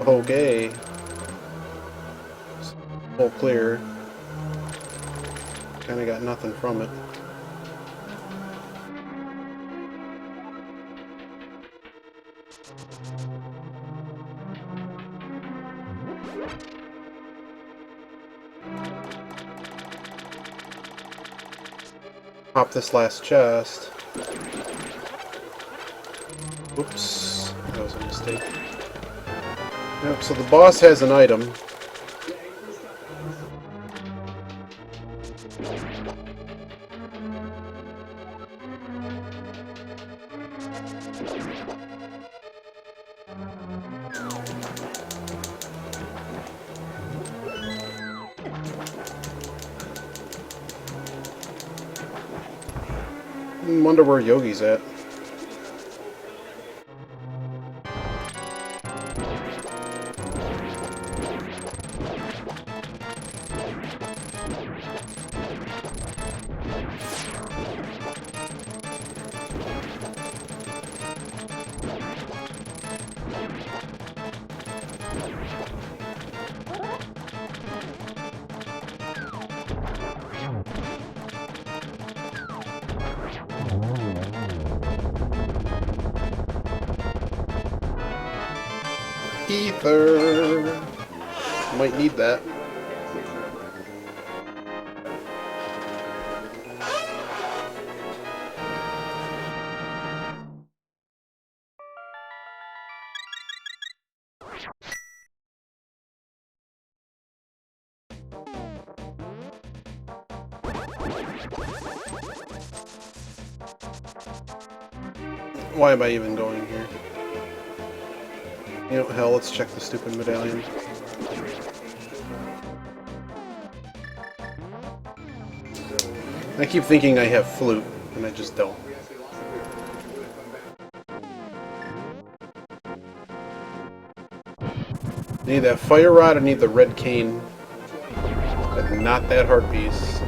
Okay. Full clear. Kinda got nothing from it. Pop this last chest. Oops, that was a mistake. Yep, so the boss has an item. Wonder where Yogi's at. Ether. Might need that. Why am I even going here? You know, hell, let's check the stupid medallion. I keep thinking I have flute, and I just don't. I need that fire rod, I need the red cane, but not that heart piece.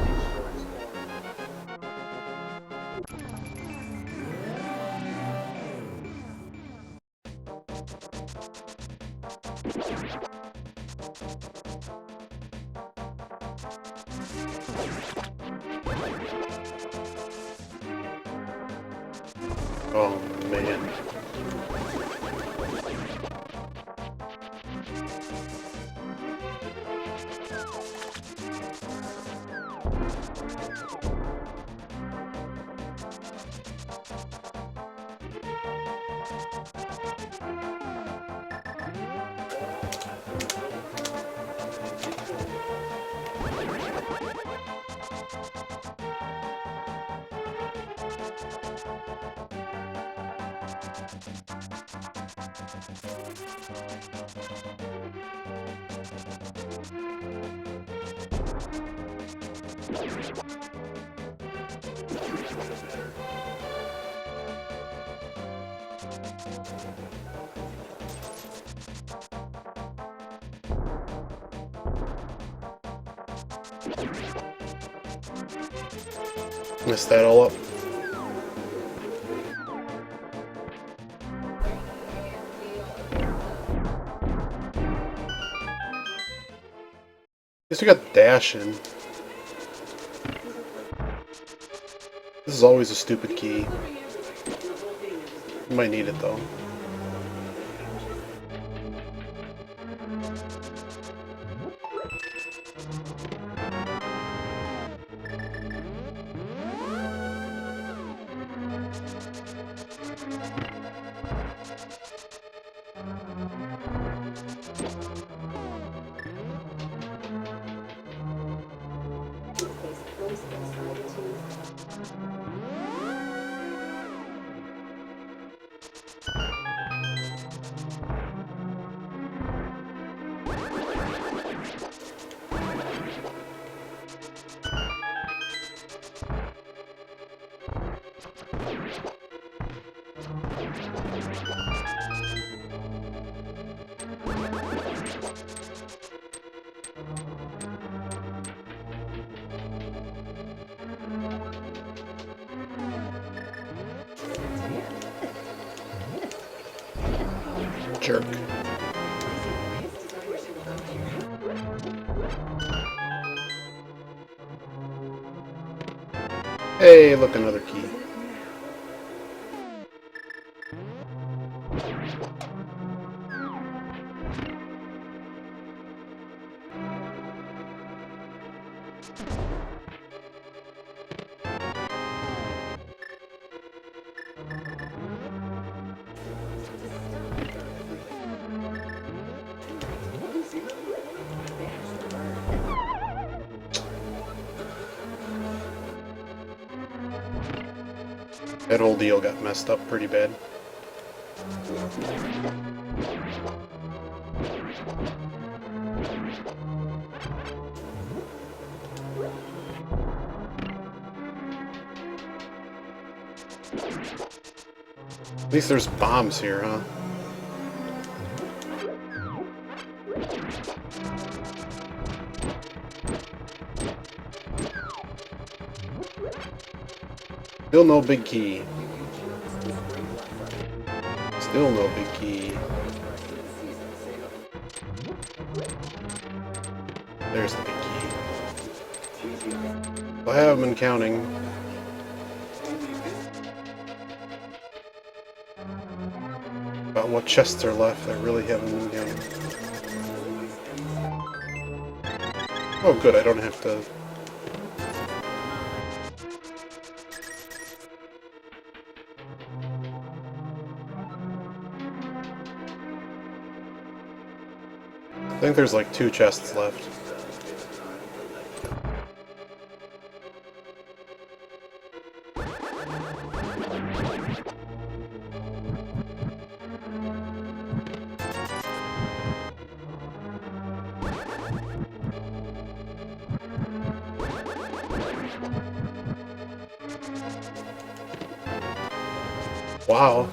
Oh man. Messed that all up. Guess we got dash in. This is always a stupid key. You might need it though. Jerk. Hey, look, another key. That whole deal got messed up pretty bad. At least there's bombs here, huh? Still no big key. Still no big key. There's the big key. I haven't been counting. About what chests are left, I really haven't been counting. Oh good, I don't have to... I think there's like 2 chests left. Wow.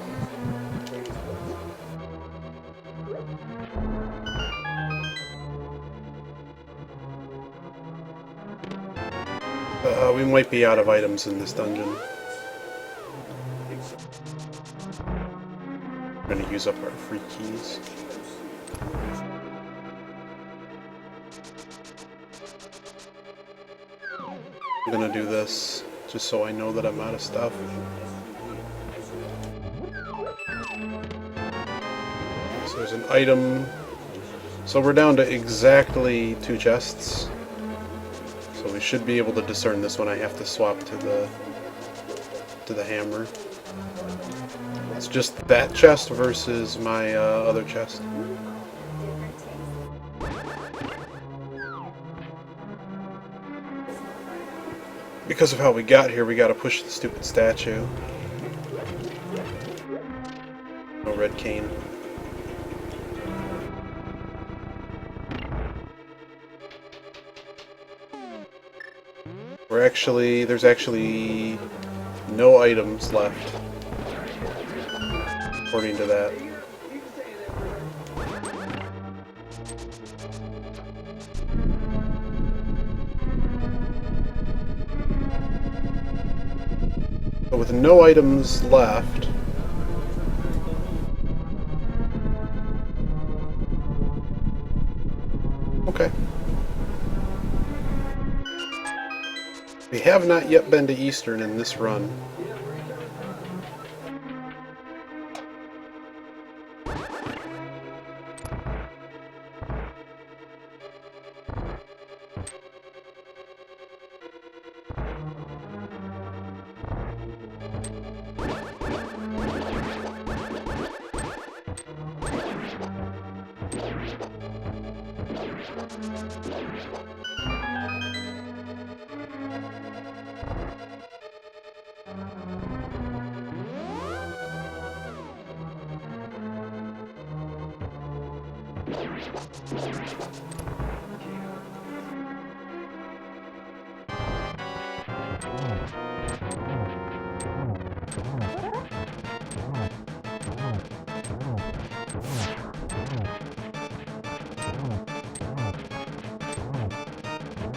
We might be out of items in this dungeon. I'm gonna use up our free keys. I'm gonna do this just so I know that I'm out of stuff. So there's an item. So we're down to exactly 2 chests. So we should be able to discern this one. I have to swap to the hammer. It's just that chest versus my other chest. Because of how we got here, we gotta push the stupid statue. No red cane. There's actually no items left, according to that. But with no items left, okay. We have not yet been to Eastern in this run.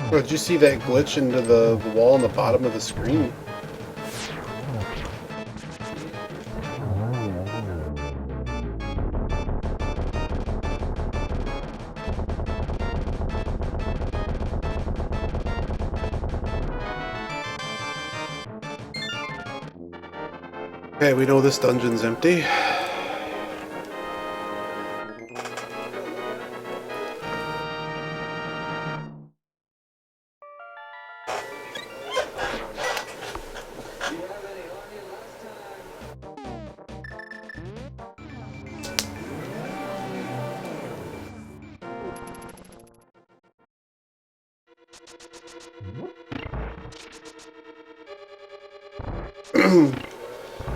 Oh, did you see that glitch into the wall on the bottom of the screen? Okay, we know this dungeon's empty.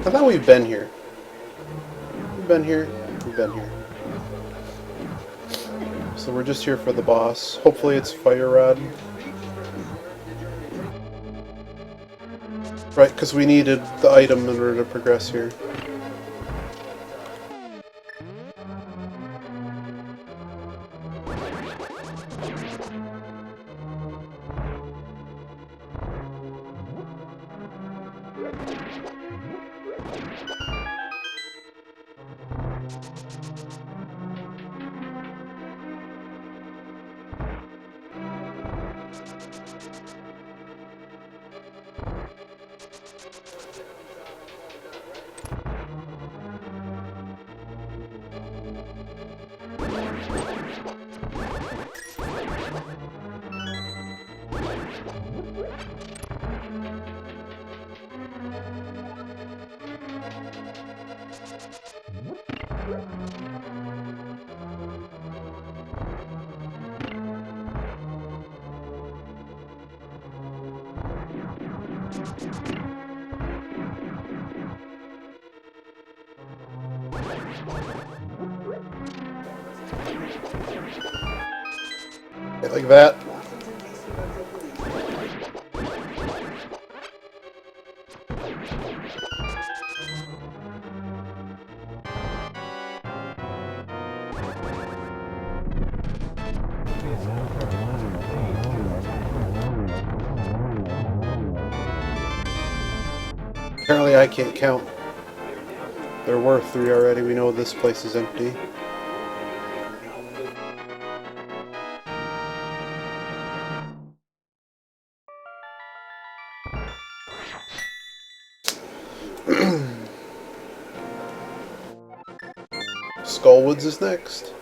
I thought we've been here. We've been here. We've been here. So we're just here for the boss. Hopefully it's Fire Rod. Right, because we needed the item in order to progress here. Like that. Apparently I can't count. There were 3 already. We know this place is empty. Skullwoods is next.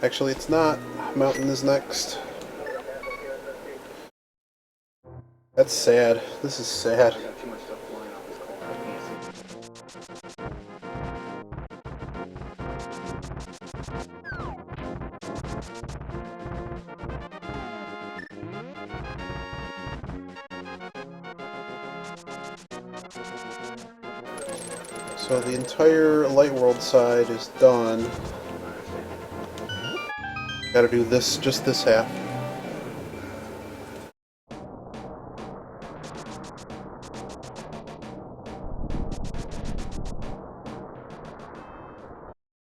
Actually, it's not. Mountain is next. That's sad. This is sad. So the entire Light World side is done. Gotta do this, just this half.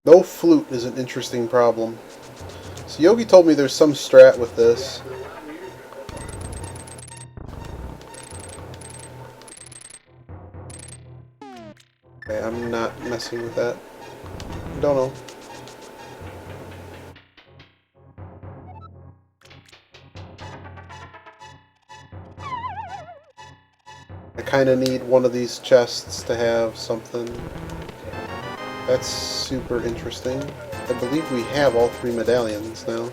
No flute is an interesting problem. So Yogi told me there's some strat with this. Okay, I'm not messing with that. Don't know. I kinda need one of these chests to have something. That's super interesting. I believe we have all 3 medallions now.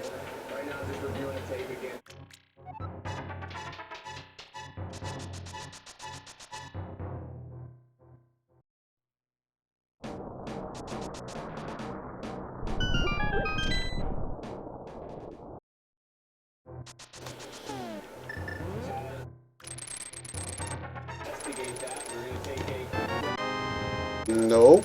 Nope.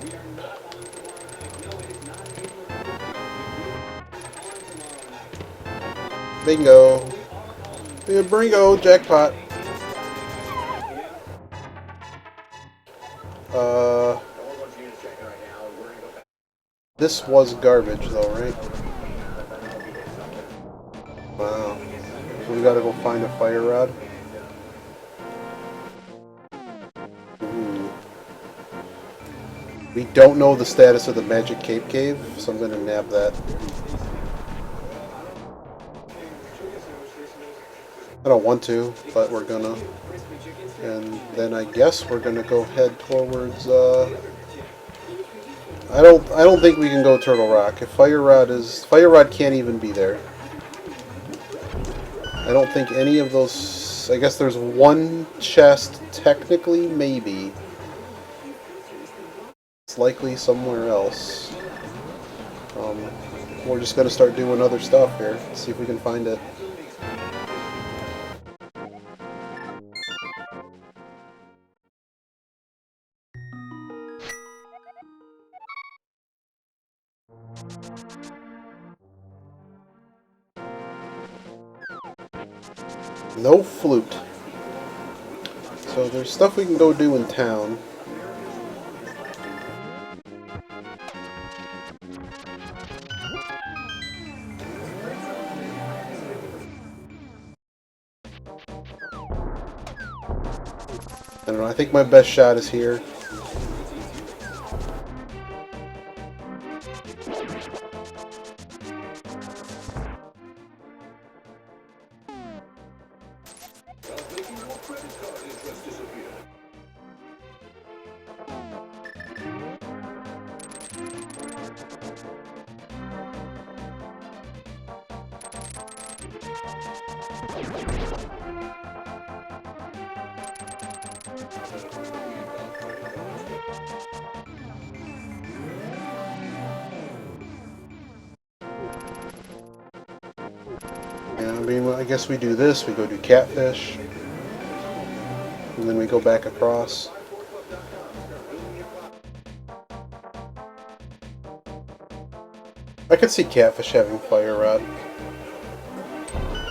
Bingo. Bingo, jackpot. This was garbage though, right? Wow. So we we gotta go find a fire rod. Ooh. We don't know the status of the Magic Cape Cave, so I'm gonna nab that. I don't want to, but we're gonna. And then I guess we're gonna go head towards. I don't think we can go Turtle Rock. If Fire Rod can't even be there. I don't think any of those. I guess there's one chest technically, maybe. It's likely somewhere else. We're just gonna start doing other stuff here. See if we can find it. No flute. So there's stuff we can go do in town. I don't know, I think my best shot is here. Yeah, I mean, I guess we do this, we go do Catfish, and then we go back across. I could see Catfish having Fire Rod.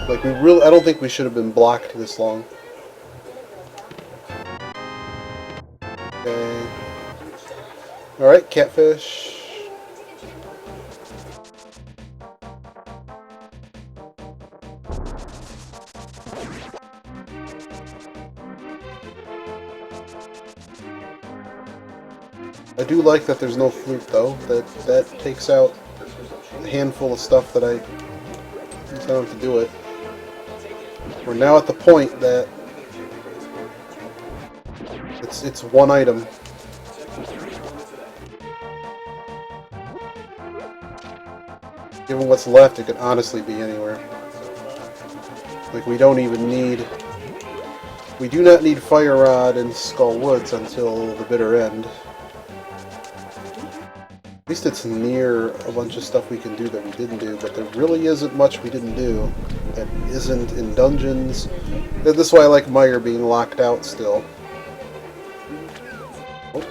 Like, I don't think we should have been blocked this long. Okay. Alright, Catfish. I do like that there's no flute though. That takes out a handful of stuff that I don't have to do it. We're now at the point that it's one item. Given what's left, it could honestly be anywhere. Like, we don't even need... We do not need Fire Rod and Skull Woods until the bitter end. At least it's near a bunch of stuff we can do that we didn't do, but there really isn't much we didn't do that isn't in dungeons. This is why I like Meyer being locked out still. Oh.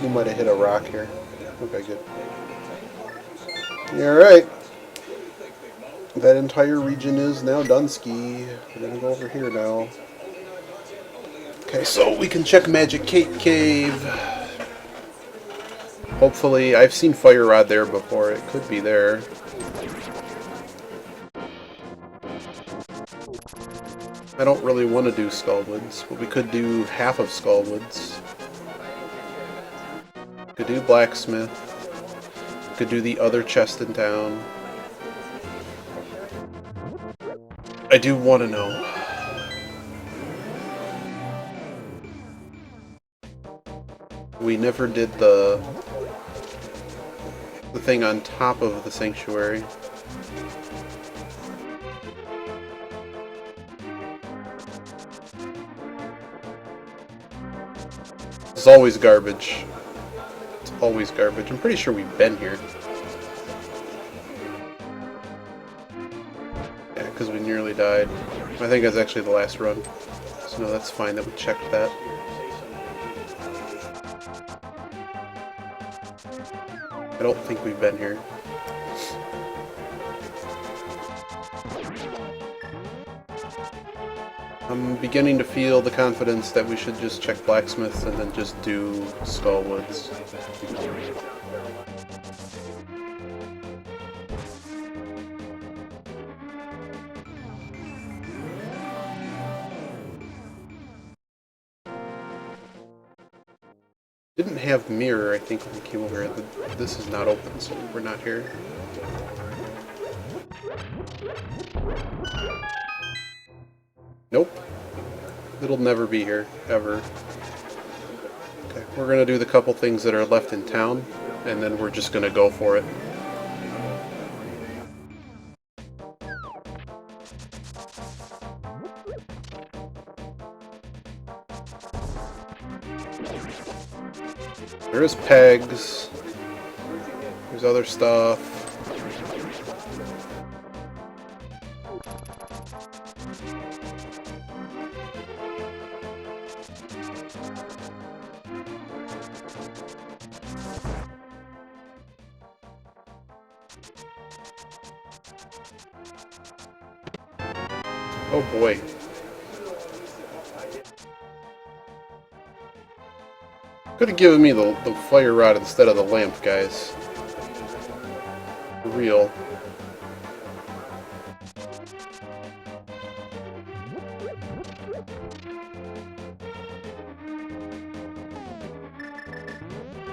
We might have hit a rock here. Okay, good. Alright. That entire region is now Dunsky. We're gonna go over here now. Okay, so we can check Magic Cape Cave. Hopefully, I've seen Fire Rod there before. It could be there. I don't really want to do Skullwoods, but we could do half of Skullwoods. Could do Blacksmith. Could do the other chest in town. I do want to know. We never did the thing on top of the sanctuary. It's always garbage. It's always garbage. I'm pretty sure we've been here. Yeah, because we nearly died. I think that's actually the last run. So no, that's fine that we checked that. I don't think we've been here. I'm beginning to feel the confidence that we should just check Blacksmiths and then just do Skullwoods. Didn't have mirror, I think, when we came over here. This is not open, so we're not here. Nope. It'll never be here, ever. Okay, we're gonna do the couple things that are left in town, and then we're just gonna go for it. There is pegs. There's other stuff. Oh boy. Could have given me the fire rod instead of the lamp, guys. For real.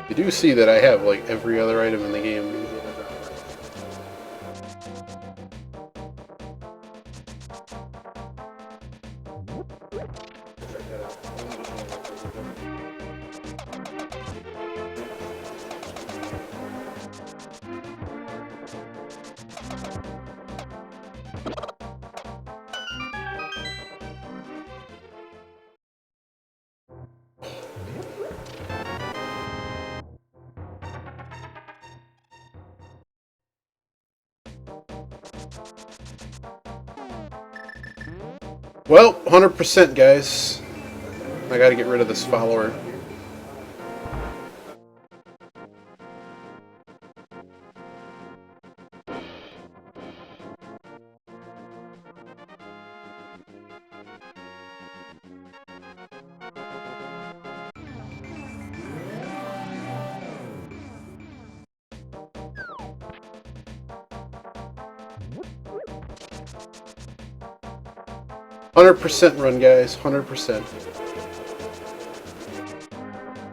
You do see that I have, like, every other item in the game. Well, 100% guys. I gotta get rid of this follower. %, run, guys. 100%.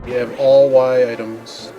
We have all Y items.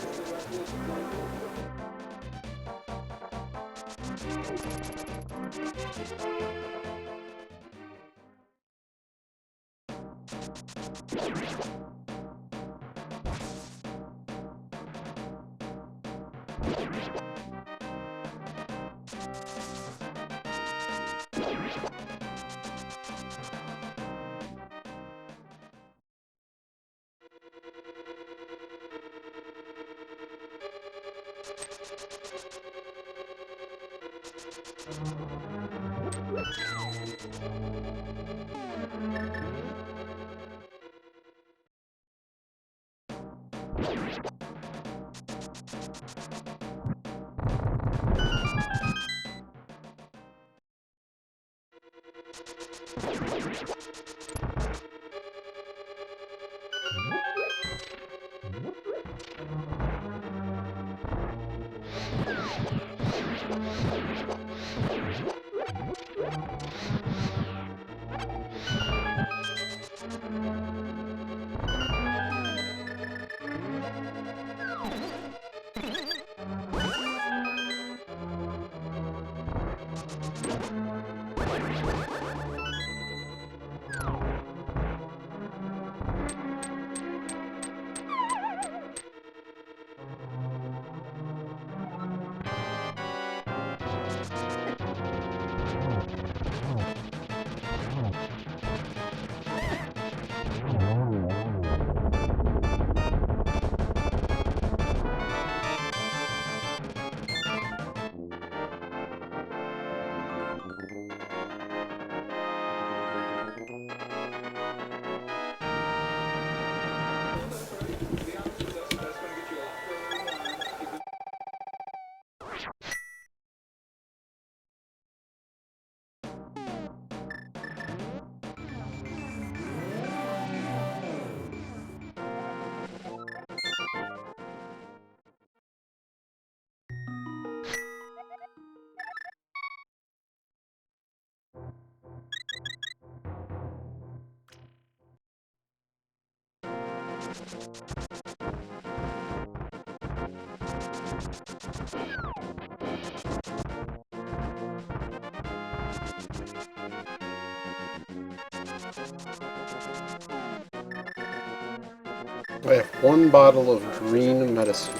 I have one bottle of green medicine.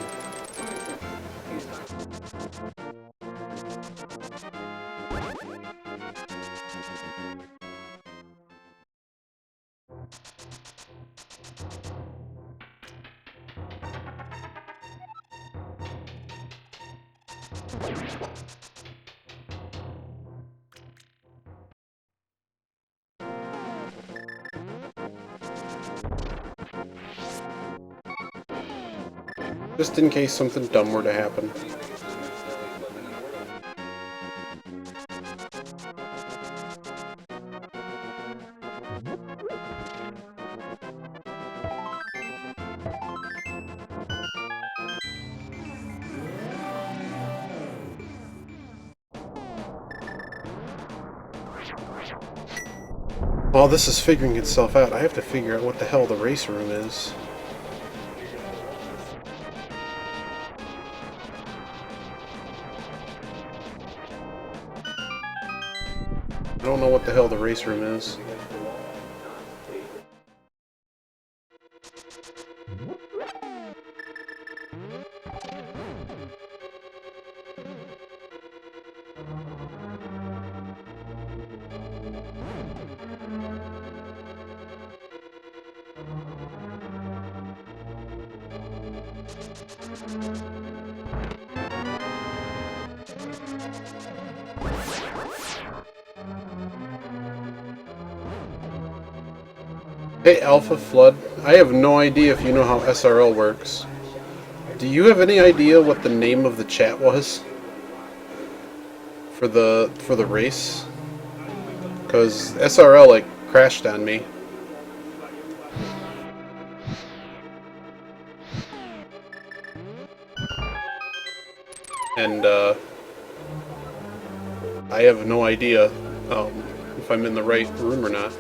Just in case something dumb were to happen. While this is figuring itself out, I have to figure out what the hell the race room is. I don't know what the hell the race room is. Hey Alpha Flood, I have no idea if you know how SRL works. Do you have any idea what the name of the chat was for the race? Because SRL like crashed on me. And I have no idea if I'm in the right room or not.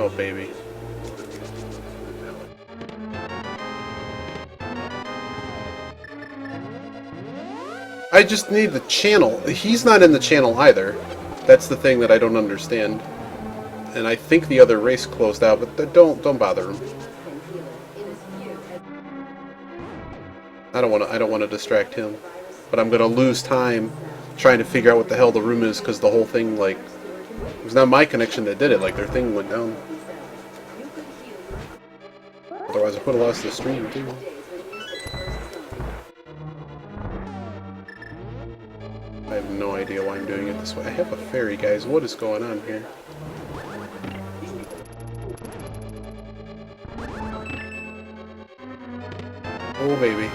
Oh, baby. I just need the channel. He's not in the channel either. That's the thing that I don't understand. And I think the other race closed out, but don't bother him. I don't want to distract him. But I'm gonna lose time trying to figure out what the hell the room is because the whole thing, like, it was not my connection that did it. Like, their thing went down. Otherwise, I would have lost the stream too. I have no idea why I'm doing it this way. I have a fairy, guys. What is going on here? Oh, baby.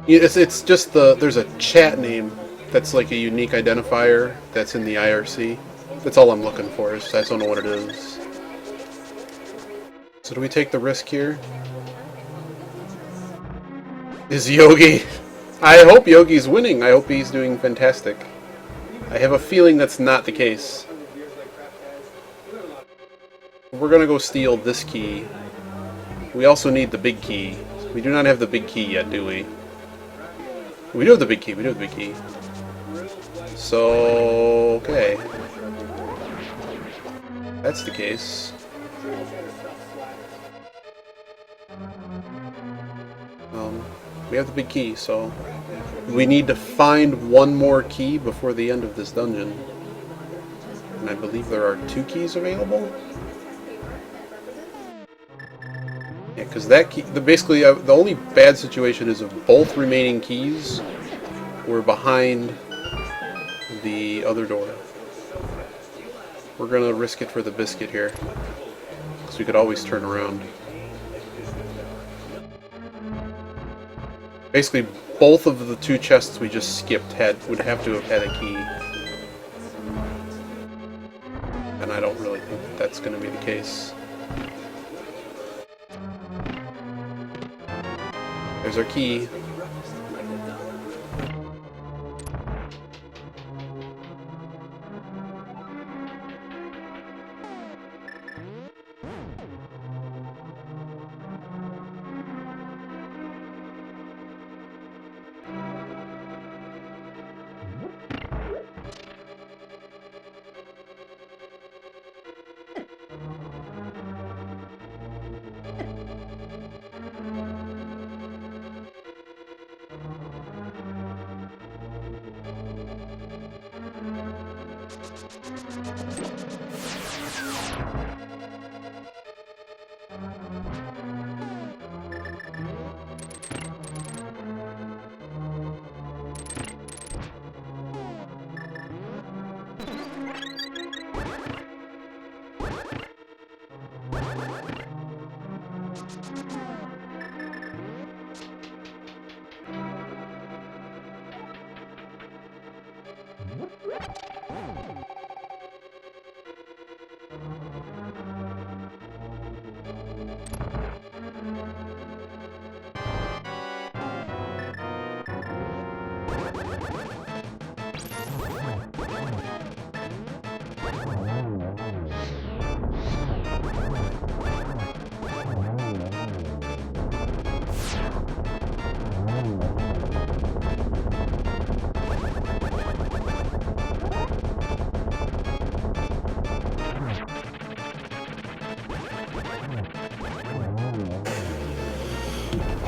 It's just there's a chat name that's like a unique identifier that's in the IRC. That's all I'm looking for. I just don't know what it is. So do we take the risk here? Is Yogi? I hope Yogi's winning. I hope he's doing fantastic. I have a feeling that's not the case. We're gonna go steal this key. We also need the big key. We do not have the big key yet, do we? We do have the big key. We do have the big key. So, okay. That's the case. We have the big key, so we need to find one more key before the end of this dungeon. And I believe there are 2 keys available. Yeah, because that key, basically the only bad situation is if both remaining keys were behind the other door. We're gonna risk it for the biscuit here, because we could always turn around. Basically, both of the 2 chests we just skipped would have to have had a key. And I don't really think that's going to be the case. There's our key.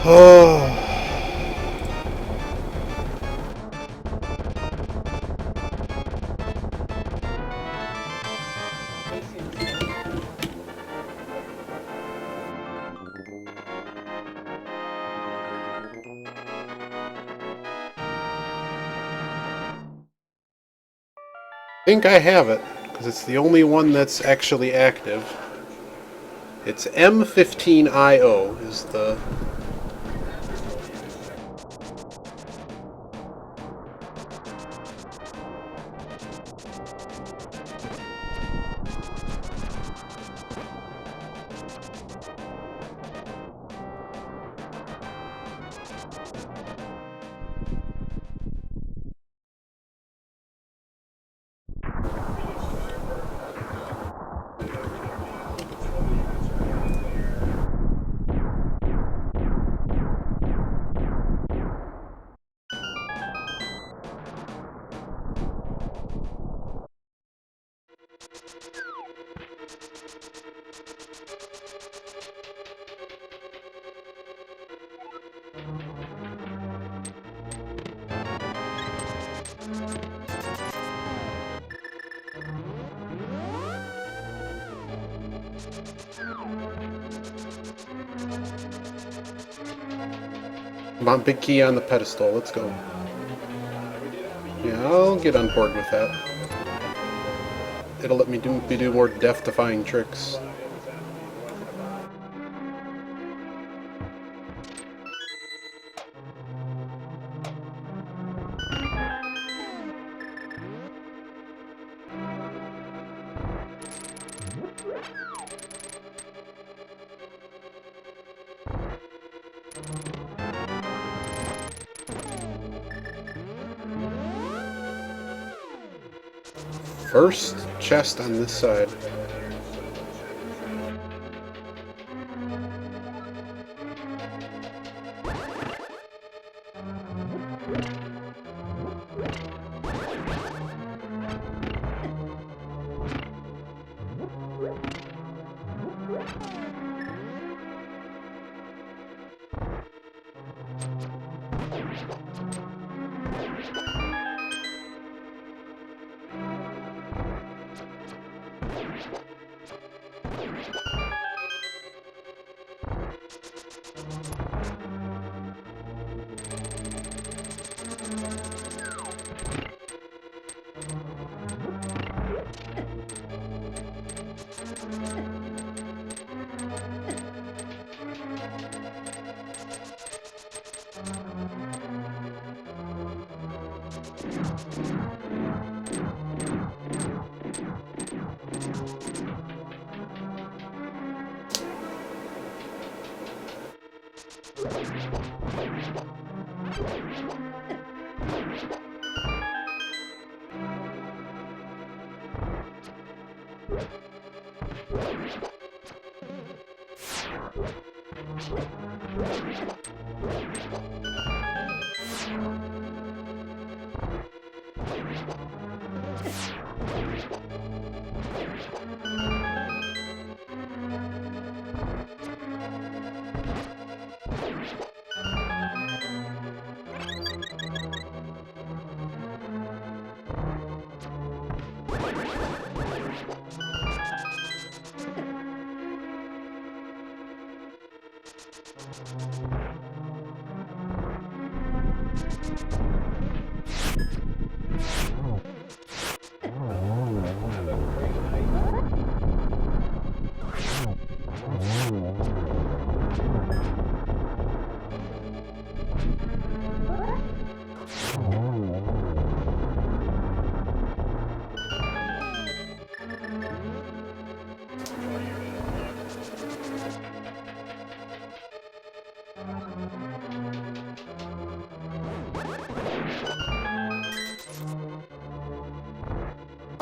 Oh. I think I have it, because it's the only one that's actually active. It's M15IO is the... Come on, big key on the pedestal. Let's go. Yeah, I'll get on board with that. It'll let me do more death-defying tricks. First chest on this side.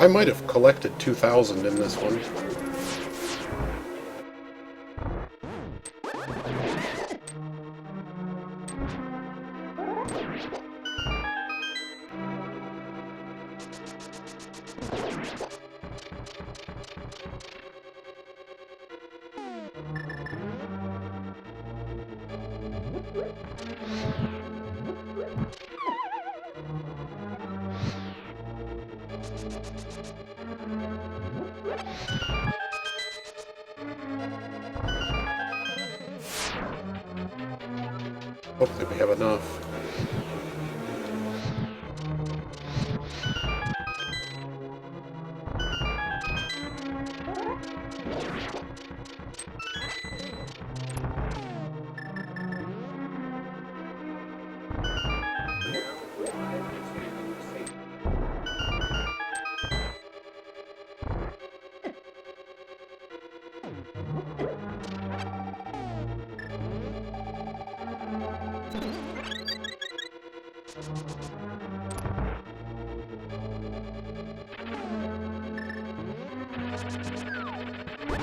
I might have collected 2,000 in this one. Hopefully we have enough.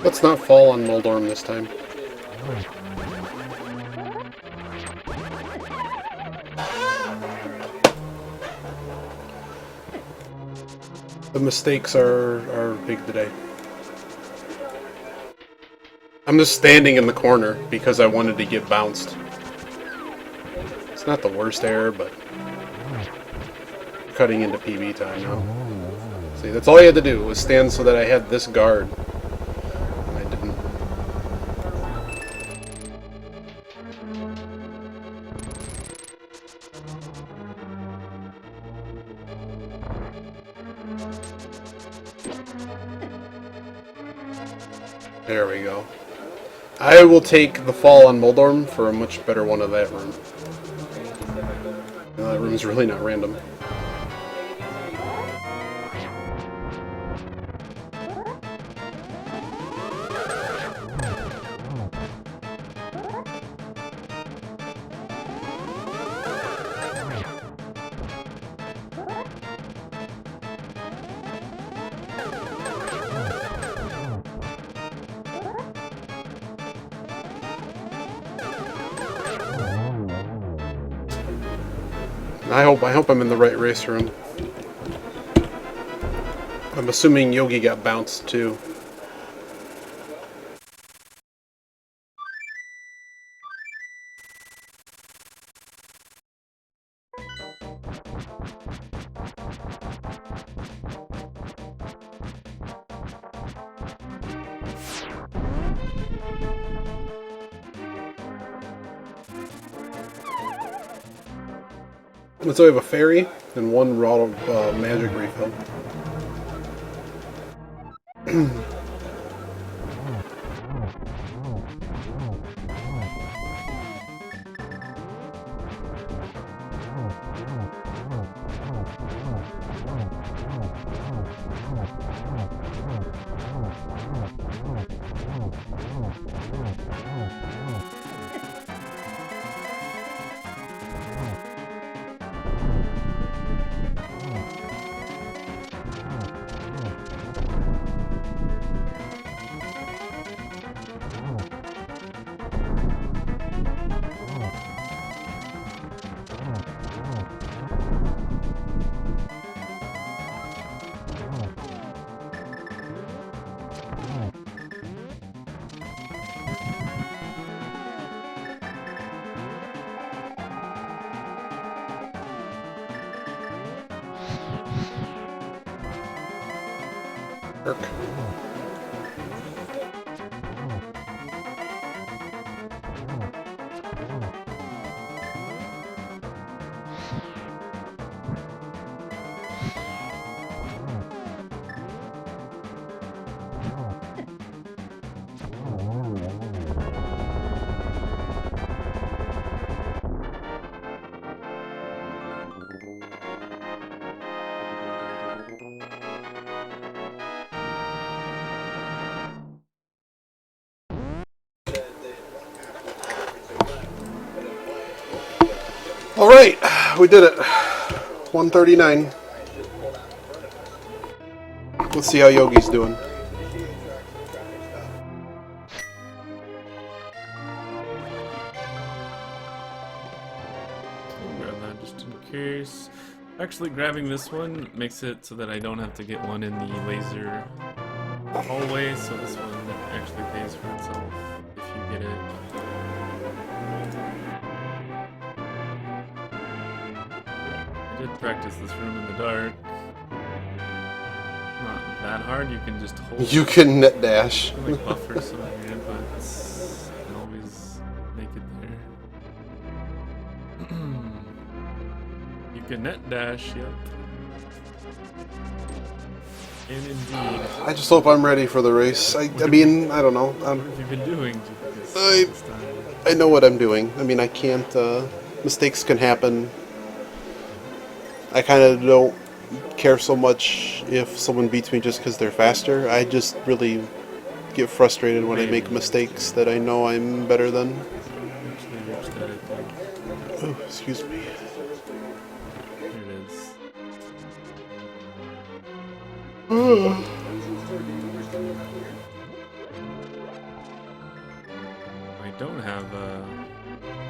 Let's not fall on Moldorm this time. The mistakes are big today. I'm just standing in the corner because I wanted to get bounced. It's not the worst error, but cutting into PB time now. See, that's all I had to do was stand so that I had this guard. I didn't. There we go. I will take the fall on Moldorm for a much better one of that room. That room's really not random. I hope I'm in the right race room. I'm assuming Yogi got bounced too. So we have a fairy and one raw magic refill. Work. All right, we did it. 139. Let's see how Yogi's doing. I'll grab that just in case. Actually, grabbing this one makes it so that I don't have to get one in the laser hallway, so this one actually pays for itself if you get it. I did practice this room in the dark. Not that hard, you can just hold You can net dash. like buffer some of your inputs and always make it there. You can net dash, yep. And indeed. I just hope I'm ready for the race. I mean, I don't know. What have you been doing this time? I know what I'm doing. I mean, I can't, mistakes can happen. I kind of don't care so much if someone beats me just because they're faster. I just really get frustrated when I make mistakes that I know I'm better than. Actually reached that, I think. Oh, excuse me. Here it is. I don't have,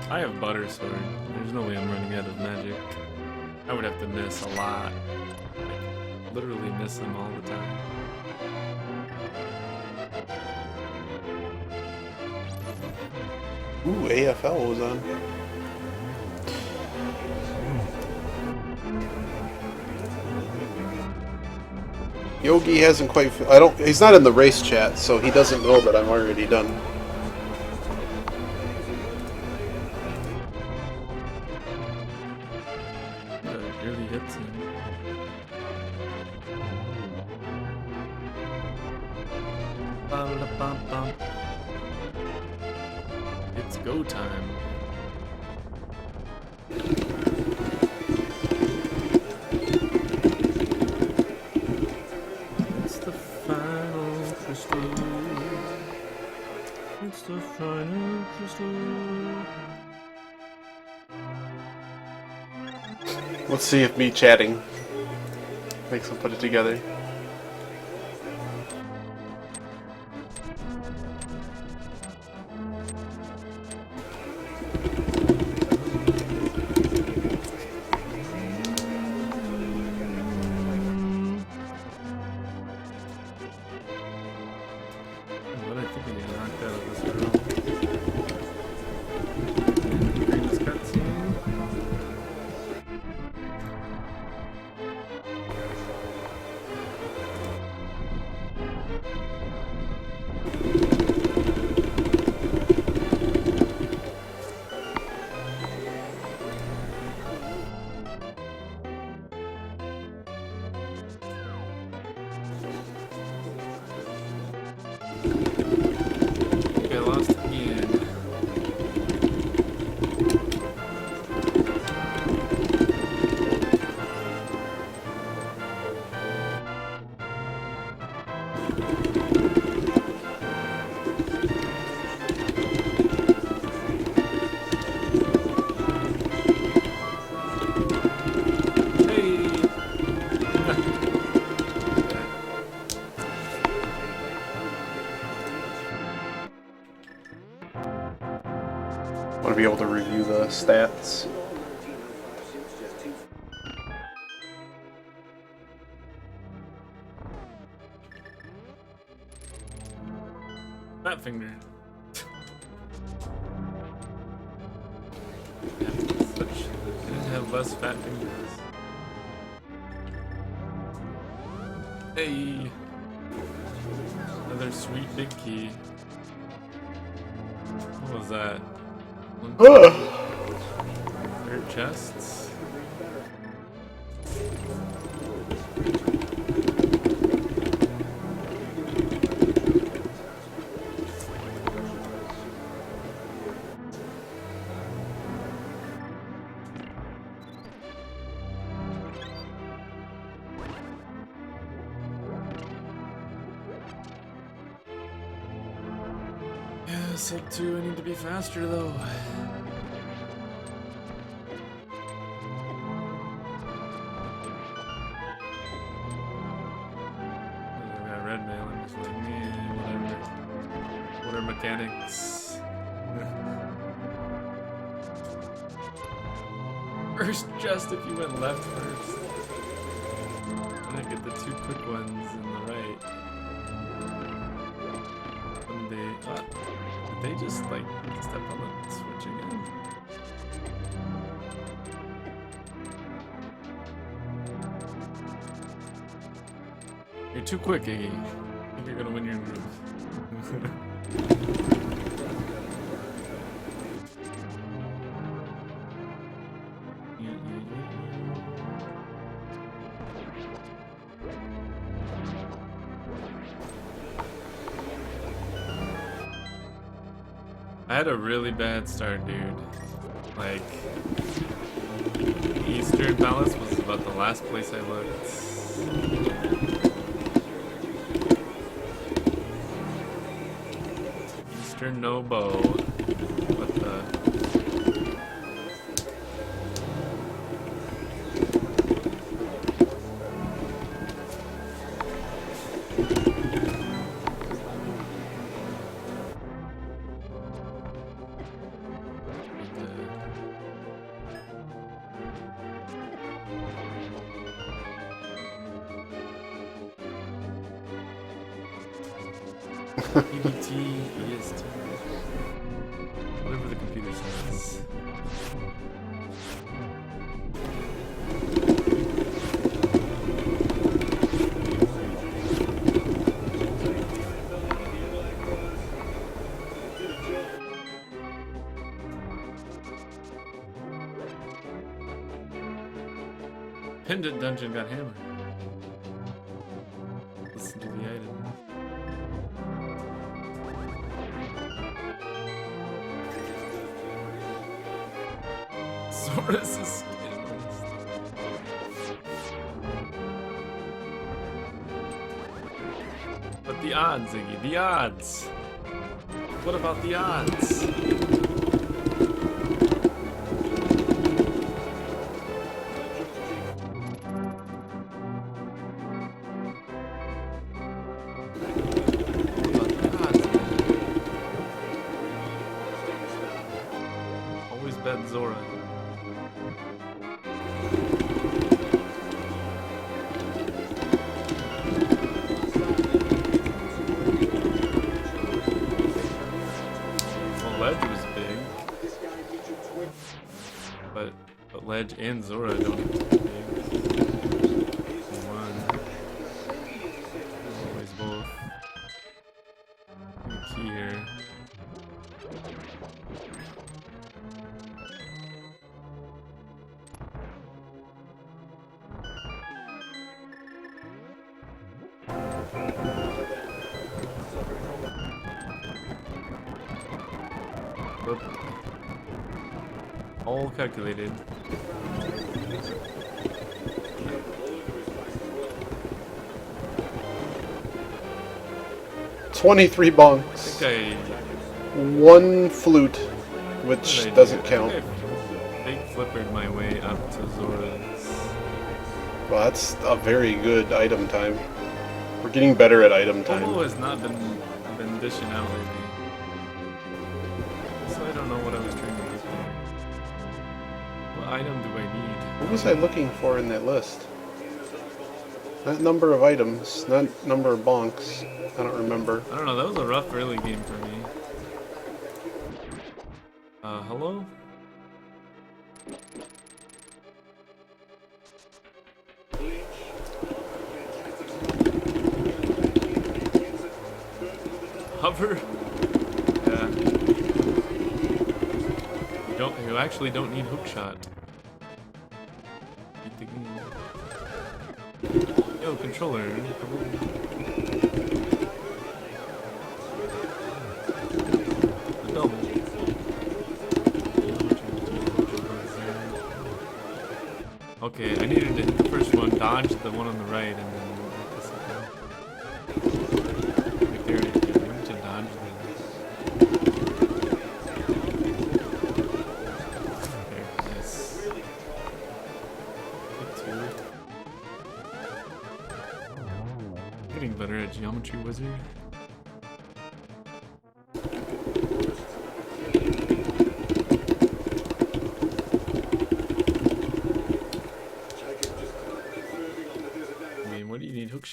I have butter sword. There's no way I'm running out of magic. I would have to miss a lot. Like, literally miss them all the time. Ooh, AFL was on. Yogi hasn't quite. He's not in the race chat, so he doesn't know that I'm already done. That really hits him. Ba-da-bum-bum. It's go time. It's the final crystal. It's the final crystal. Let's see if me chatting makes him put it together. What I think I get knocked out of this room. Previous cutscene. I lost again. Want to be able to review the stats. Fat finger. I didn't have less fat fingers. Hey! Another sweet big key. What was that? Third chests? Yeah, sec 2, I need to be faster though. What are mechanics? First, just if you went left first. I'm gonna get the two quick ones in the right. And did they just like step on the switch again? You're too quick, Iggy. I think you're gonna win your groove. I had a really bad start, dude. Like, Eastern Palace was about the last place I looked. Eastern no bow. What the? EDT, EST, whatever the computer says. Pendant dungeon got hammered. Listen to the item. Soros is but the odds, Iggy, the odds. What about the odds? What about the odds, man? Always bet Zora. Ledge was big, but Ledge and Zora don't have to be big. One, always both. The key here. But all calculated. $23 bunks. I think One flute, which I doesn't did. count. I big flippered my way up to Zora's. Well, that's a very good item time. We're getting better at item time. Momo has not been dishing out lately. So I don't know what I was trying to look for. What item do I need? What was I looking for in that list? Not number of items, not number of bonks. I don't remember. I don't know, that was a rough early game for me. Hello? Hover? Yeah. You actually don't need hookshot. Beat the game. Yo, controller. The double. Okay, I needed to hit the first one, dodge the one on the right, and then hit the second. Right there, I need to dodge the... There, yes. Hit two. Getting better at Geometry Wizard.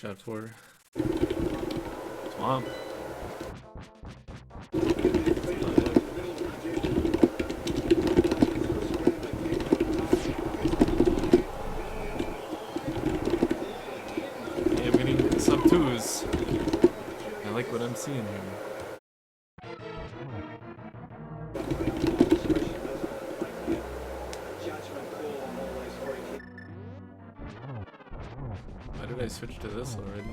shot for? Swamp. Yeah, I'm getting sub 2s. I like what I'm seeing here. Why did I switch to this already?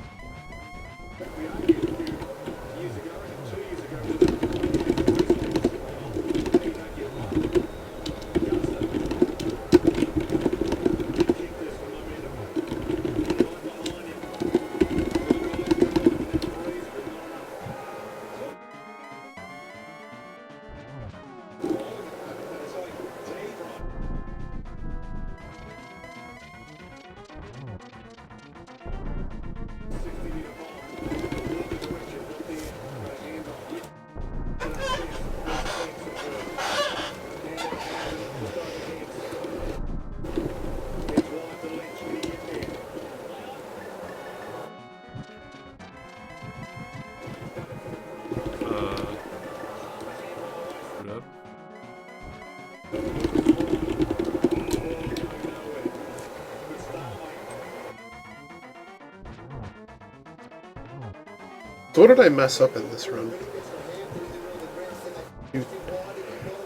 So what did I mess up in this run?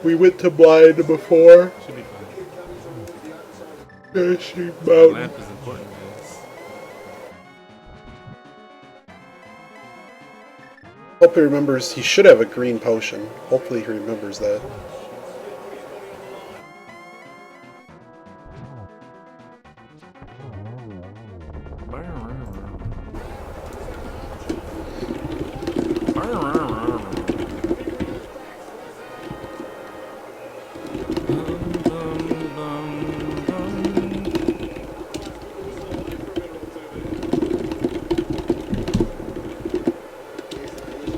We went to blind before. Should be fine. Dashing The mountain. lamp is important, guys. Hope he remembers. He should have a green potion. Hopefully he remembers that.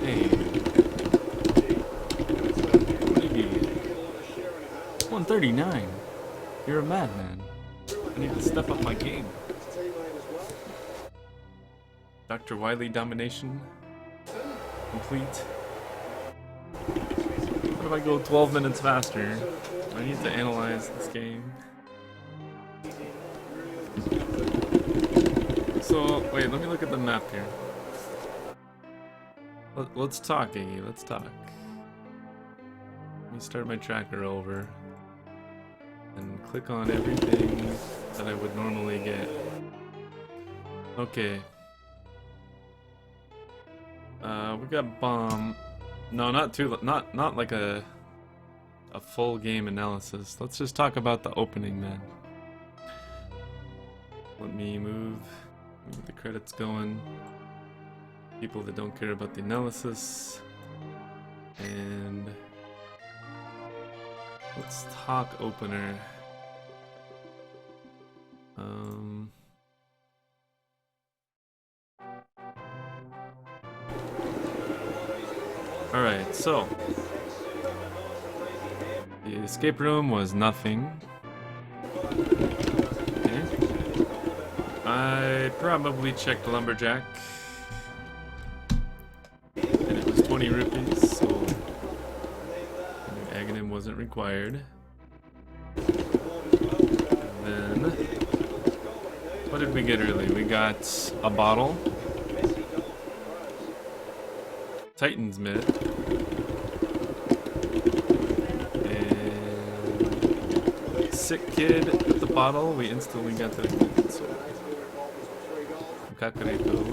Hey. 139. You're a madman. I need to step up my game. Dr. Wily domination complete. What if I go 12 minutes faster? I need to analyze this game. So, wait, let me look at the map here. Let's talk, Iggy, let's talk. Let me start my tracker over and click on everything that I would normally get. Okay. We got bomb. No, not like a full game analysis. Let's just talk about the opening, man. Let me move the credits going. People that don't care about the analysis. And let's talk opener. Alright, so the escape room was nothing. Okay. I probably checked Lumberjack. And it was 20 rupees, so Aghanim wasn't required. And then, what did we get early? We got a bottle. Titan's Mid. And Sick Kid with the bottle. We instantly got the golden sword. Kakareko.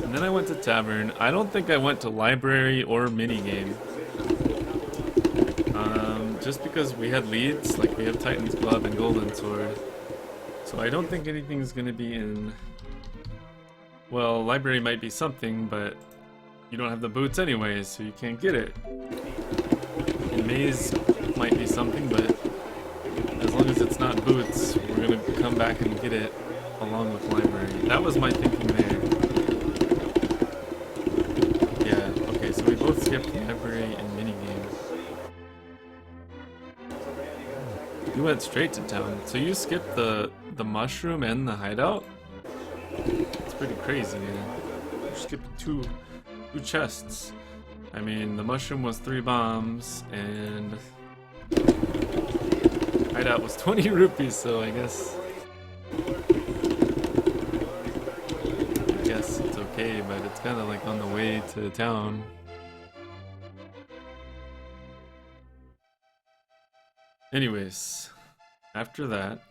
And then I went to Tavern. I don't think I went to Library or Minigame. Just because we had leads, like we have Titan's Glove and Golden Sword. So I don't think anything's gonna be in... Well, Library might be something, but you don't have the boots anyways, so you can't get it. And Maze might be something, but as long as it's not boots, we're gonna come back and get it along with Library. That was my thinking there. Yeah, okay, so we both skipped Library and Minigame. went straight to town. So you skipped the mushroom and the hideout? It's pretty crazy, man. You skipped two chests. I mean, the mushroom was 3 bombs, and hideout was 20 rupees, so I guess it's okay, but it's kind of like on the way to town. Anyways, after that,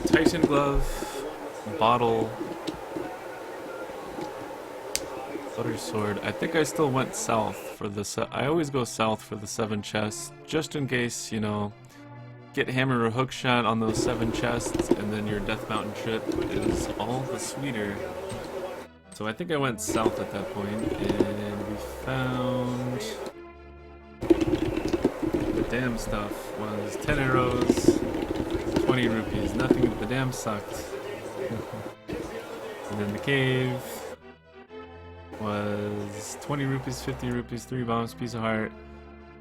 Titan glove, bottle, butter sword. I think I still went south for the I always go south for the 7 chests, just in case, you know, get hammer or hook shot on those 7 chests, and then your Death Mountain trip is all the sweeter. So I think I went south at that point, and we found the damn stuff was 10 arrows, 20 rupees. Nothing but the damn sucked. And then the cave was 20 rupees, 50 rupees, 3 bombs, piece of heart,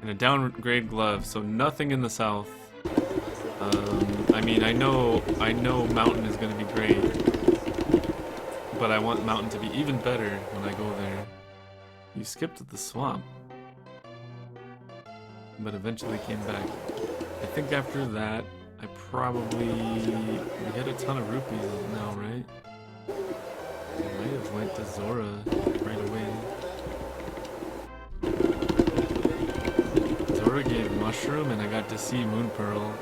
and a downgrade glove. So nothing in the south. I mean, I know mountain is gonna be great, but I want mountain to be even better when I go there. You skipped the swamp, but eventually came back. I think after that, we had a ton of rupees now, right? I might have went to Zora right away. Zora gave mushroom, and I got to see Moon Pearl.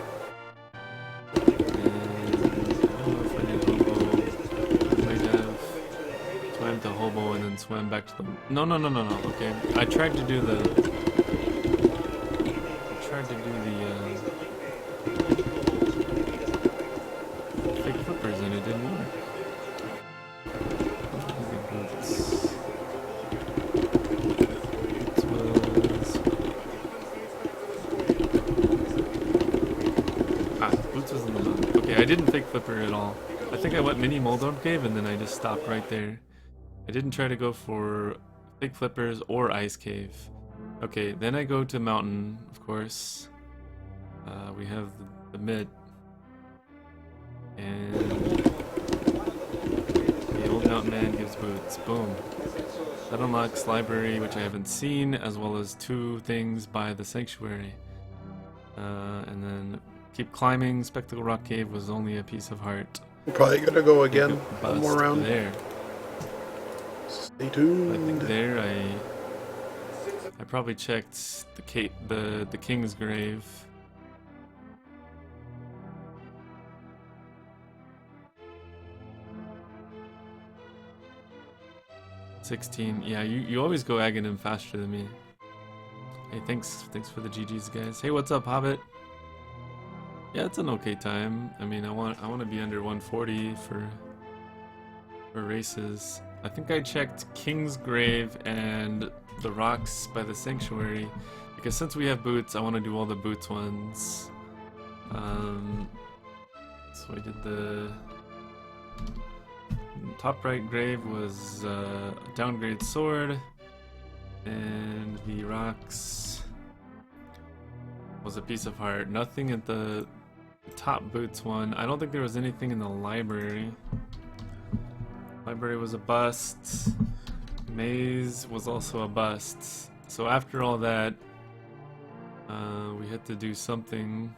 And I don't know if I did Hobo. I might have swam to Hobo and then swam back to the... No. Okay, I tried to do the fake flippers and it didn't work. Boots was in the mountain. Okay, I didn't fake flipper at all. I think I went mini Moldorm Cave and then I just stopped right there. I didn't try to go for fake flippers or ice cave. Okay, then I go to mountain, of course. We have the mid. And the old mountain man gives boots. Boom. That unlocks library, which I haven't seen, as well as 2 things by the sanctuary. And then keep climbing. Spectacle Rock Cave was only a piece of heart. We're probably gonna go again. One more round. There. Stay tuned. I think there I probably checked the king's grave. $16. Yeah, you always go Aghanim faster than me. Hey, thanks for the GGs, guys. Hey, what's up, Hobbit? Yeah, it's an okay time. I mean, I want to be under 140 for races. I think I checked King's Grave and the rocks by the sanctuary because since we have boots, I want to do all the boots ones. So I did the top right grave was downgrade sword, and the rocks was a piece of heart. Nothing at the top boots one. I don't think there was anything in the library. Library was a bust. Maze was also a bust. So after all that, we had to do something.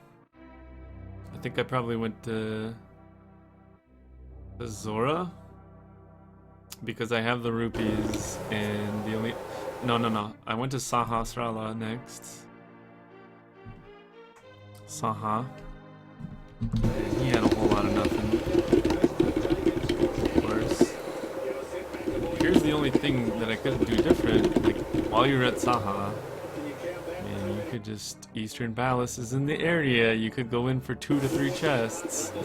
I think I probably went to Zora because I have the rupees and the only... No. I went to Sahasrara next. Saha. And he had a whole lot of nothing. Of course. Here's the only thing that I could do different. Like, while you're at Saha, man, you could just... Eastern Palace is in the area. You could go in for 2 to 3 chests. The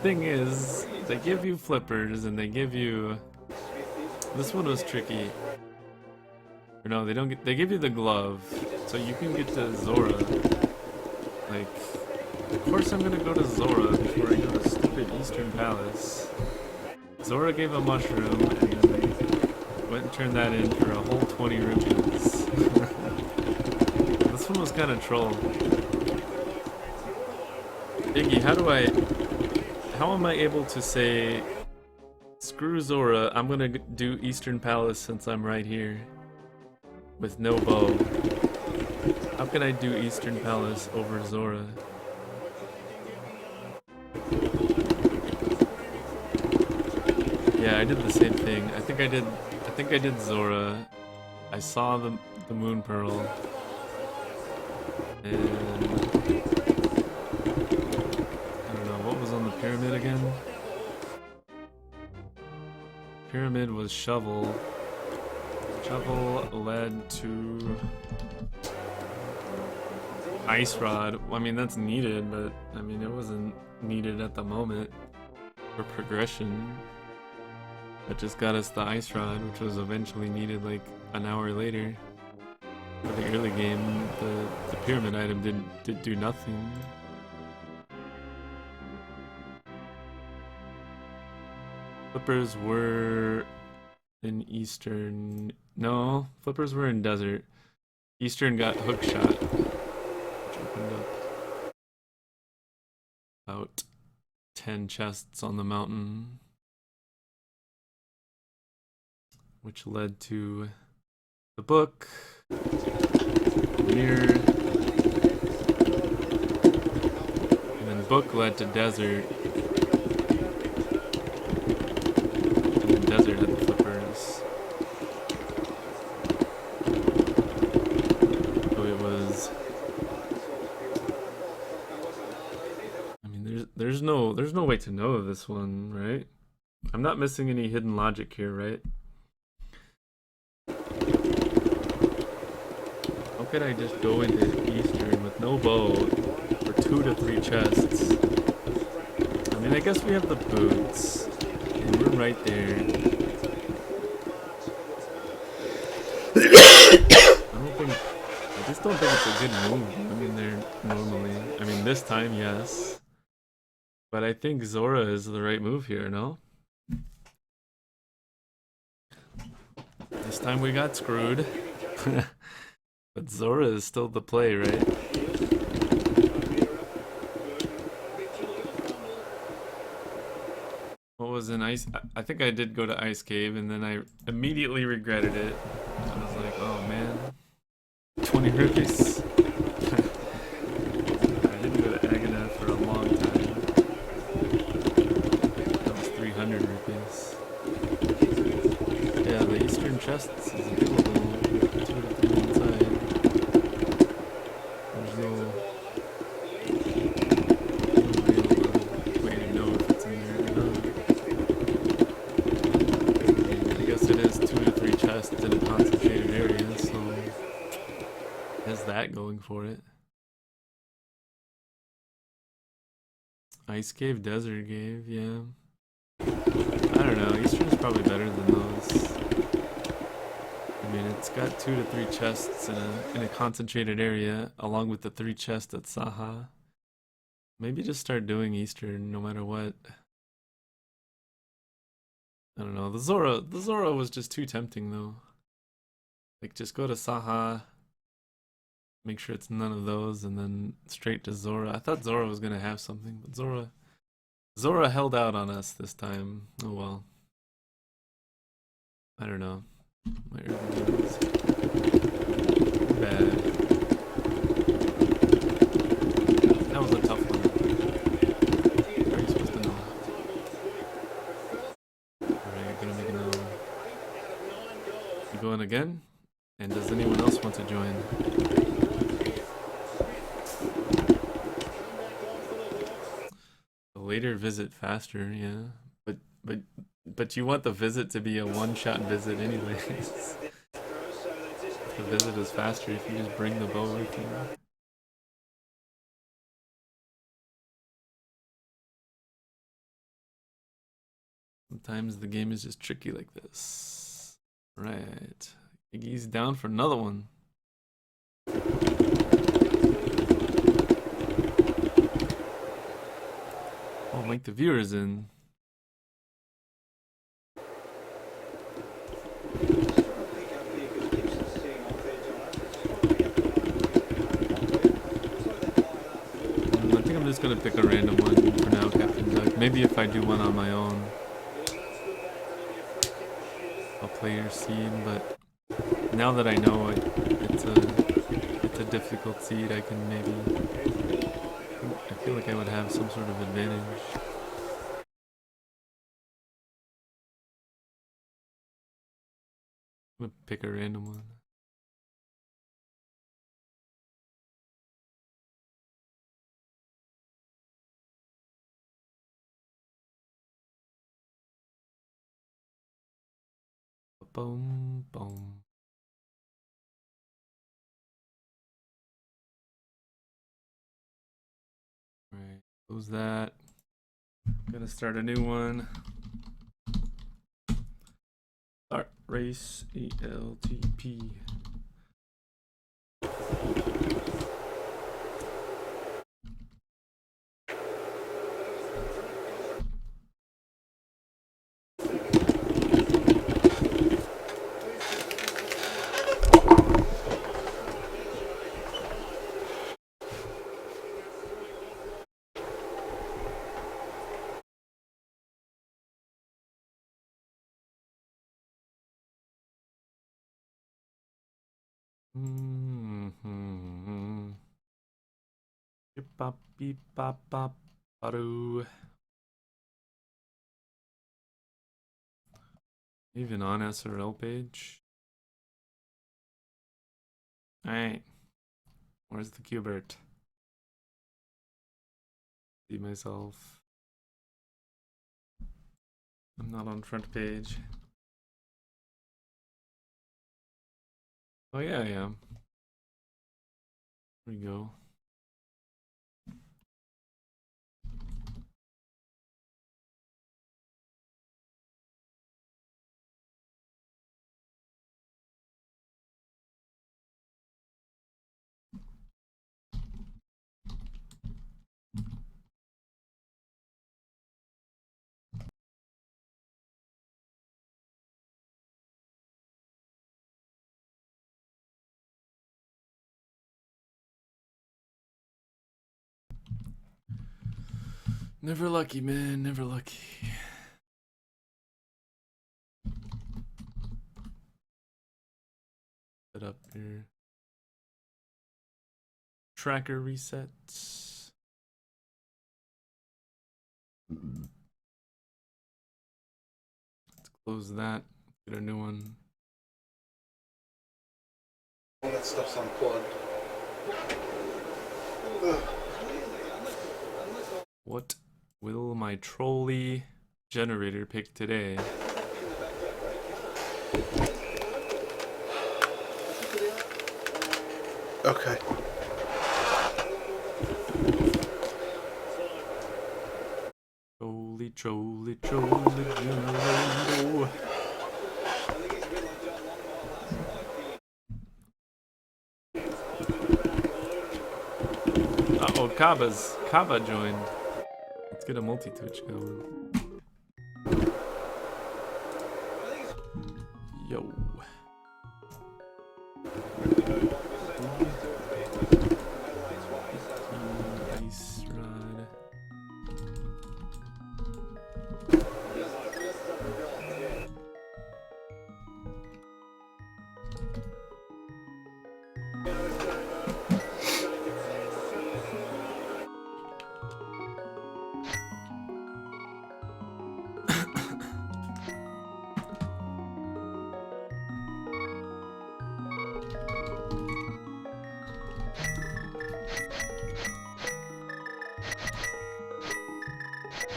thing is, they give you flippers and they give you... This one was tricky. Or no, they don't get... They give you the glove. So you can get to Zora. Like... Of course I'm gonna go to Zora before I go to stupid Eastern Palace. Zora gave a mushroom, and then I went and turned that in for a whole 20 rupees. This one was kind of troll. Iggy, how am I able to say, screw Zora, I'm gonna do Eastern Palace since I'm right here, with no bow? How can I do Eastern Palace over Zora? Yeah, I did the same thing. I think I did Zora. I saw the Moon Pearl. And I don't know, what was on the pyramid again? Pyramid was shovel. Shovel led to ice rod. I mean, that's needed, but I mean, it wasn't needed at the moment for progression. That just got us the ice rod, which was eventually needed like an hour later. For the early game, the pyramid item did do nothing. Flippers were in Eastern. No, flippers were in Desert. Eastern got hook shot, which opened up about 10 chests on the mountain, which led to the book, mirror, and then book led to desert, and then desert had the flippers. So it was, I mean, there's no way to know this one, right? I'm not missing any hidden logic here, right? How could I just go into Eastern with no bow for 2 to 3 chests? I mean, I guess we have the boots, and we're right there. I just don't think it's a good move. I mean, they're normally, I mean, this time, yes. But I think Zora is the right move here, no? This time we got screwed. But Zora is still the play, right? What was in Ice? I think I did go to Ice Cave, and then I immediately regretted it. I was like, oh man, 20 rupees. I didn't go to Agana for a long time. That was 300 rupees. Yeah, the Eastern chests is available. 2 to 3 inside. There's no way to know if it's in there or not. I guess it is 2 to 3 chests in a concentrated area, so it has that going for it. Ice Cave, Desert Cave, yeah. I don't know, Eastern's probably better than those. I mean, it's got 2 to 3 chests in a concentrated area, along with the 3 chests at Saha. Maybe just start doing Eastern no matter what. I don't know. The Zora was just too tempting though. Like, just go to Saha, make sure it's none of those, and then straight to Zora. I thought Zora was gonna have something, but Zora held out on us this time. Oh well. I don't know. My early games bad. That was a tough one. How are you supposed to know? Alright, gonna make no. You going again? And does anyone else want to join? A later visit faster, yeah. But you want the visit to be a one-shot visit anyways. The visit is faster if you just bring the bow with you. Sometimes the game is just tricky like this. Right. Iggy's down for another one. Oh, make the viewers in. just gonna pick a random one for now, Captain Doug. Maybe if I do one on my own, I'll play your seed. But now that I know it's a difficult seed, I can maybe. I feel like I would have some sort of advantage. I'm gonna pick a random one. Boom, boom. Alright, close that. Gonna start a new one. Start race ELTP. Beep bop beep bop bop ba-doo. Even on SRL page. Alright. Where's the Qbert? See myself. I'm not on front page. Oh yeah, I am. Here we go. Never lucky, man, never lucky. Set up your tracker resets. Let's close that. Get a new one. All that stuff's unplugged. Ugh. What will my trolley generator pick today? Okay. Trolley generator. Uh-oh, Kaba joined. Let's get a multi-twitch going. Yo. Ice rod.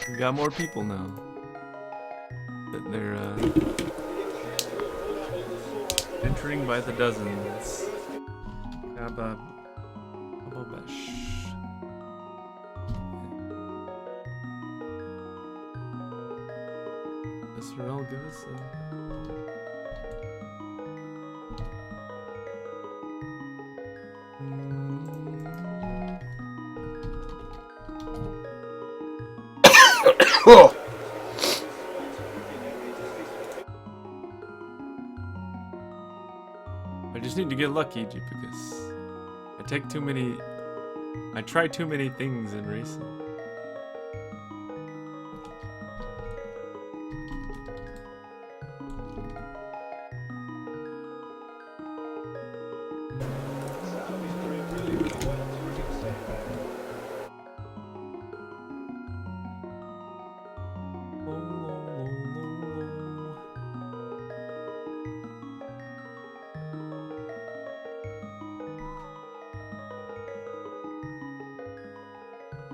We got more people now. That they're entering by the dozens. Kaba Bash. SRL, give us a. Oh. I just need to get lucky, because I take too many I try too many things in racing.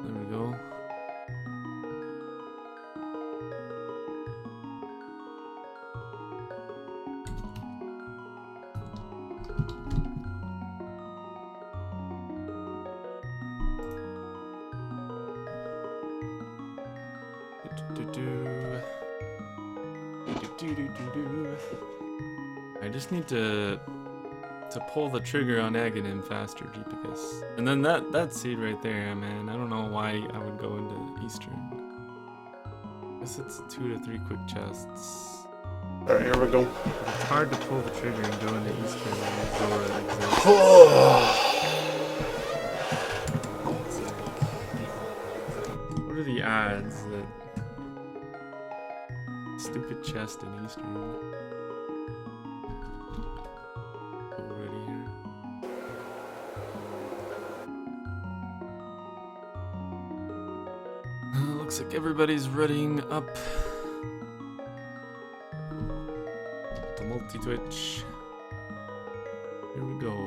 There we go. I just need to pull the trigger on Aghanim faster, GPS. And then that seed right there, man, I don't know why I would go into Eastern. I guess it's 2 to 3 quick chests. Alright, here we go. It's hard to pull the trigger and go into Eastern when Zora exists. What are the odds that stupid chest in Eastern? Already here. Looks like everybody's running up to multi-twitch. Here we go.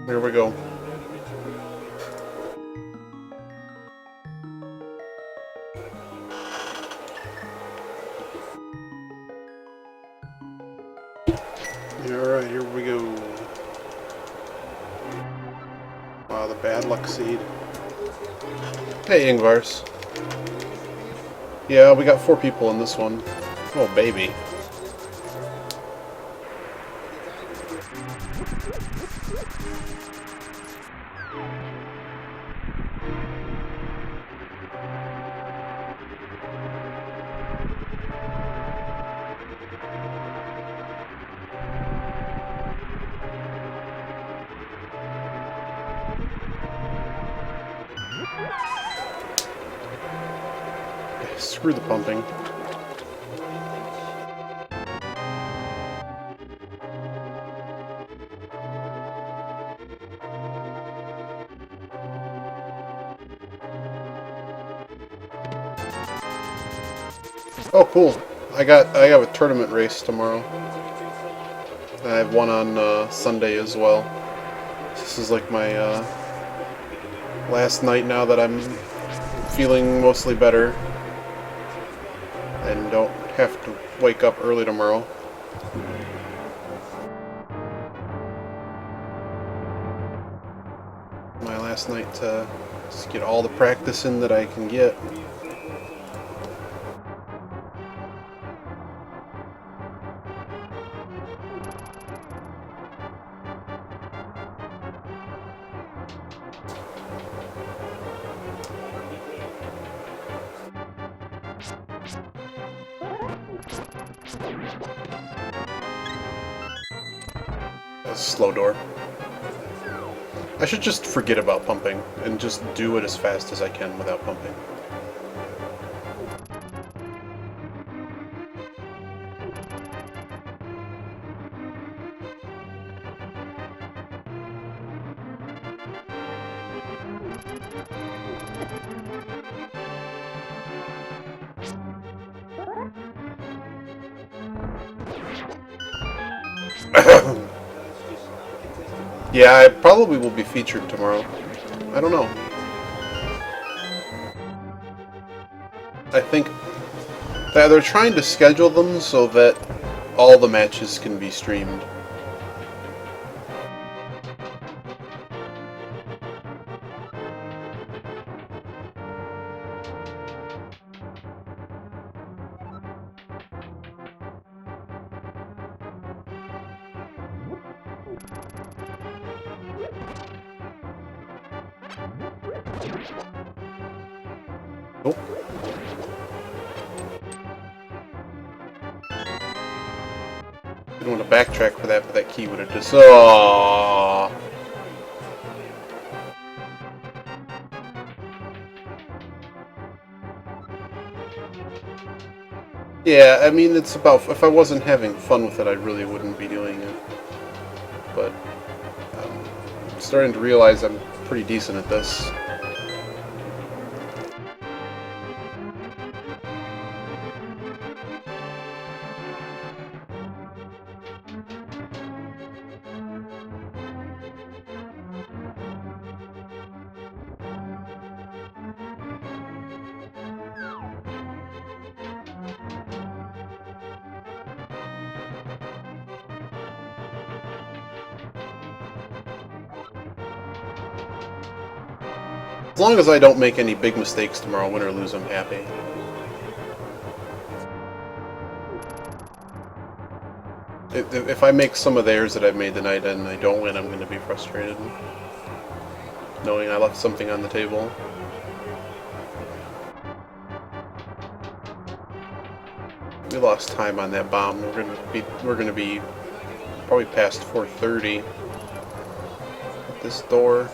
Here we go. Alright, here we go. Wow, the bad luck seed. Hey, Ingvars. Yeah, we got 4 people in this one. Oh, baby. Screw the pumping. Oh, cool. I have a tournament race tomorrow. I have one on Sunday as well. This is like my last night now that I'm feeling mostly better and don't have to wake up early tomorrow. My last night to just get all the practice in that I can get. That's a slow door. I should just forget about pumping and just do it as fast as I can without pumping. Yeah, I probably will be featured tomorrow. I don't know. I think that they're trying to schedule them so that all the matches can be streamed. Nope. Didn't want to backtrack for that, but that key would have just... Oh. Yeah, I mean, it's about... If I wasn't having fun with it, I really wouldn't be doing it. But I'm starting to realize I'm pretty decent at this. As long as I don't make any big mistakes tomorrow, win or lose, I'm happy. If I make some of theirs that I've made tonight and I don't win, I'm going to be frustrated. Knowing I left something on the table. We lost time on that bomb. We're gonna be probably past 4:30 at this door.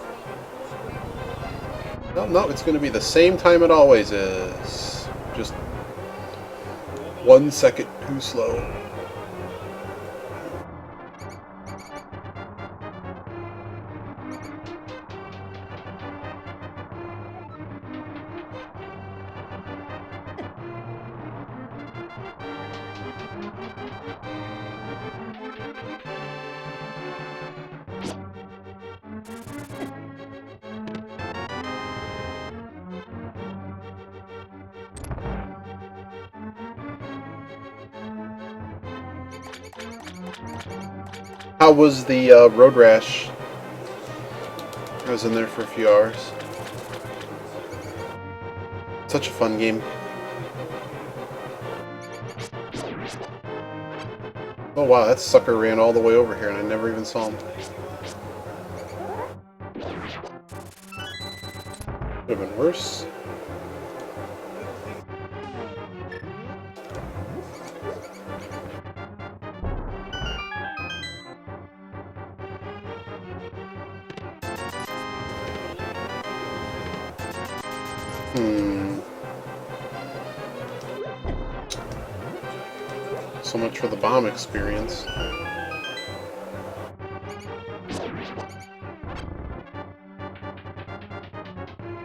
No, it's gonna be the same time it always is. Just 1 second too slow. How was the road rash? I was in there for a few hours. Such a fun game. Oh wow, that sucker ran all the way over here and I never even saw him. Could have been worse. So much for the bomb experience.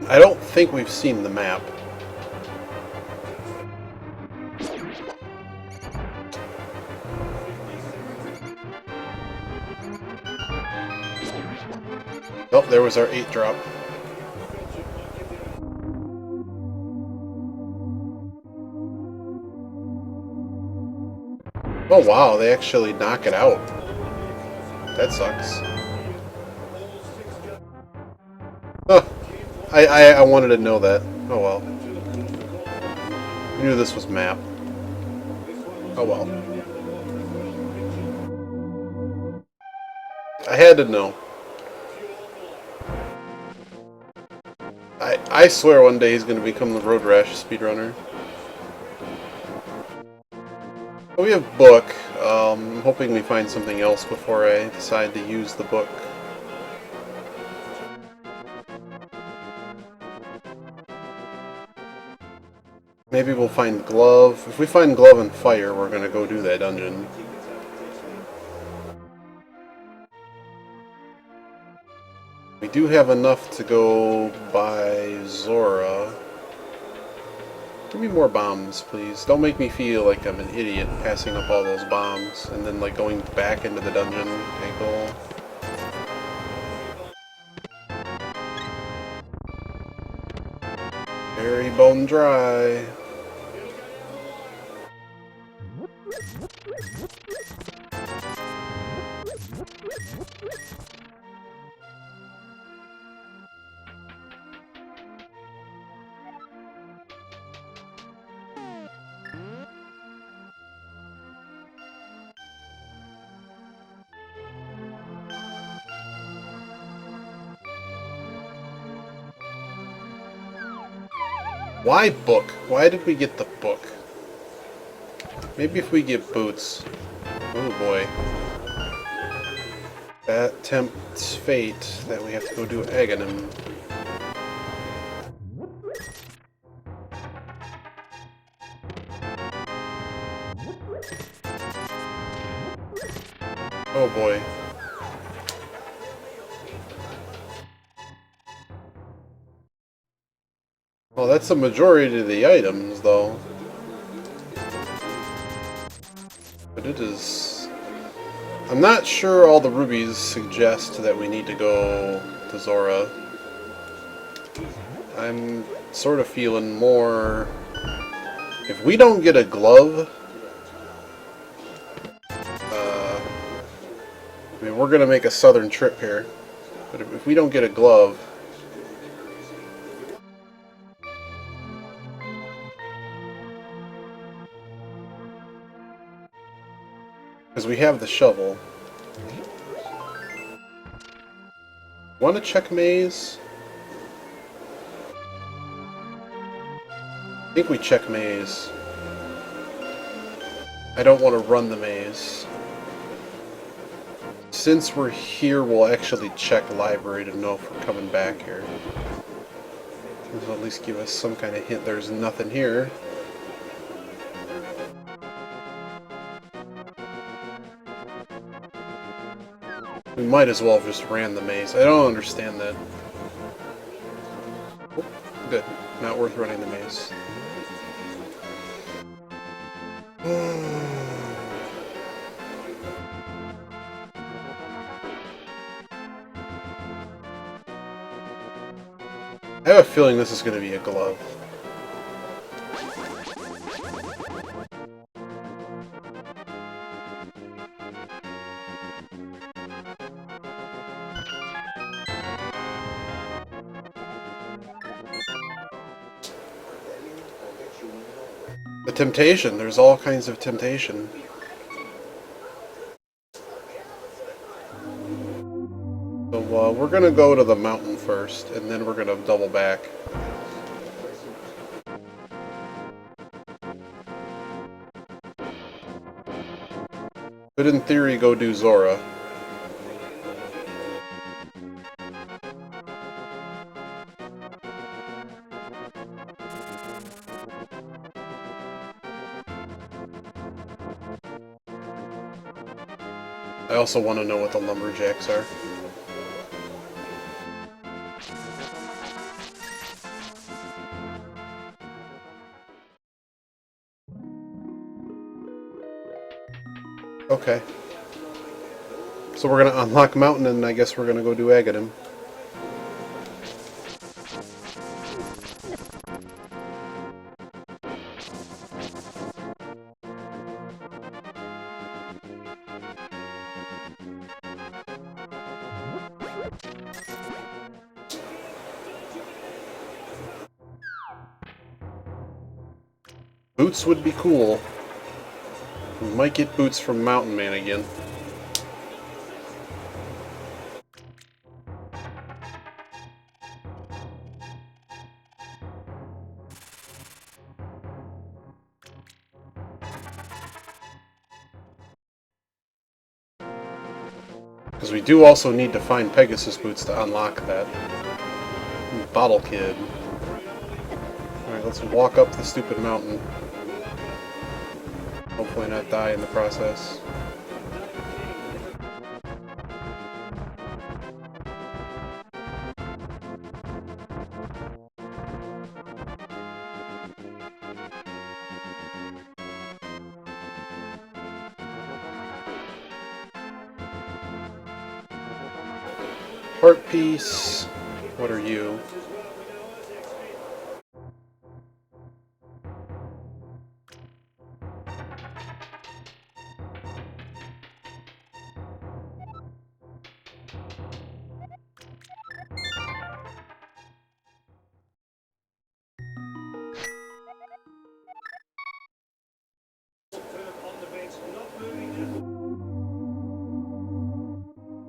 I don't think we've seen the map. Oh, there was our 8 drop. Oh wow, they actually knock it out. That sucks. Huh. I wanted to know that. Oh well. I knew this was map. Oh well. I had to know. I swear one day he's going to become the Road Rash speedrunner. We have book. I'm hoping we find something else before I decide to use the book. Maybe we'll find glove. If we find glove and fire, we're going to go do that dungeon. We do have enough to go by Zora. Give me more bombs, please. Don't make me feel like I'm an idiot passing up all those bombs and then like going back into the dungeon. Okay, cool. Very bone dry. Why book? Why did we get the book? Maybe if we get boots. Oh boy. That tempts fate that we have to go do Aghanim. Oh boy. Well, that's the majority of the items, though. But it is... I'm not sure all the rubies suggest that we need to go to Zora. I'm sort of feeling more... If we don't get a glove... I mean, we're going to make a southern trip here. But if we don't get a glove... Because we have the shovel. Want to check maze? I think we check maze. I don't want to run the maze. Since we're here, we'll actually check library to know if we're coming back here. This will at least give us some kind of hint there's nothing here. We might as well have just ran the maze. I don't understand that. Oh, good. Not worth running the maze. I have a feeling this is going to be a glove. The temptation. There's all kinds of temptation. So we're going to go to the mountain first, and then we're going to double back. Could in theory go do Zora. I also want to know what the lumberjacks are. Okay. So we're going to unlock Mountain, and I guess we're going to go do Aghanim. Boots would be cool. We might get boots from Mountain Man again. Because we do also need to find Pegasus boots to unlock that. Bottle Kid. Alright, let's walk up the stupid mountain. Hopefully not die in the process. Heart piece. What are you?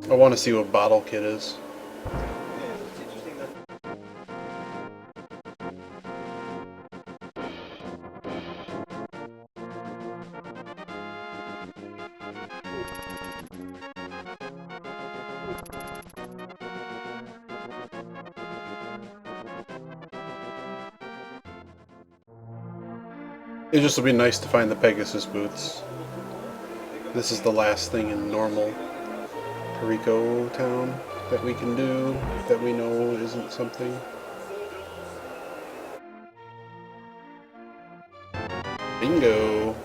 I want to see what Bottle Kid is. It just would be nice to find the Pegasus boots. This is the last thing in normal Perico Town that we can do that we know isn't something. Bingo!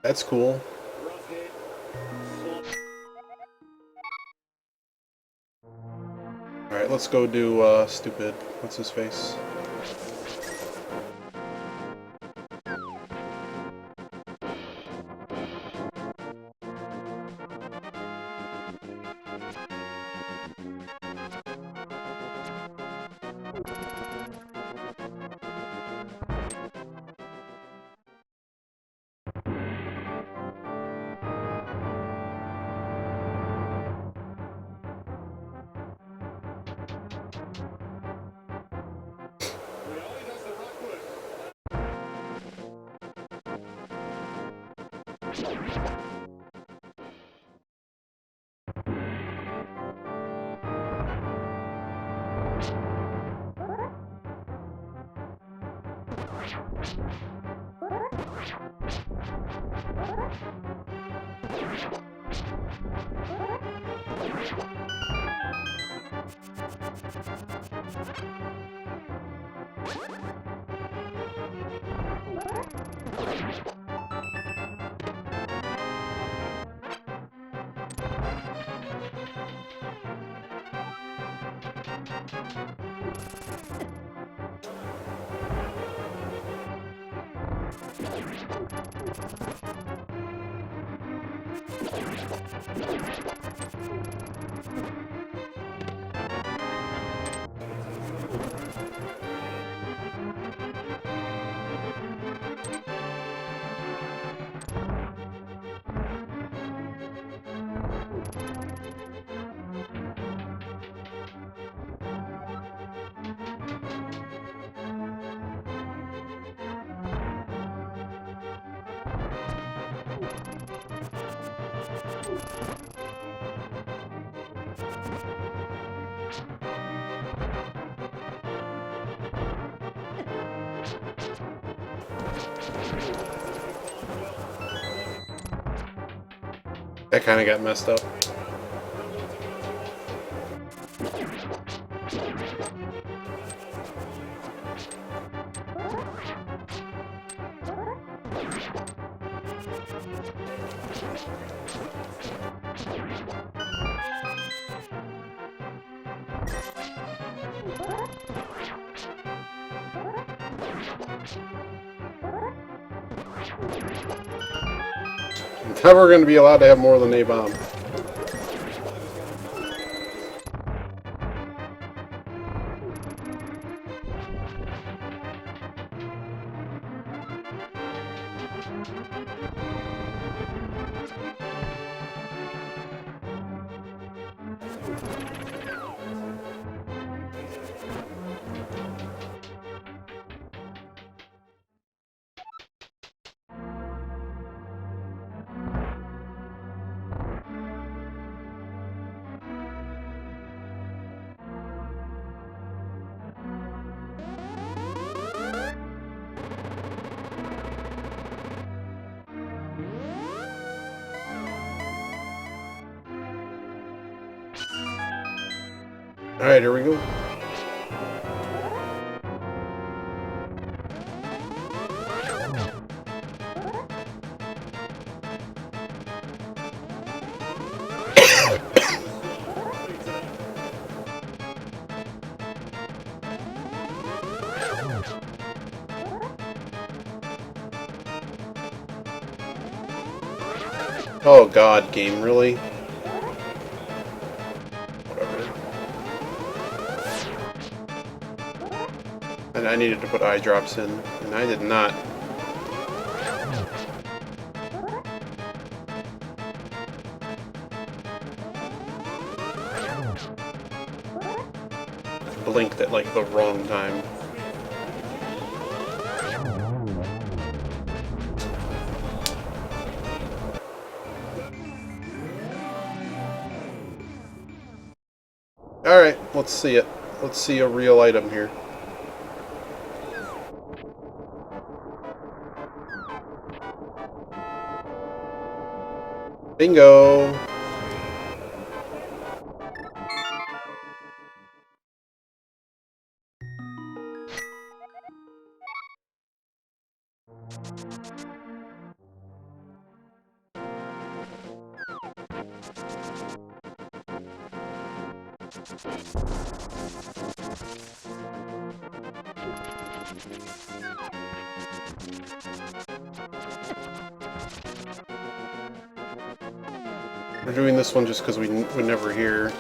That's cool. Alright, let's go do stupid. What's his face? That kind of got messed up. Never going to be allowed to have more than a bomb. Alright, here we go. Oh god, game, really? And I needed to put eye drops in, and I did not. Blinked at like the wrong time. Alright, let's see it. Let's see a real item here. Bingo! We're doing this one just because we're never here.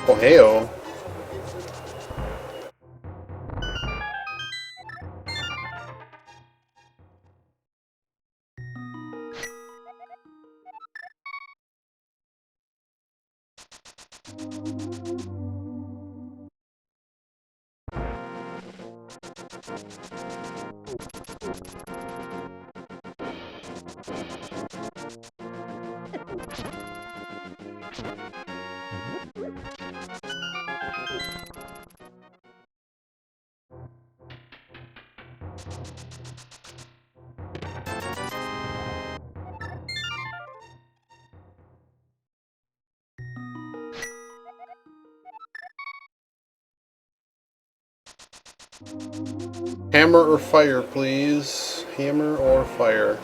Oh, hey-oh. Hammer or fire, please. Hammer or fire.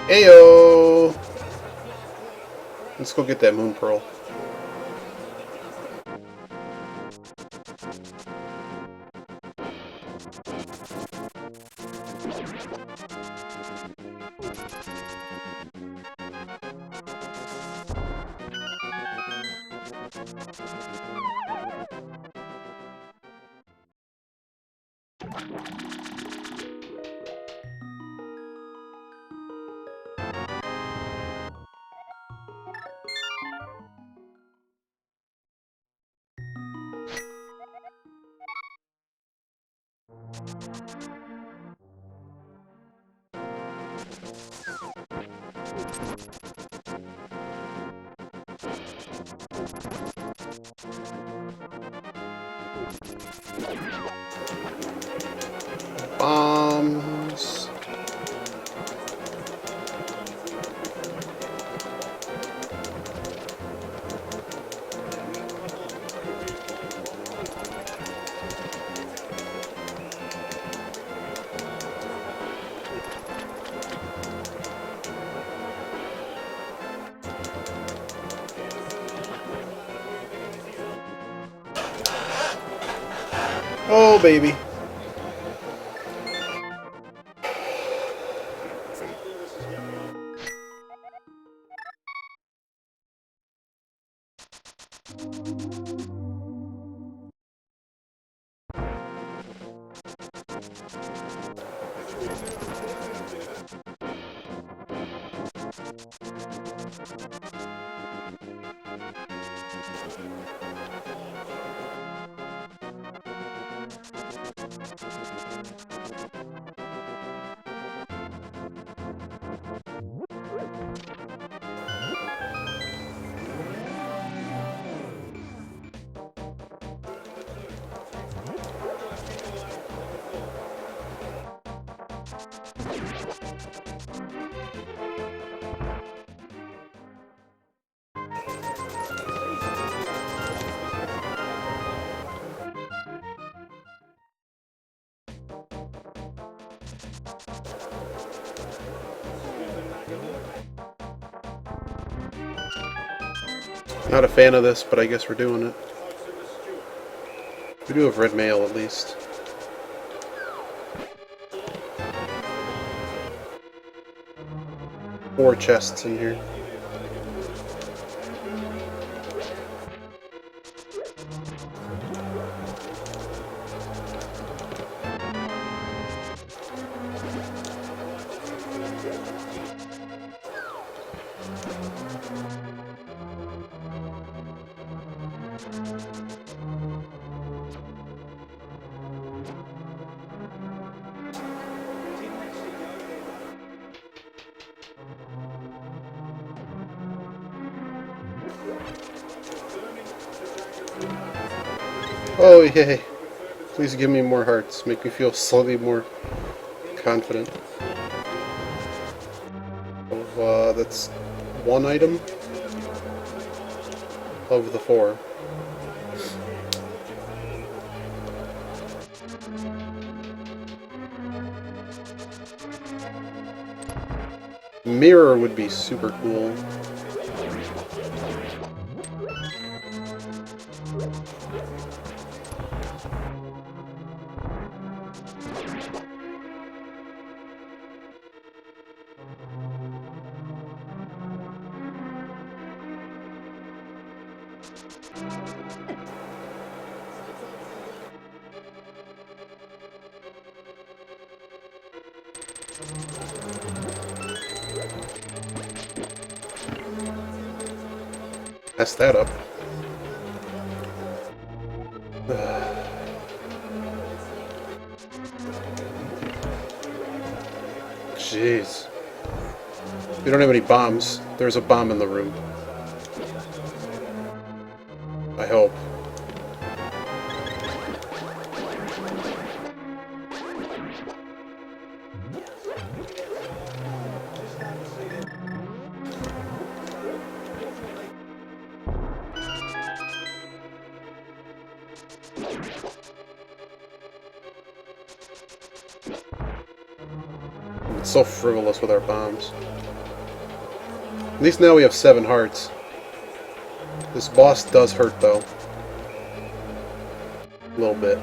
Ayo! Let's go get that moon pearl. Bombs. Oh, baby. Not a fan of this, but I guess we're doing it. We do have red mail at least. Four chests in here. Oh yay! Please give me more hearts. Make me feel slightly more confident. That's one item of the four. Mirror would be super cool. Mess that up. Jeez. We don't have any bombs. There's a bomb in the room. I hope. It's so frivolous with our bombs. At least now we have 7 hearts. This boss does hurt, though. A little bit.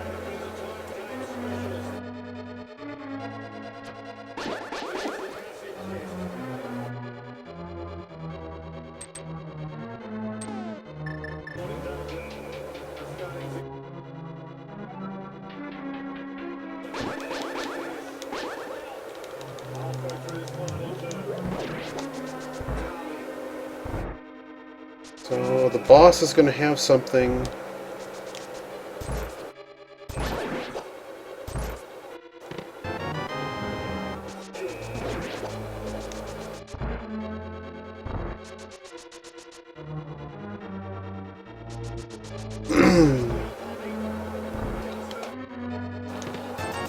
So the boss is going to have something.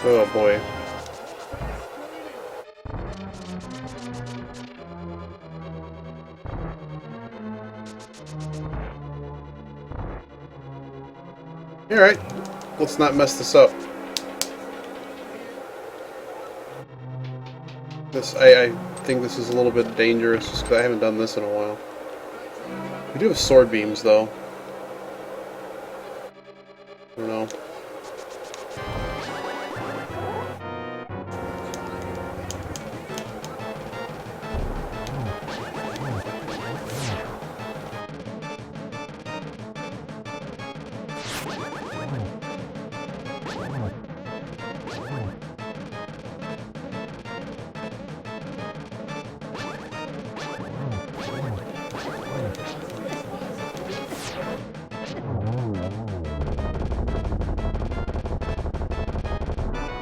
Oh boy. Alright, let's not mess this up. I think this is a little bit dangerous just because I haven't done this in a while. We do have sword beams though. I don't know.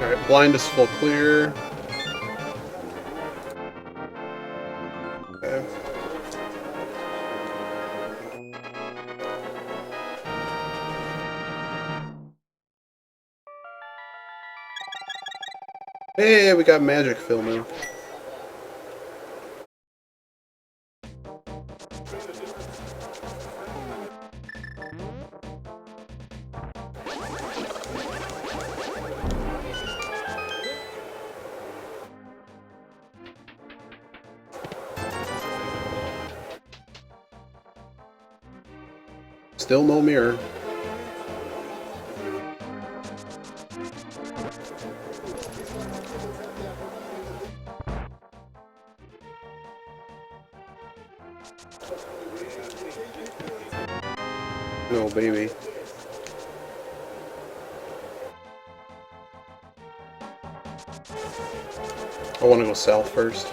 Alright, blind is full clear. Okay. Hey, we got magic fill now. Still no mirror. No, baby. I want to go south first.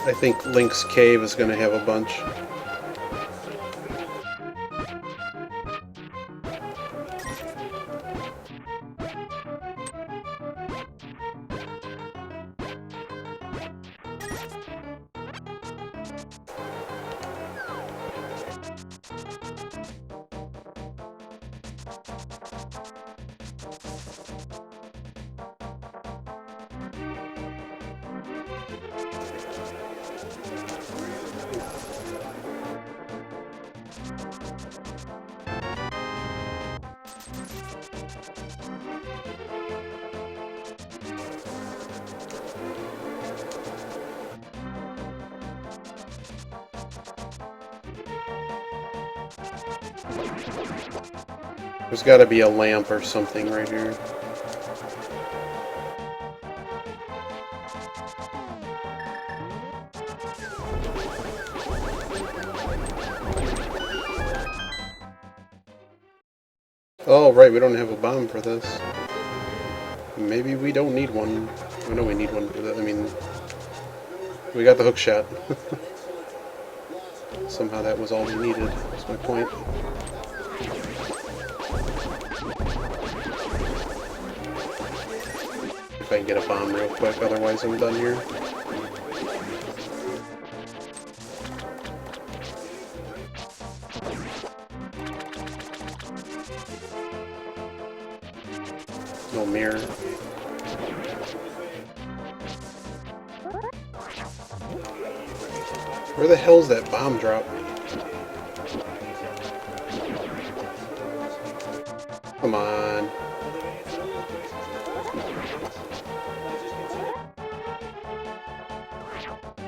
I think Link's Cave is going to have a bunch. There's got to be a lamp or something right here. Oh, right, we don't have a bomb for this. Maybe we don't need one. I know we need one for that. I mean, we got the hook shot. Somehow that was all we needed. That's my point. If I can get a bomb real quick, otherwise I'm done here. No mirror. Where the hell's that bomb drop? Come on.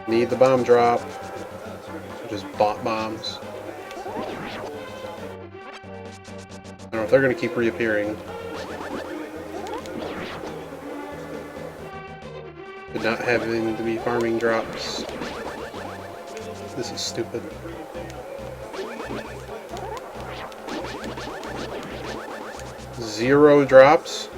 Need the bomb drop. Just bought bombs. I don't know if they're gonna keep reappearing. But not having to be farming drops. This is stupid. Zero drops?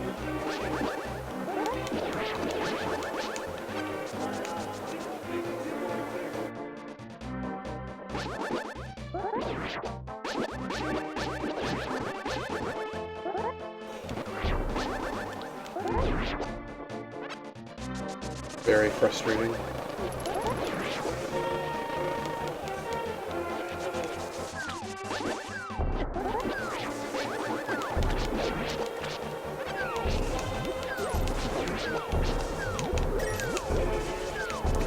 Very frustrating.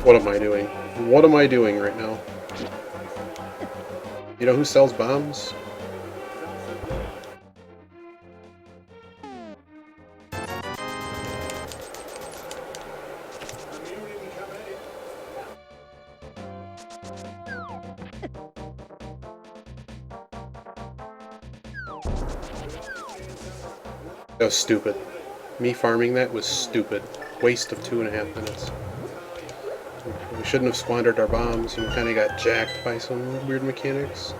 What am I doing? What am I doing right now? You know who sells bombs? That was stupid. Me farming that was stupid. Waste of 2.5 minutes. We shouldn't have squandered our bombs, and we kind of got jacked by some weird mechanics.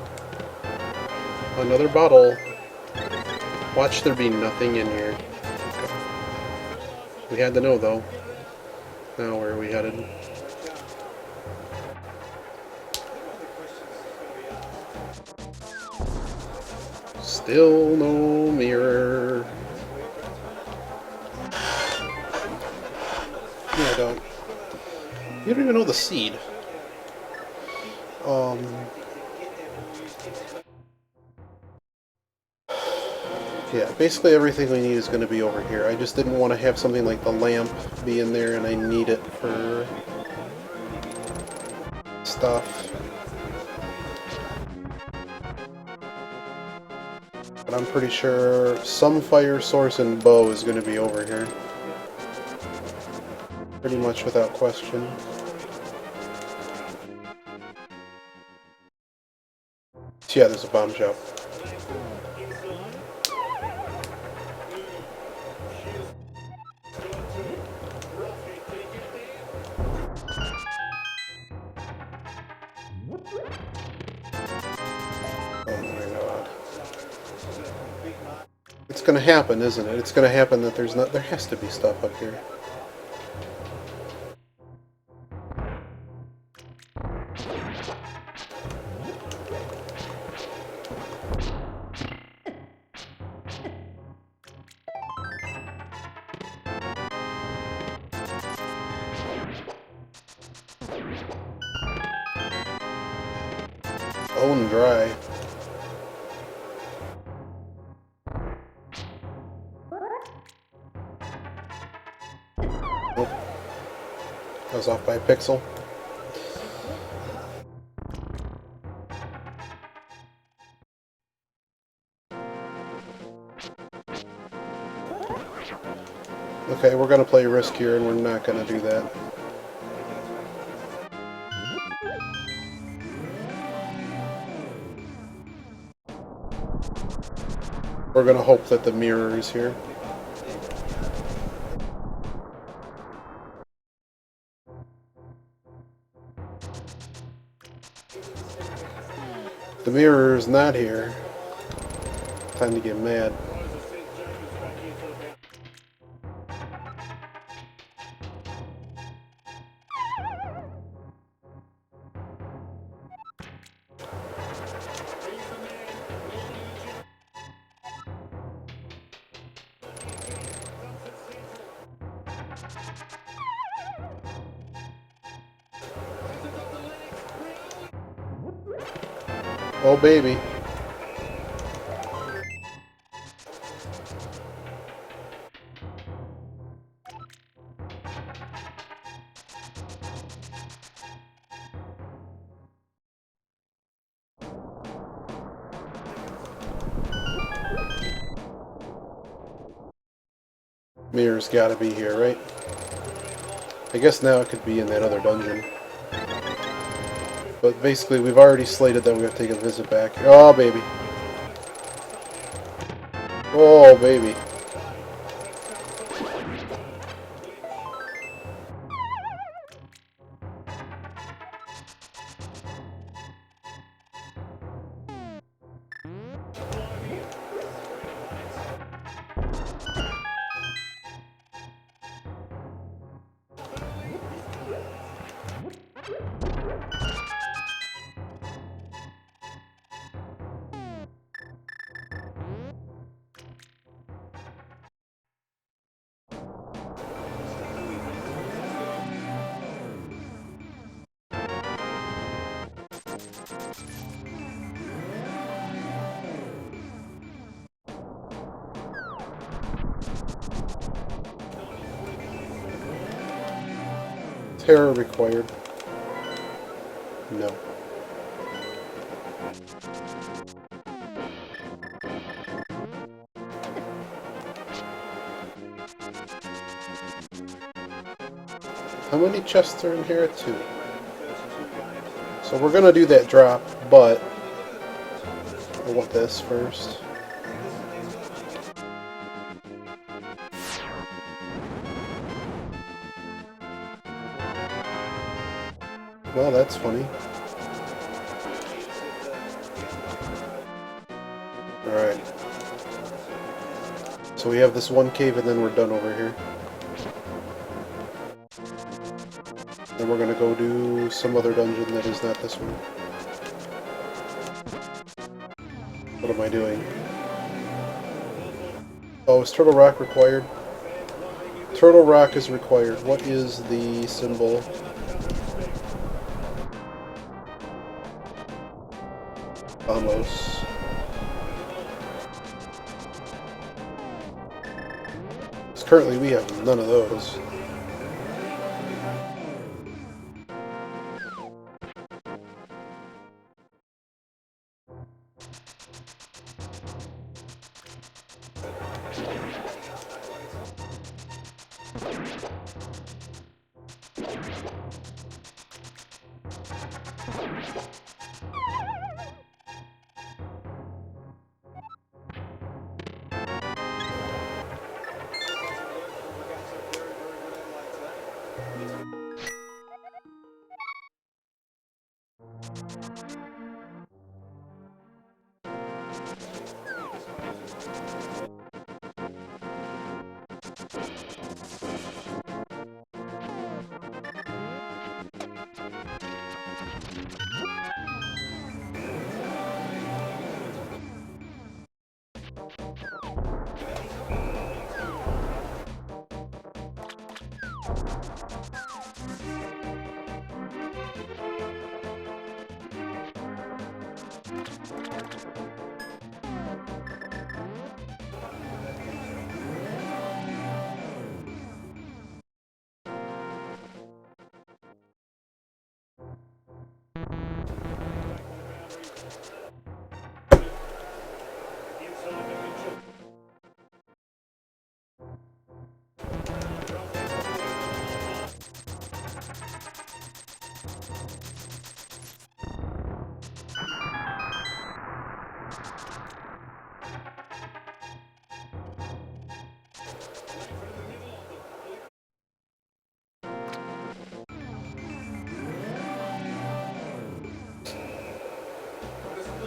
Another bottle. Watch there be nothing in here. We had to know, though. Now where are we headed? Still no mirror. Yeah, I don't. You don't even know the seed. Yeah, basically everything we need is going to be over here. I just didn't want to have something like the lamp be in there, and I need it for stuff. But I'm pretty sure some fire source and bow is going to be over here. Pretty much without question. Yeah, there's a bomb shop. Oh my god. It's gonna happen, isn't it? It's gonna happen that there has to be stuff up here. Bone dry. Nope. I was off by a pixel. Okay, we're gonna play risk here, and we're not gonna do that. We're gonna hope that the mirror is here. The mirror is not here. Time to get mad. Oh baby. Mirror's gotta be here, right? I guess now it could be in that other dungeon. But basically, we've already slated that we have to take a visit back. Oh, baby. Oh, baby. Terror required. No. How many chests are in here? 2. So we're gonna do that drop, but I want this first. Well, that's funny. Alright. So we have this one cave and then we're done over here. Then we're gonna go do some other dungeon that is not this one. What am I doing? Oh, is Turtle Rock required? Turtle Rock is required. What is the symbol? Almost. Because currently we have none of those.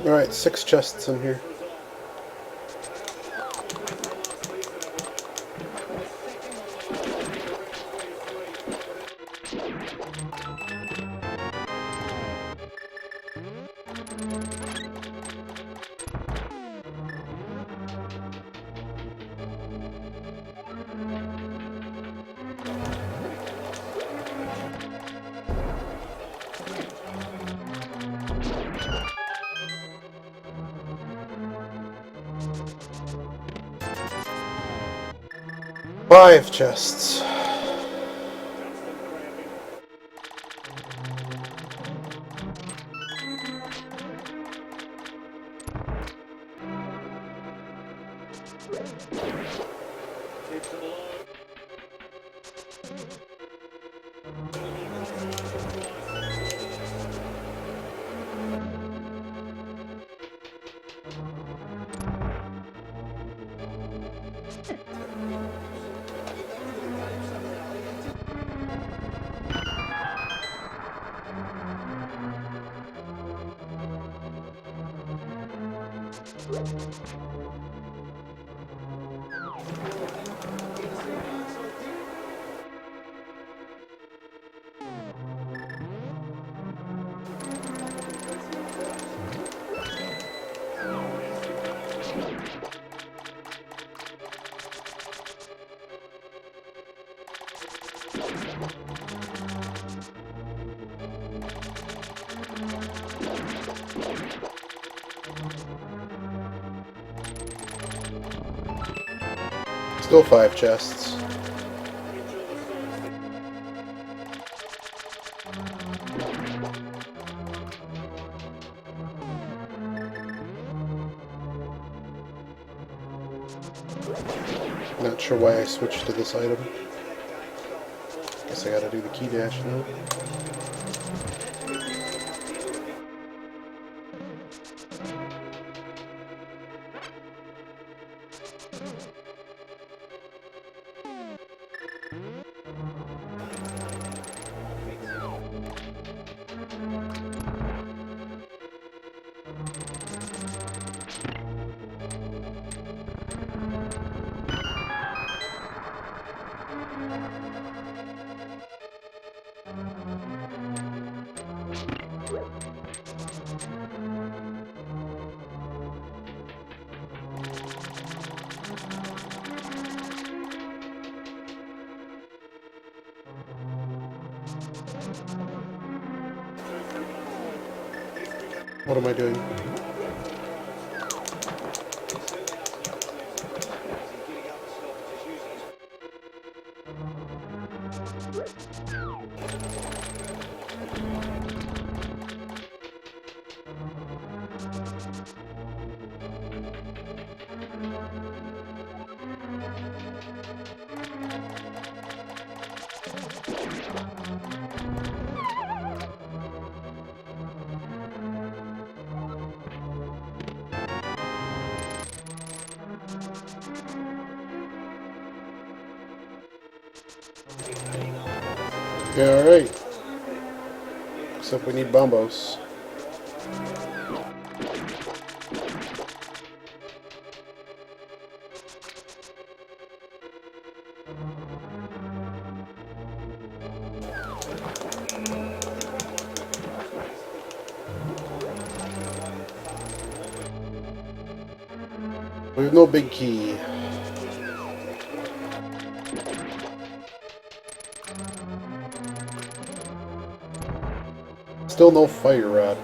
Alright, 6 chests in here. Five chests. Still 5 chests. Not sure why I switched to this item. Guess I gotta do the key dash now. What am I doing? Yeah, alright. Except we need bombos. We have no big key. Still no fire rod.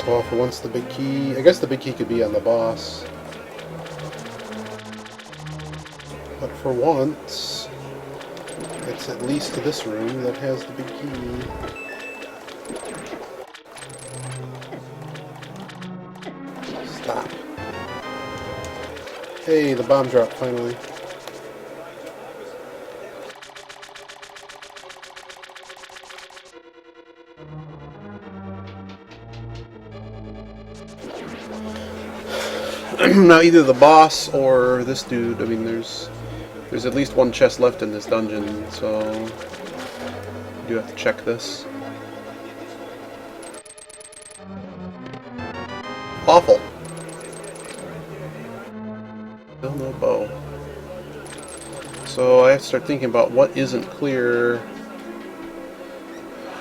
Well, for once the big key... I guess the big key could be on the boss. But for once, it's at least to this room that has the big key. Stop. Hey, the bomb dropped finally. Now either the boss or this dude, I mean there's at least one chest left in this dungeon, so you do have to check this. Awful. Still no bow. So I have to start thinking about what isn't clear. I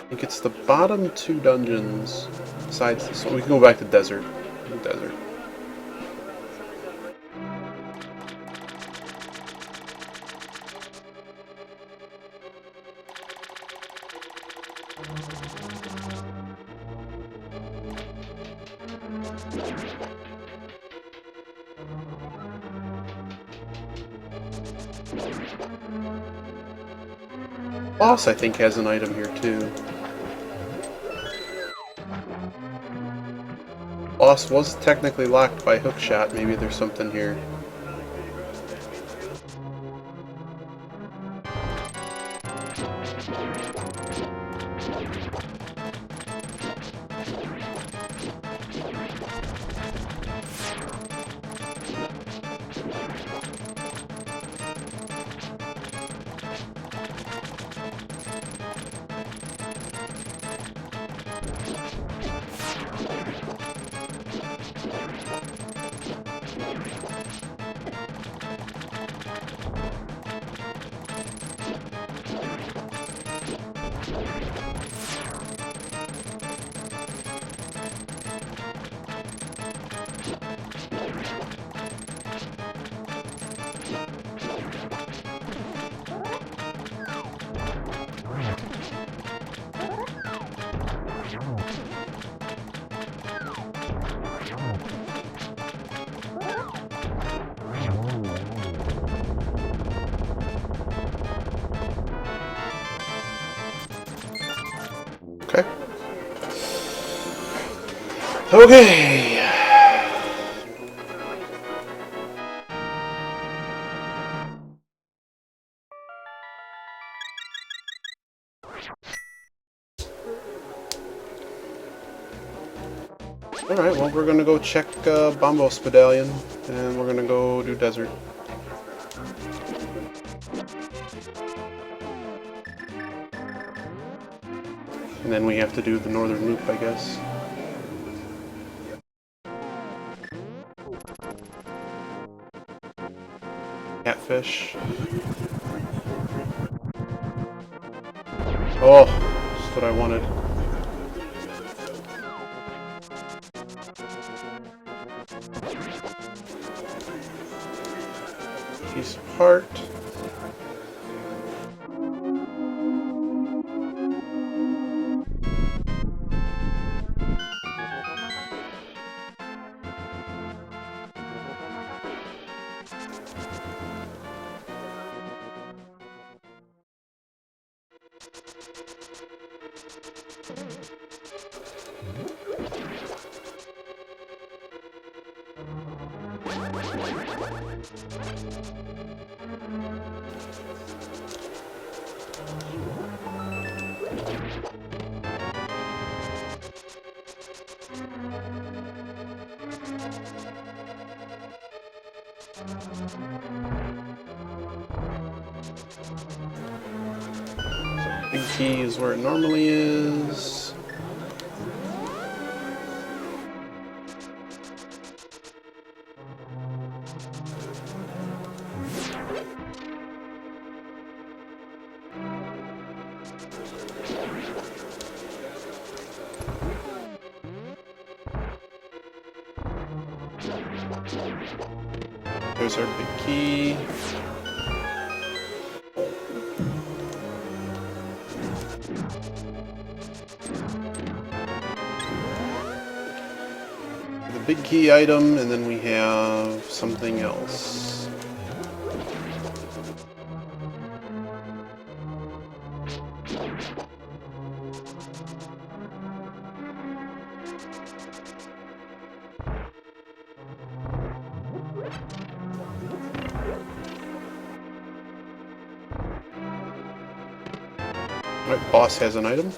think it's the bottom two dungeons besides this one. We can go back to desert. Desert. Boss, I think, has an item here too. Boss was technically locked by hookshot. Maybe there's something here. Okay. Okay. Alright, well, we're gonna go check Bombos Medallion, and we're gonna go do desert. And then we have to do the northern loop, I guess. Catfish. Oh, that's what I wanted. Piece of heart. Big key is where it normally is. There's our big key. The big key item, and then we have something else. Alright, boss has an item.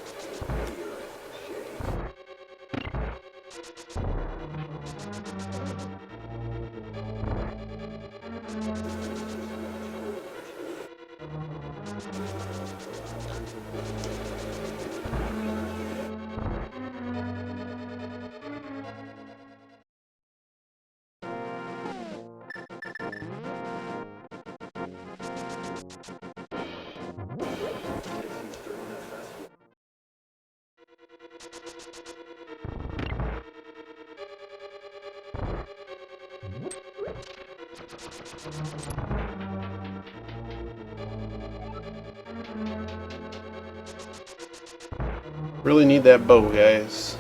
Really need that bow, guys.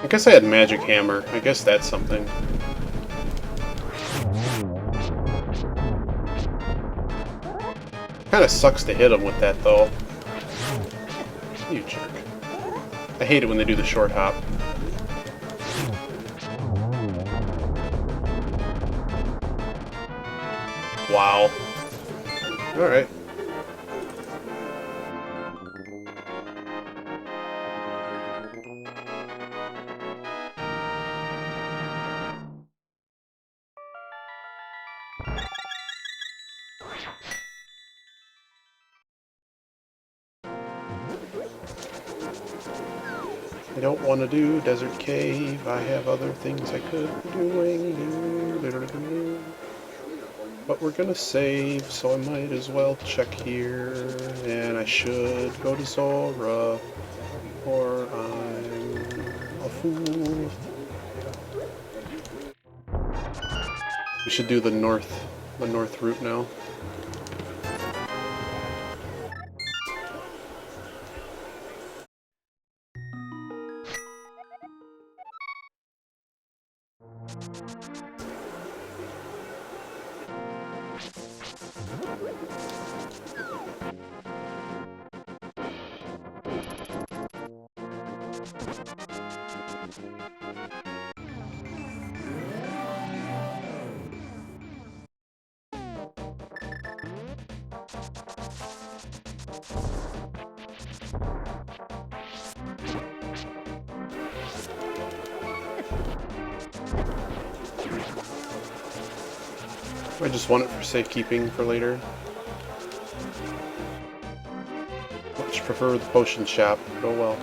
I guess I had magic hammer. I guess that's something. Kinda sucks to hit him with that, though. You jerk. I hate it when they do the short hop. Wow. Alright. I don't want to do Desert Cave. I have other things I could be doing. But we're gonna save, so I might as well check here. And I should go to Zora, or I'm a fool. We should do the north route now. I just want it for safekeeping for later. Much prefer the potion shop, but oh well.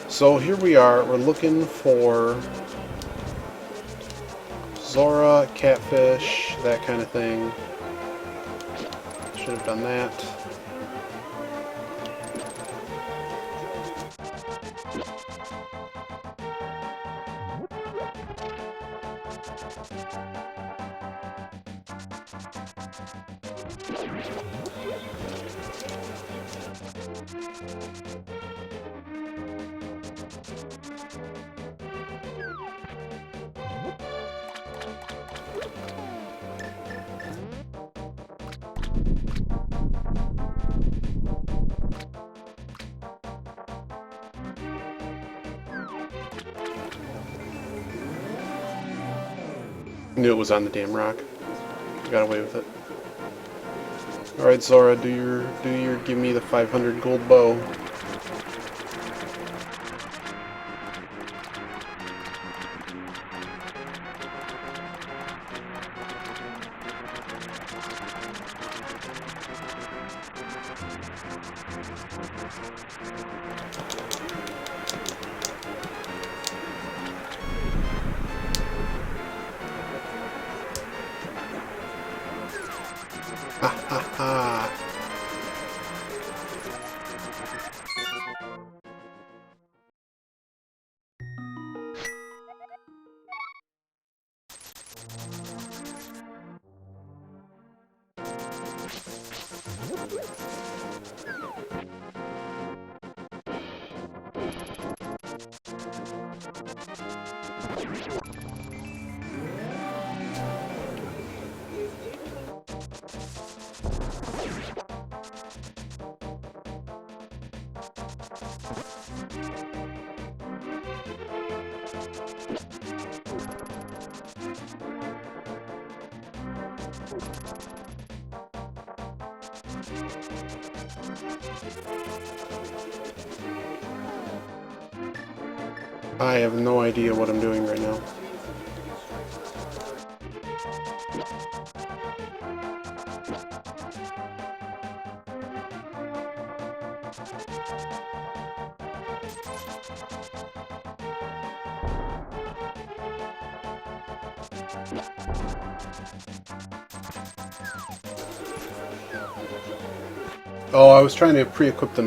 So here we are, we're looking for Zora, catfish, that kind of thing. Should have done that. Knew it was on the damn rock. Got away with it. Alright, Zora, do your give me the 500 gold bow. Ha ha ha! I have no idea what I'm doing right now. Oh, I was trying to pre-equip the